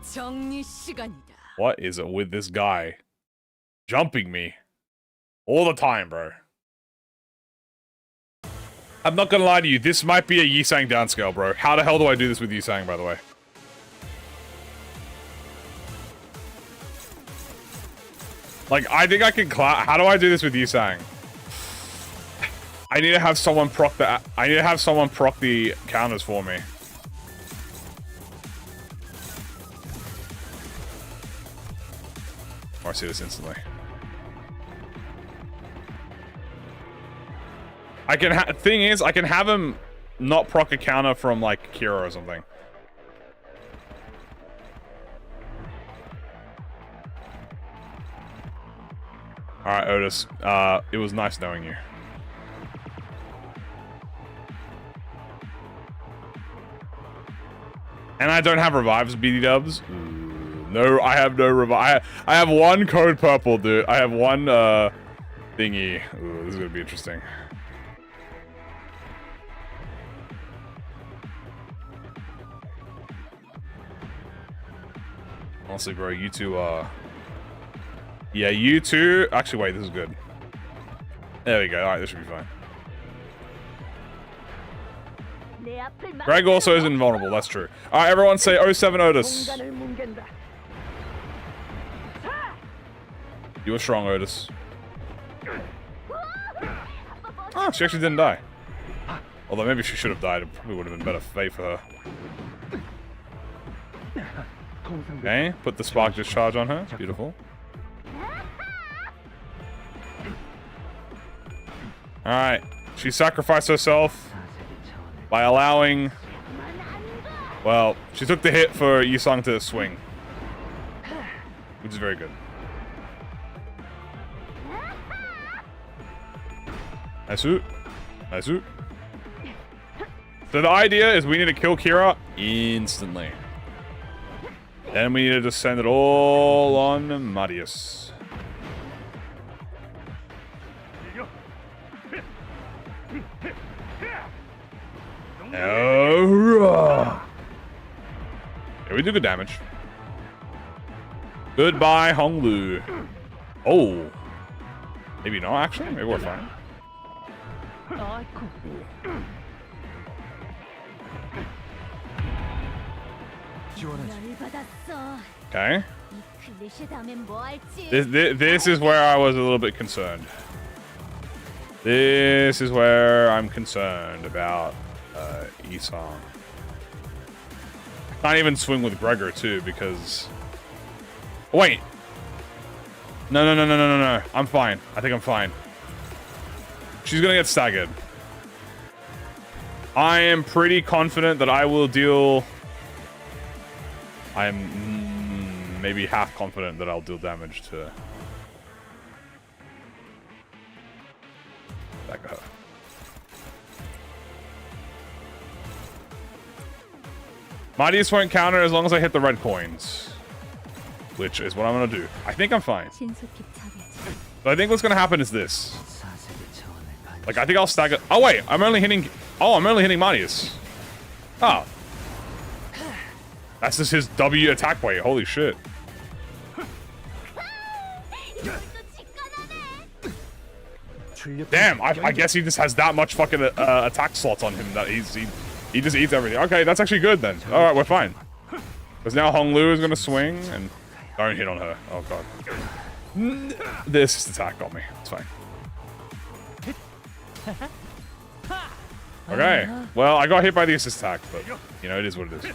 정리 시간이다. What is it with this guy? jumping me all the time, bro. I'm not gonna lie to you, this might be a Yisang downscale, bro. How the hell do I do this with Yisang, by the way? Like, I think I can how do I do this with Yisang? I need to have someone proc the counters for me. Oh, I see this instantly. I can thing is, I can have him not proc a counter from like Kira or something. Alright, Otis. It was nice knowing you. And I don't have revives, BD dubs. No, I have no revive. I have one code purple, dude. I have one thingy. Ooh, this is gonna be interesting. Honestly, bro, you two yeah, you two. Actually, wait, this is good. There we go. Alright, this should be fine. Greg also is invulnerable, that's true. Alright, everyone say 07 Otis. You were strong, Otis. Oh, she actually didn't die. Although maybe she should have died. It probably would have been better fate for her. Okay, put the spark discharge on her. Beautiful. Alright, she sacrificed herself by allowing... Well, she took the hit for Yisang to swing. Which is very good. Nice. Nice. So the idea is we need to kill Kira instantly. Then we need to just send it all on Marius. Yeah, we do good damage. Goodbye, Honglu. Oh. Maybe not, actually. Maybe we're fine. Okay. This is where I was a little bit concerned. This is where I'm concerned about Yisang. I can't even swing with Gregor too because... Wait. No. I'm fine. I think I'm fine. She's gonna get staggered. I am pretty confident that I will deal... I'm maybe half confident that I'll deal damage to... Stagger her. Marius won't counter as long as I hit the red coins. Which is what I'm gonna do. I think I'm fine. But I think what's gonna happen is this. Like, I think I'll stagger... Oh, wait! I'm only hitting Marius. Oh. That's just his W attack weight. Holy shit. Damn, I guess he just has that much fucking attack slots on him that he just eats everything. Okay, that's actually good then. Alright, we're fine. Because now Honglu is gonna swing and... Don't hit on her. Oh god. This attack got me. It's fine. Okay. Well, I got hit by the assist attack, but, you know, it is what it is.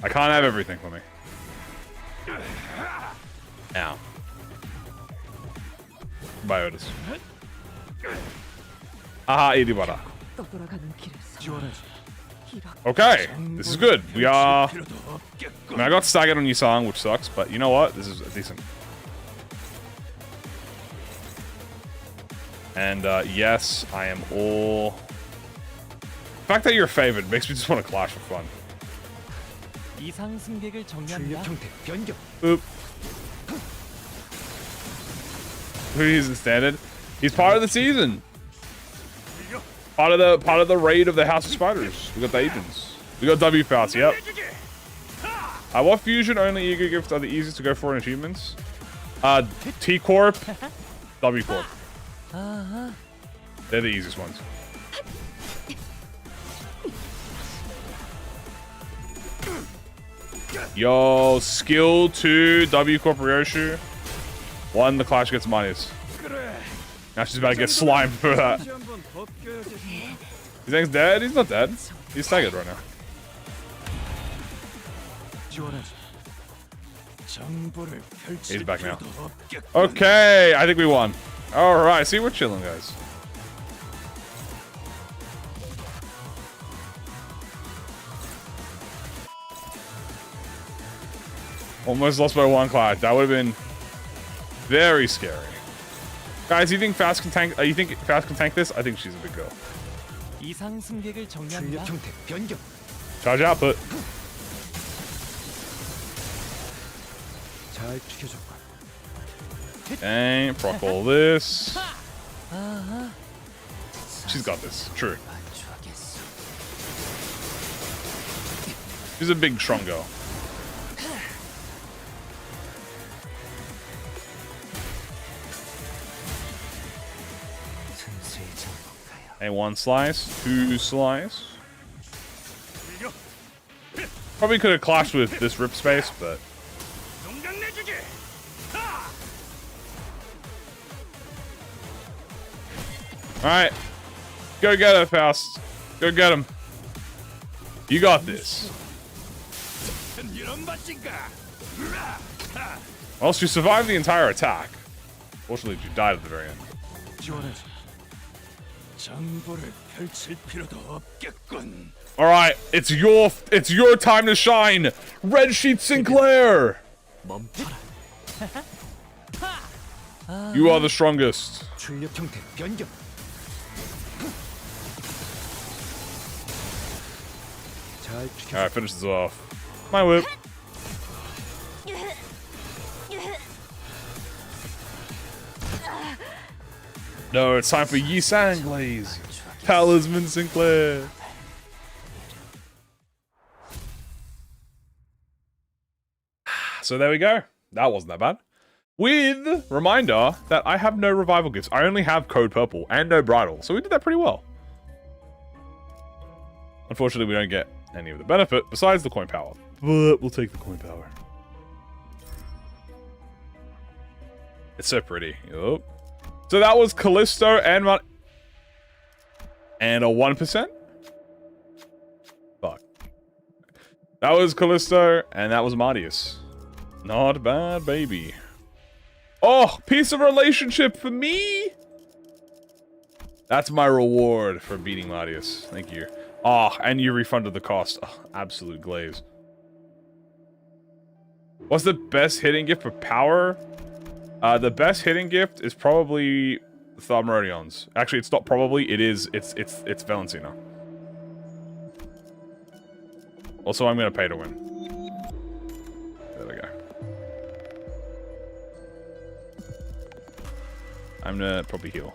I can't have everything for me. Ow. Bye, Otis. Aha, Idibara. Okay, this is good. We are... I mean, I got staggered on Yisang, which sucks, but you know what? This is decent. And, yes, I am all... The fact that you're favored makes me just want to clash for fun. Boop. Who isn't standard? He's part of the season. Part of the raid of the House of Spiders. We got the agents. We got W Fouts, yep. What fusion only Ego gifts are the easiest to go for in achievements? T Corp, W Corp. They're the easiest ones. Yo, skill 2, W Corp Ryoshu. 1, the Clash gets minus. Now she's about to get slimed for that. You think he's dead? He's not dead. He's staggered right now. He's back now. Okay, I think we won. Alright, see, we're chilling, guys. Almost lost by 1 class. That would have been very scary. Guys, you think Fast can tank? You think Fast can tank this? I think she's a big girl. 이상 승객을 정리합니다. 출력 형태 변경. Charge output. 잘 지켜줬군. Dang, proc all this. She's got this. True. She's a big, strong girl. A 1 slice, 2 slice. Probably could have clashed with this rip space, but alright. Go get her, Faust. Go get him. You got this. Well, she survived the entire attack. Fortunately, she died at the very end. Alright, it's your time to shine! Red Sheet Sinclair! You are the strongest. 출력 형태 변경. 잘 지켜. Alright, finish this off. My whip. No, it's time for Yi Sang Glaze. Talisman Sinclair. So there we go. That wasn't that bad. With reminder that I have no revival gifts. I only have Code Purple and no Bridal. So we did that pretty well. Unfortunately, we don't get any of the benefit besides the coin power. But we'll take the coin power. It's so pretty. Yup. So that was Callisto and a 1%? Fuck. That was Callisto and that was Martius. Not bad, baby. Oh, piece of relationship for me? That's my reward for beating Martius. Thank you. Oh, and you refunded the cost. Oh, absolute glaze. What's the best hitting gift for power? The best hitting gift is probably Thaumarodions. Actually, it's not probably. It is. It's Valencina. Also, I'm gonna pay to win. There we go. I'm gonna probably heal.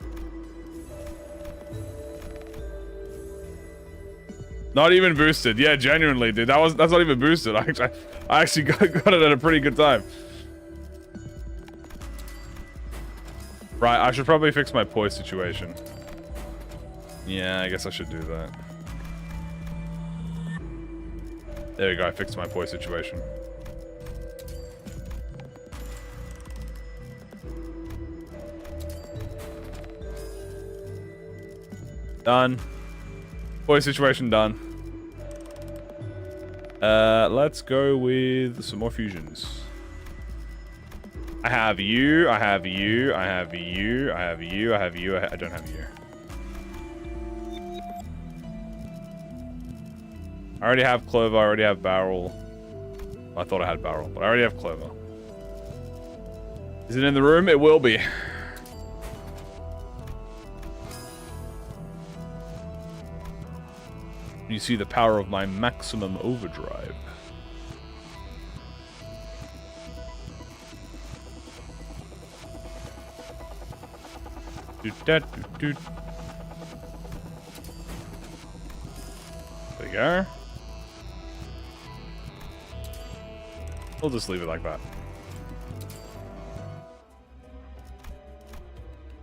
Not even boosted. Yeah, genuinely, dude. That's not even boosted. I actually got it at a pretty good time. Right, I should probably fix my poise situation. Yeah, I guess I should do that. There we go, I fixed my poise situation. Done. Poise situation done. Let's go with some more fusions. I have you, I have you, I have you, I have you, I have you, I don't have you. I already have Clover, I already have Barrel. I thought I had Barrel, but I already have Clover. Is it in the room? It will be. You see the power of my maximum overdrive. There we go. We'll just leave it like that.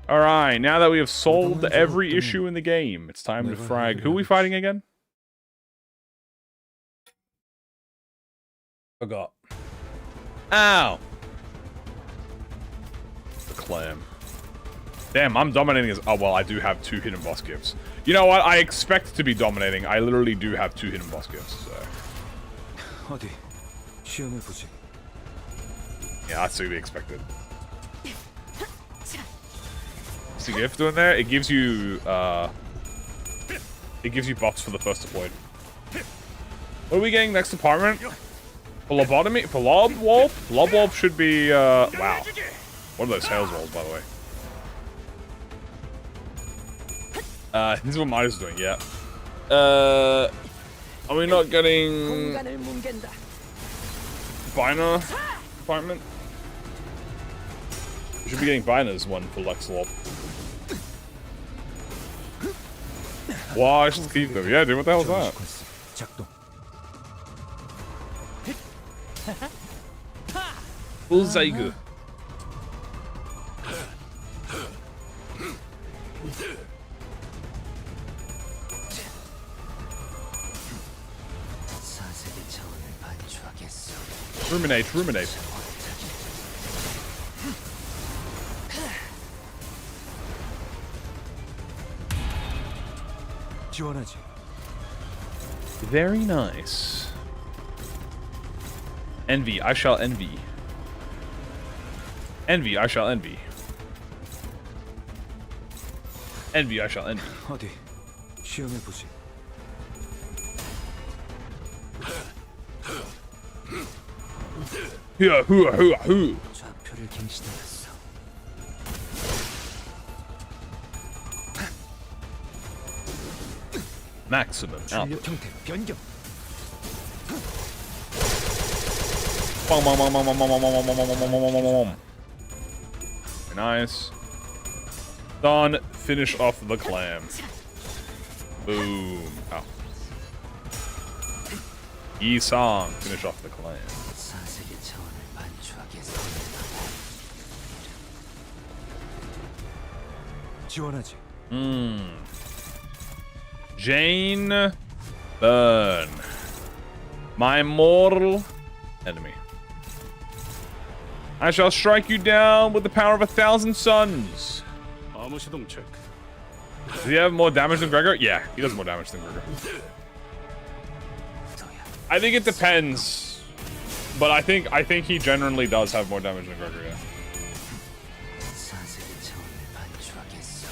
Alright, now that we have solved every issue in the game, it's time to frag. Who are we fighting again? Forgot. Ow! The clam. Damn, I'm dominating as... Oh, well, I do have 2 hidden boss gifts. You know what? I expect to be dominating. I literally do have 2 hidden boss gifts, so... 어디 시험해 보지. Yeah, that's to be expected. What's the gift doing there? It gives you, it gives you buffs for the first deployed. What are we getting next department? For lobotomy? For Lobwolf? Lobwolf should be, wow. What are those sales rolls, by the way? This is what Midas is doing, yeah. Are we not getting... Biner department? We should be getting Biner's one for Lexlop. Wow, just keep them. Yeah, dude, what the hell is that? 작동. Bullseye. 사색의 차원을 반추하겠어. Ruminate, ruminate. 지원하지. Very nice. Envy, I shall envy. Envy, I shall envy. Envy, I shall envy. 어디 시험해 보지. Hua, hua, hua, hua. 좌표를 갱신해놨어. Maximum output. 출력 형태 변경. Bong, bong, bong, bong, bong, bong, bong, bong, bong, bong, bong, bong, bong, bong. Nice. Done. Finish off the clam. Boom. Oh. Yi-song. Finish off the clam. 사색의 차원을 반추하겠어. 지원하지. Jane Burn. My mortal enemy. I shall strike you down with the power of 1,000 suns. 아무 시동 체크. Does he have more damage than Gregor? Yeah, he does more damage than Gregor. I think it depends. But I think he generally does have more damage than Gregor, yeah. 사색의 차원을 반추하겠어.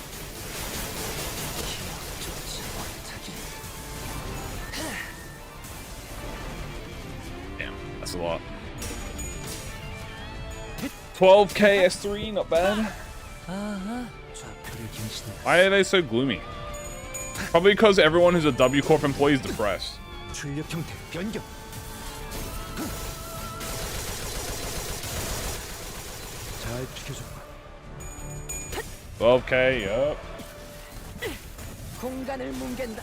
기억조차 못하게. Damn, that's a lot. 12k S3, not bad. 좌표를 갱신해놨어. Why are they so gloomy? Probably because everyone who's a W Corp employee is depressed. 출력 형태 변경. 잘 지켜줘. 12k, yup. 공간을 뭉갠다.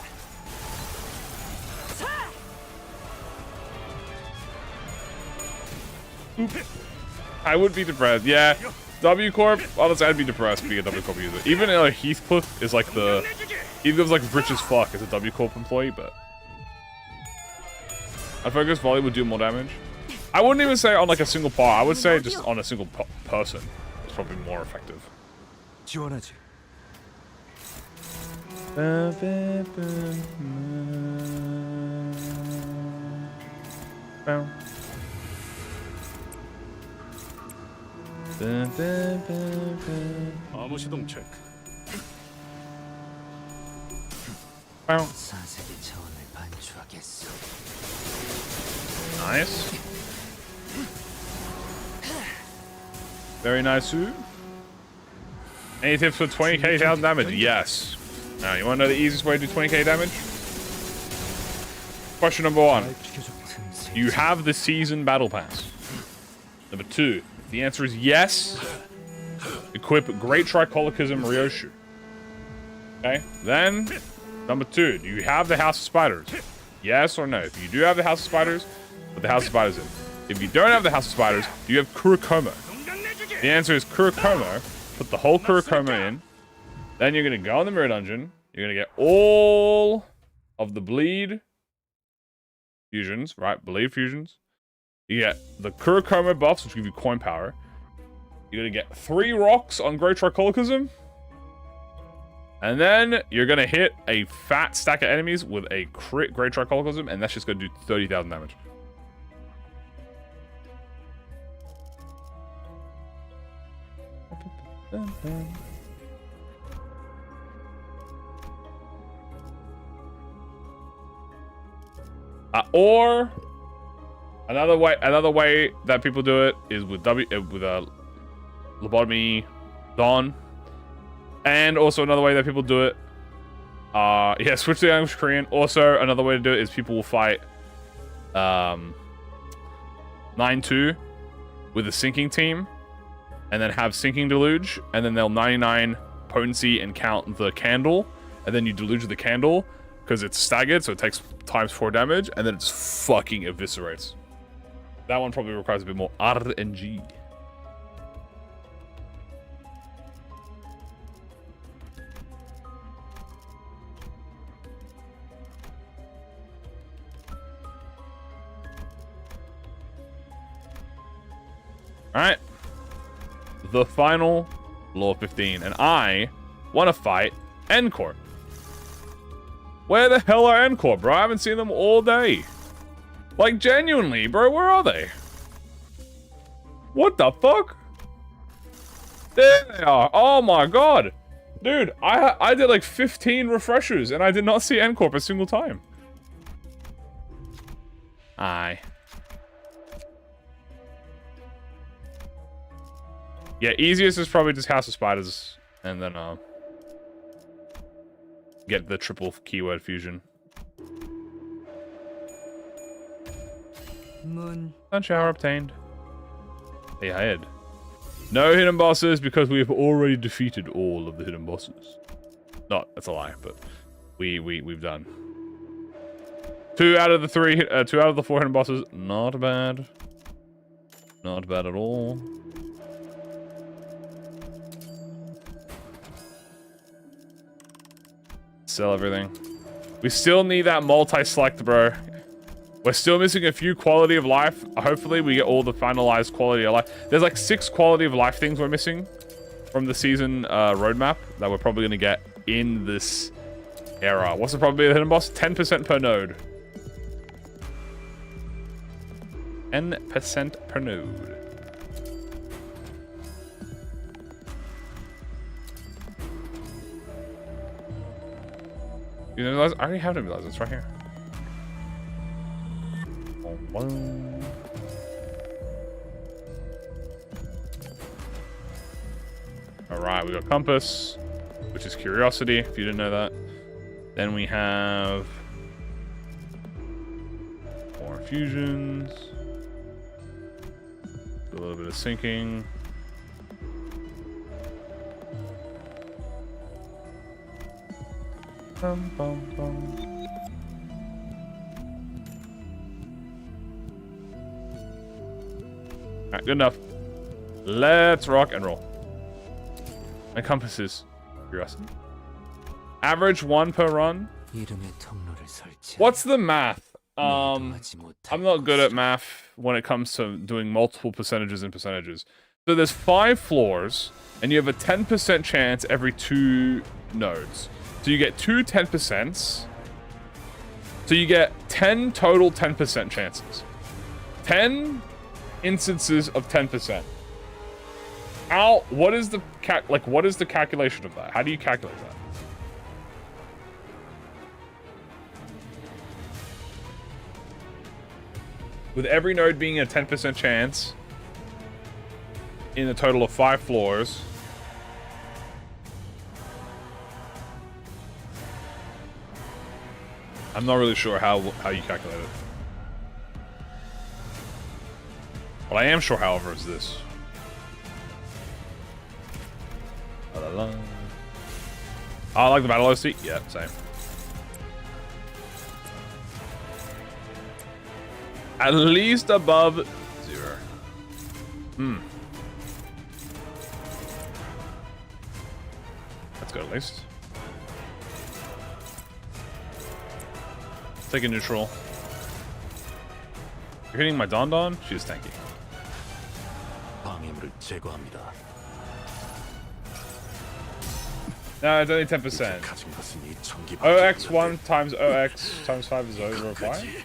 I would be depressed, yeah. W Corp, honestly, I'd be depressed being a W Corp user. Even Heathcliff is like the... He lives like rich as fuck as a W Corp employee, but... I focus volley would do more damage. I wouldn't even say on like a single part, I would say just on a single person. It's probably more effective. 지원하지. 아무 시동 체크. 사색의 차원을 반추하겠어. Nice. Very nice, Sue. Any tips for 20k 1,000 damage? Yes. Now, you want to know the easiest way to do 20k damage? Question number 1. 잘 지켜줘. Do you have the season battle pass? Number 2. If the answer is yes, equip Great Tricholicism Ryoshu. Okay? Then, number 2. Do you have the House of Spiders? Yes or no? If you do have the House of Spiders, put the House of Spiders in. If you don't have the House of Spiders, you have Kurokomo. The answer is Kurokomo. Put the whole Kurokomo in. Then you're going to go in the mirror dungeon. You're going to get all of the bleed fusions, right? Bleed fusions. You get the Kurokomo buffs, which give you coin power. You're going to get 3 rocks on Great Trichologism. And then you're going to hit a fat stack of enemies with a crit Great Trichologism, and that's just going to do 30,000 damage. Or another way that people do it is with lobotomy Dawn. And also another way that people do it, yeah, switch to the English Korean. Also, another way to do it is people will fight 9-2 with a sinking team, and then have sinking deluge, and then they'll 99 potency and count the candle, and then you deluge the candle because it's staggered, so it takes ×4 damage, and then it just fucking eviscerates. That one probably requires a bit more RNG. Alright. The final Law 15. And I want to fight N-Corp. Where the hell are N-Corp, bro? I haven't seen them all day. Like, genuinely, bro, where are they? What the fuck? There they are. Oh my god. Dude, I did like 15 refreshers and I did not see N-Corp a single time. Aye. Yeah, easiest is probably just House of Spiders, and then get the triple keyword fusion. Moon. Sun shower obtained. Hey, Hayed. No hidden bosses because we have already defeated all of the hidden bosses. Not, that's a lie, but we've done 2 out of the 4 hidden bosses. Not bad. Not bad at all. Sell everything. We still need that multi-select, bro. We're still missing a few quality of life. Hopefully we get all the finalized quality of life. There's like 6 quality of life things we're missing from the season roadmap that we're probably going to get in this era. What's the probability of the hidden boss? 10% per node. 10% per node. You know, I already have them. It's right here. Alright, we got Compass, which is Curiosity, if you didn't know that. Then we have more fusions. A little bit of sinking. Bum, bum, bum. Alright, good enough. Let's rock and roll. My compasses. Curiosity. Average 1 per run. What's the math? I'm not good at math when it comes to doing multiple percentages and percentages. So there's 5 floors, and you have a 10% chance every 2 nodes. So you get 2 10%. So you get 10 total 10% chances. 10 instances of 10%. What is the calculation of that? How do you calculate that? With every node being a 10% chance in a total of 5 floors. I'm not really sure how you calculate it. What I am sure, however, is this. La-la-la. Oh, I like the battle OC? Yeah, same. At least above 0. That's good at least. Take a neutral. You're hitting my Don Don? She's tanky. 방해물을 제거합니다. No, it's only 10%. 가진 것은 이 전기 OX1 times OX times 5 is over required?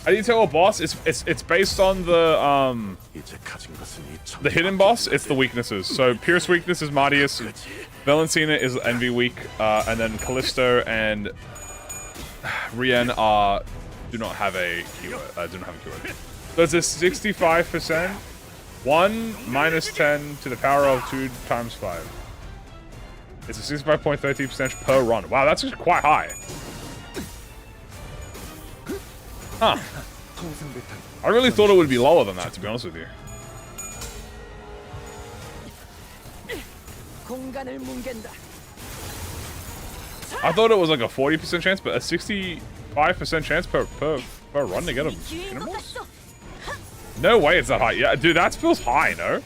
How do you tell a boss? It's based on the 이제 가진 것은 이 전기 hidden boss. It's the weaknesses. So Pierce weakness is Mardius, Valencina is Envy weak, and then Callisto and Rien are do not have a keyword. Do not have a keyword. So it's a 65%. 1 minus 10 to the power of 2 times 5. It's a 65.13% per run. Wow, that's just quite high. Huh. I really thought it would be lower than that, to be honest with you. I thought it was like a 40% chance, but a 65% chance per run to get a hidden boss? No way it's that high. Yeah, dude, that feels high, no?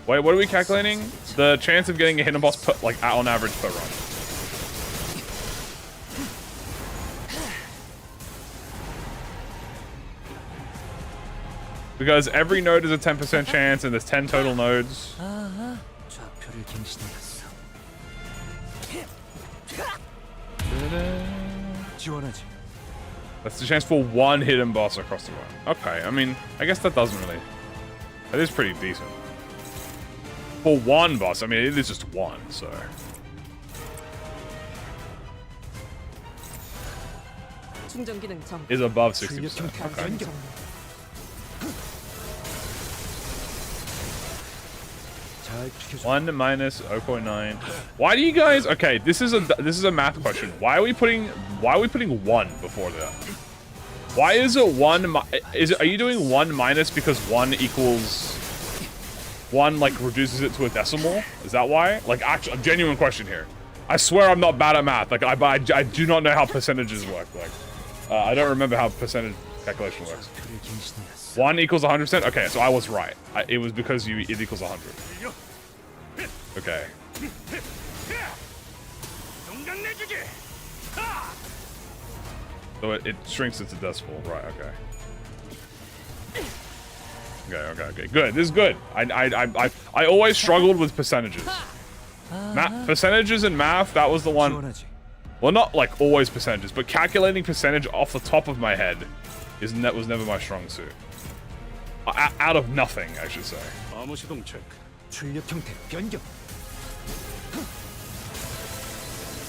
Wait, what are we calculating? The chance of getting a hidden boss per, like on average per run. Because every node is a 10% chance and there's 10 total nodes. 좌표를 갱신해갔어. 지원하지. That's the chance for one hidden boss across the run. Okay, I mean, I guess that doesn't really... That is pretty decent. For one boss, I mean, it is just one, so... 충전 기능 정. Is above 60%. Okay. 잘 지켜줘. 1 minus 0.9. Why do you guys... Okay, this is a math question. Why are we putting 1 before that? Why is it 1... Are you doing 1 minus because 1 equals... 1, like, reduces it to a decimal? Is that why? Like, actually, a genuine question here. I swear I'm not bad at math. Like, I do not know how percentages work. Like, I don't remember how percentage calculation works. 1 equals 100%? Okay, so I was right. It was because it equals 100. Okay. So it shrinks it to decimal. Right, okay. Okay. Good. This is good. I always struggled with percentages. Percentages in math, that was the one. Well, not like always percentages, but calculating percentage off the top of my head was never my strong suit. Out of nothing, I should say. 암호 시동 체크. 출력 형태 변경.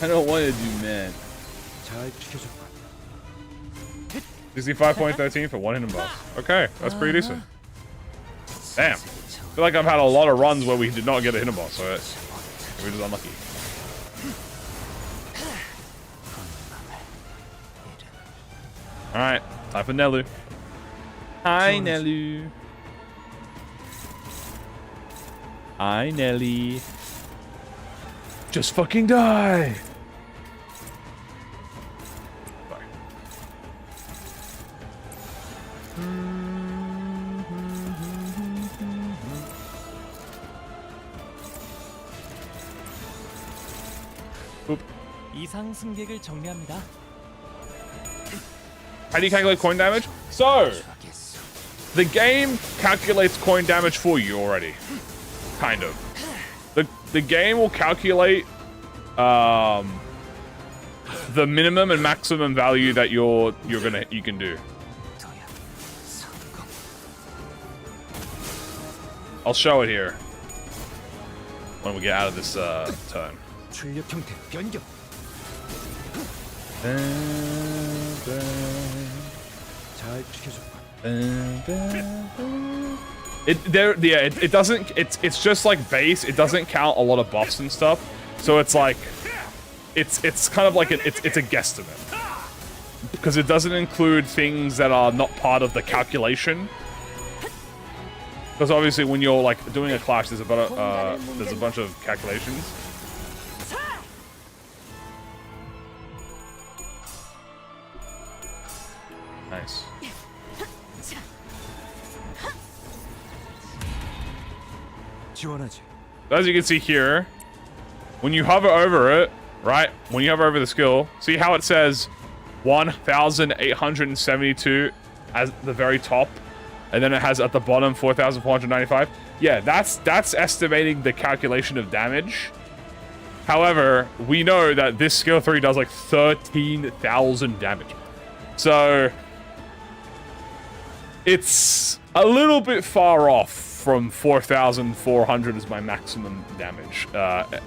I don't want to do man. 잘 지켜줘. 65.13 for 1 hidden boss. Okay, that's pretty decent. Damn. I feel like I've had a lot of runs where we did not get a hidden boss, so we're just unlucky. Alright, time for Nelu. Hi, Nelu. Hi, Nelly. Just fucking die! Sorry. Oop. 이상 승객을 정리합니다. How do you calculate coin damage? So, the game calculates coin damage for you already. Kind of. The game will calculate the minimum and maximum value that you can do. I'll show it here when we get out of this turn. 출력 형태 변경. 잘 지켜줘. It doesn't. It's just like base. It doesn't count a lot of buffs and stuff. So it's like, it's kind of like it's a guesstimate because it doesn't include things that are not part of the calculation. Because obviously, when you're like doing a clash, there's a bunch of calculations. Nice. 지원하지. As you can see here, when you hover over it, right? When you hover over the skill, see how it says 1,872 at the very top, and then it has at the bottom 4,495. Yeah, that's estimating the calculation of damage. However, we know that this skill 3 does like 13,000 damage. So it's a little bit far off from 4,400 as my maximum damage.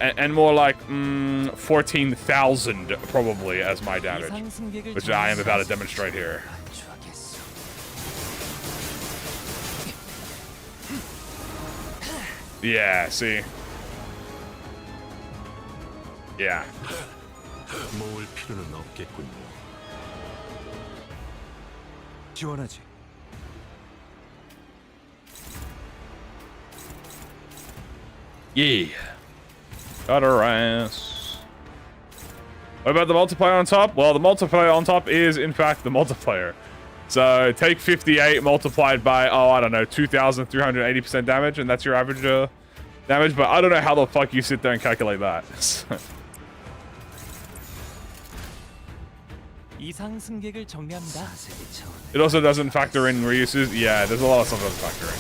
And more like 14,000 probably as my damage, which I am about to demonstrate here. Yeah, see? Yeah. 모을 필요는 없겠군요. 지원하지. Yeah. Got her ass. What about the multiplier on top? Well, the multiplier on top is, in fact, the multiplier. So, take 58 multiplied by, oh, I don't know, 2,380% damage, and that's your average damage, but I don't know how the fuck you sit there and calculate that. 이상 승객을 정리합니다. It also doesn't factor in reuses. Yeah, there's a lot of stuff that doesn't factor in.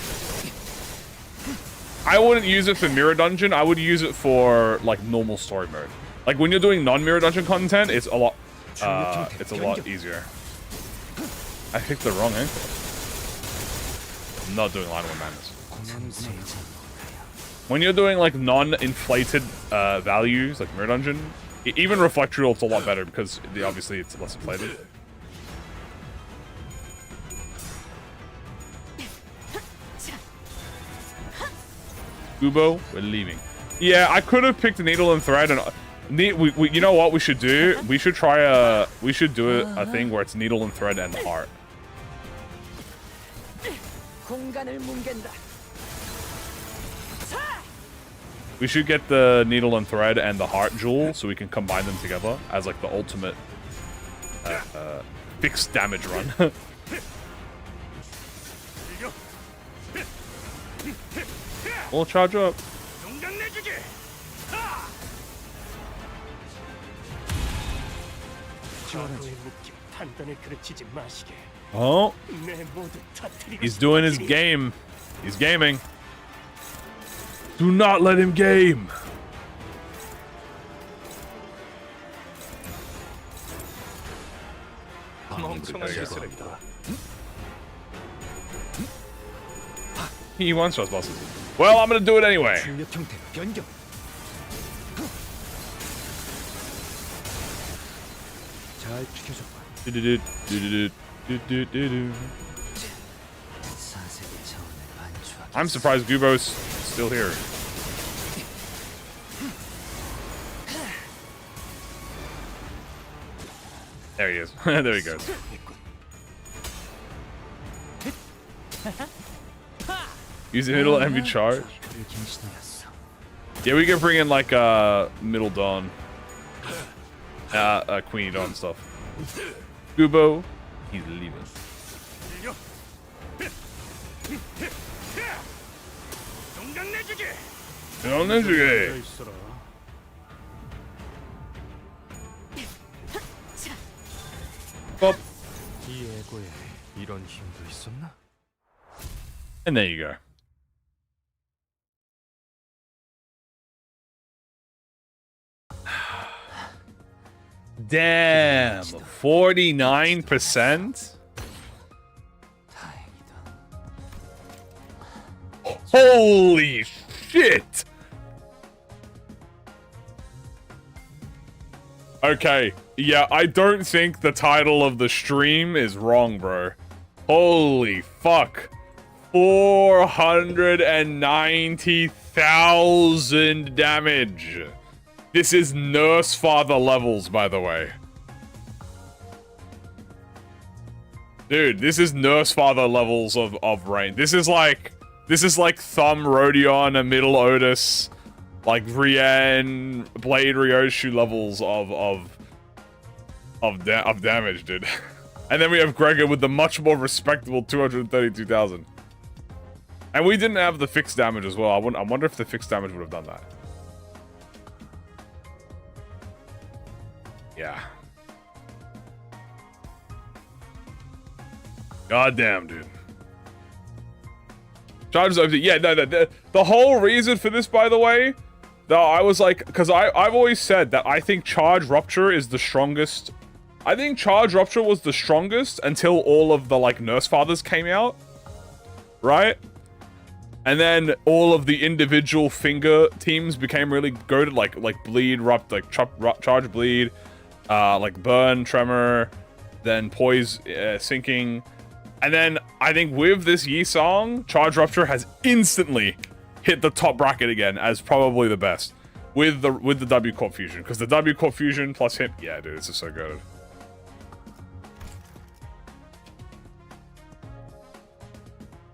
I wouldn't use it for mirror dungeon. I would use it for like normal story mode. Like when you're doing non-mirror dungeon content, it's a lot easier. I picked the wrong ankle. I'm not doing line one madness. When you're doing like non-inflated values, like mirror dungeon, even reflectorial, it's a lot better because obviously it's less inflated. Ubo, we're leaving. Yeah, I could have picked needle and thread, and you know what we should do? We should try a thing where it's needle and thread and the heart. We should get the needle and thread and the heart jewel so we can combine them together as like the ultimate fixed damage run. We'll charge up. Oh, he's doing his game. He's gaming. Do not let him game. He wants those bosses. Well, I'm gonna do it anyway. I'm surprised Gubo's still here. There he is. There he goes. Use the middle envy charge. Yeah, we can bring in like middle dawn, Queenie dawn stuff. Gubo, he's leaving. And there you go. Damn, 49%? Holy shit! Okay, yeah, I don't think the title of the stream is wrong, bro. Holy fuck. 490,000 damage. This is Nurse Father levels, by the way. Dude, this is Nurse Father levels of rain. This is like Thumb Rodion and Middle Otis, like Rian, Blade Ryoshu levels of damage, dude. And then we have Gregor with the much more respectable 232,000. And we didn't have the fixed damage as well. I wonder if the fixed damage would have done that. Yeah. God damn, dude. Charges over. Yeah, no, the whole reason for this, by the way, though, I was like, because I've always said that I think Charge Rupture is the strongest. I think Charge Rupture was the strongest until all of the, like, Nurse Fathers came out. Right? And then all of the individual finger teams became really goated, like Bleed, Charge Bleed, like Burn, Tremor, then Poise, Sinking. And then I think with this Yi song, Charge Rupture has instantly hit the top bracket again as probably the best with the W Corp Fusion, because the W Corp Fusion plus him, yeah, dude, this is so good.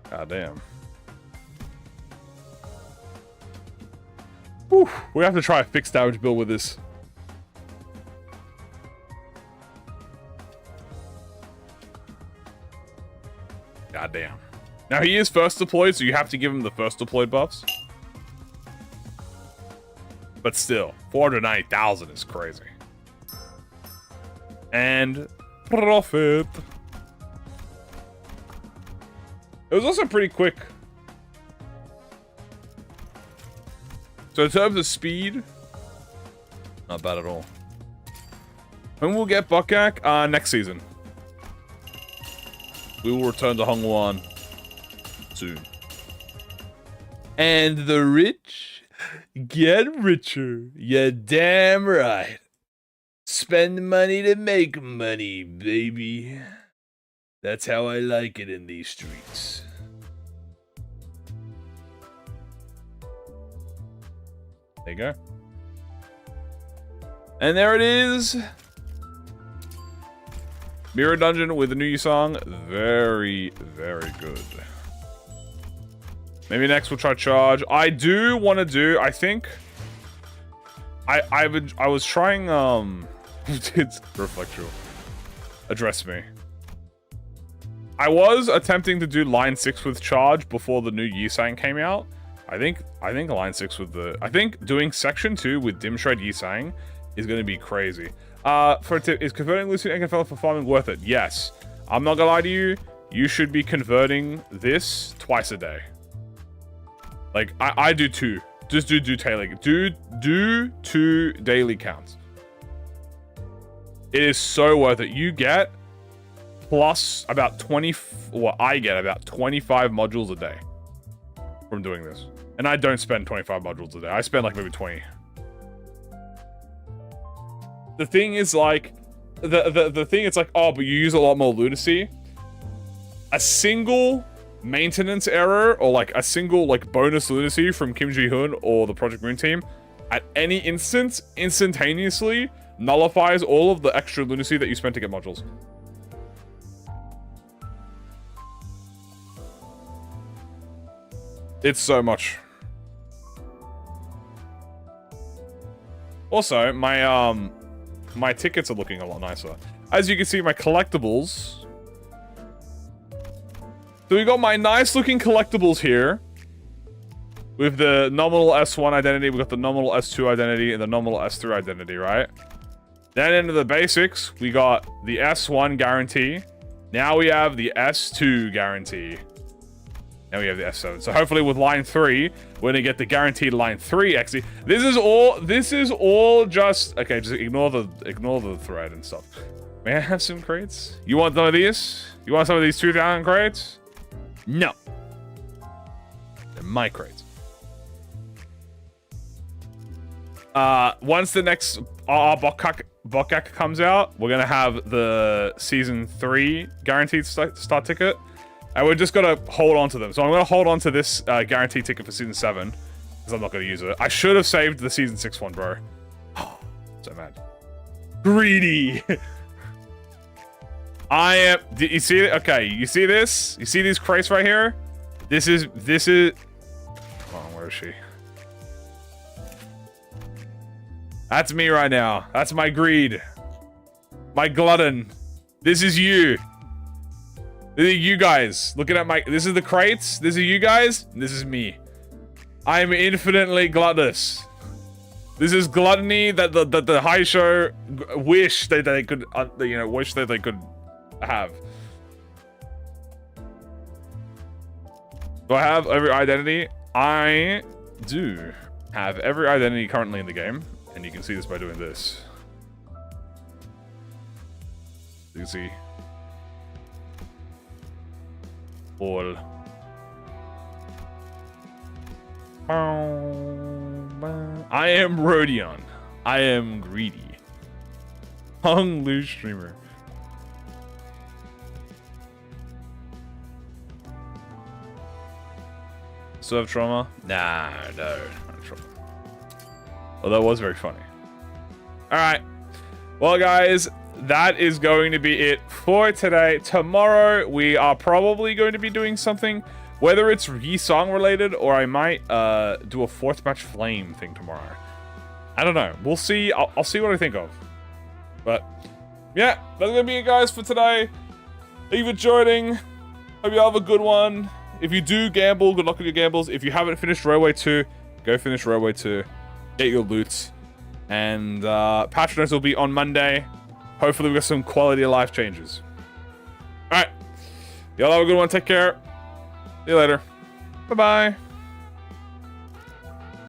God damn. Whew, we have to try a fixed damage build with this. God damn. Now he is first deployed, so you have to give him the first deployed buffs. But still, 490,000 is crazy. And profit. It was also pretty quick. So in terms of speed, not bad at all. When we'll get Bukkak? Next season. We will return to Hongwan soon. And the rich get richer. You're damn right. Spend money to make money, baby. That's how I like it in these streets. There you go. And there it is. Mirror Dungeon with the new song. Very, very good. Maybe next we'll try Charge. I do want to do, I think... I was trying, it's Reflectual. Address me. I was attempting to do line 6 with Charge before the new Yisang came out. I think line 6 with the... I think doing section 2 with Dim Shred Yisang is going to be crazy. For a tip, is converting Lucian and Confell for farming worth it? Yes. I'm not gonna lie to you. You should be converting this twice a day. Like, I do 2. Just do daily. Do 2 daily counts. It is so worth it. You get plus about 20... Well, I get about 25 modules a day from doing this. And I don't spend 25 modules a day. I spend like maybe 20. The thing is, like, the thing, it's like, oh, but you use a lot more lunacy. A single maintenance error, or like a single, like, bonus lunacy from Kim Ji-hoon or the ProjectMoon team, at any instance, instantaneously nullifies all of the extra lunacy that you spent to get modules. It's so much. Also, my tickets are looking a lot nicer. As you can see, my collectibles. So we got my nice looking collectibles here. With the nominal S1 identity, we got the nominal S2 identity, and the nominal S3 identity, right? Then into the basics, we got the S1 guarantee. Now we have the S2 guarantee. Now we have the S7. So hopefully with line 3, we're gonna get the guaranteed line 3 XE. This is all just okay, just ignore the thread and stuff. May I have some crates? You want some of these? You want some of these 2,000 crates? No. They're my crates. Once the next Bukkak comes out, we're gonna have the season 3 guaranteed start ticket. And we're just gonna hold on to them. So I'm gonna hold on to this guaranteed ticket for season 7. Because I'm not gonna use it. I should have saved the season 6 one, bro. Oh, so mad. Greedy! I am... You see it? Okay, you see this? You see these crates right here? This is... Come on, where is she? That's me right now. That's my greed. My glutton. This is you. This is you guys looking at my. This is the crates. This is you guys. This is me. I'm infinitely gluttonous. This is gluttony that the high show wish that they could, wish that they could have. Do I have every identity? I do have every identity currently in the game, and you can see this by doing this. You can see all. I am Rodion. I am greedy. Hung loose streamer. Still have trauma? Nah, no, not trauma. Well, that was very funny. Alright. Well, guys, that is going to be it for today. Tomorrow, we are probably going to be doing something, whether it's re-song related or I might do a fourth match flame thing tomorrow. I don't know. We'll see. I'll see what I think of. But, yeah, that's going to be it, guys, for today. Thank you for joining. Hope you have a good one. If you do gamble, good luck with your gambles. If you haven't finished Railway 2, go finish Railway 2. Get your loot. And Patronus will be on Monday. Hopefully we got some quality of life changes. Alright. Y'all have a good one. Take care. See you later. Bye-bye.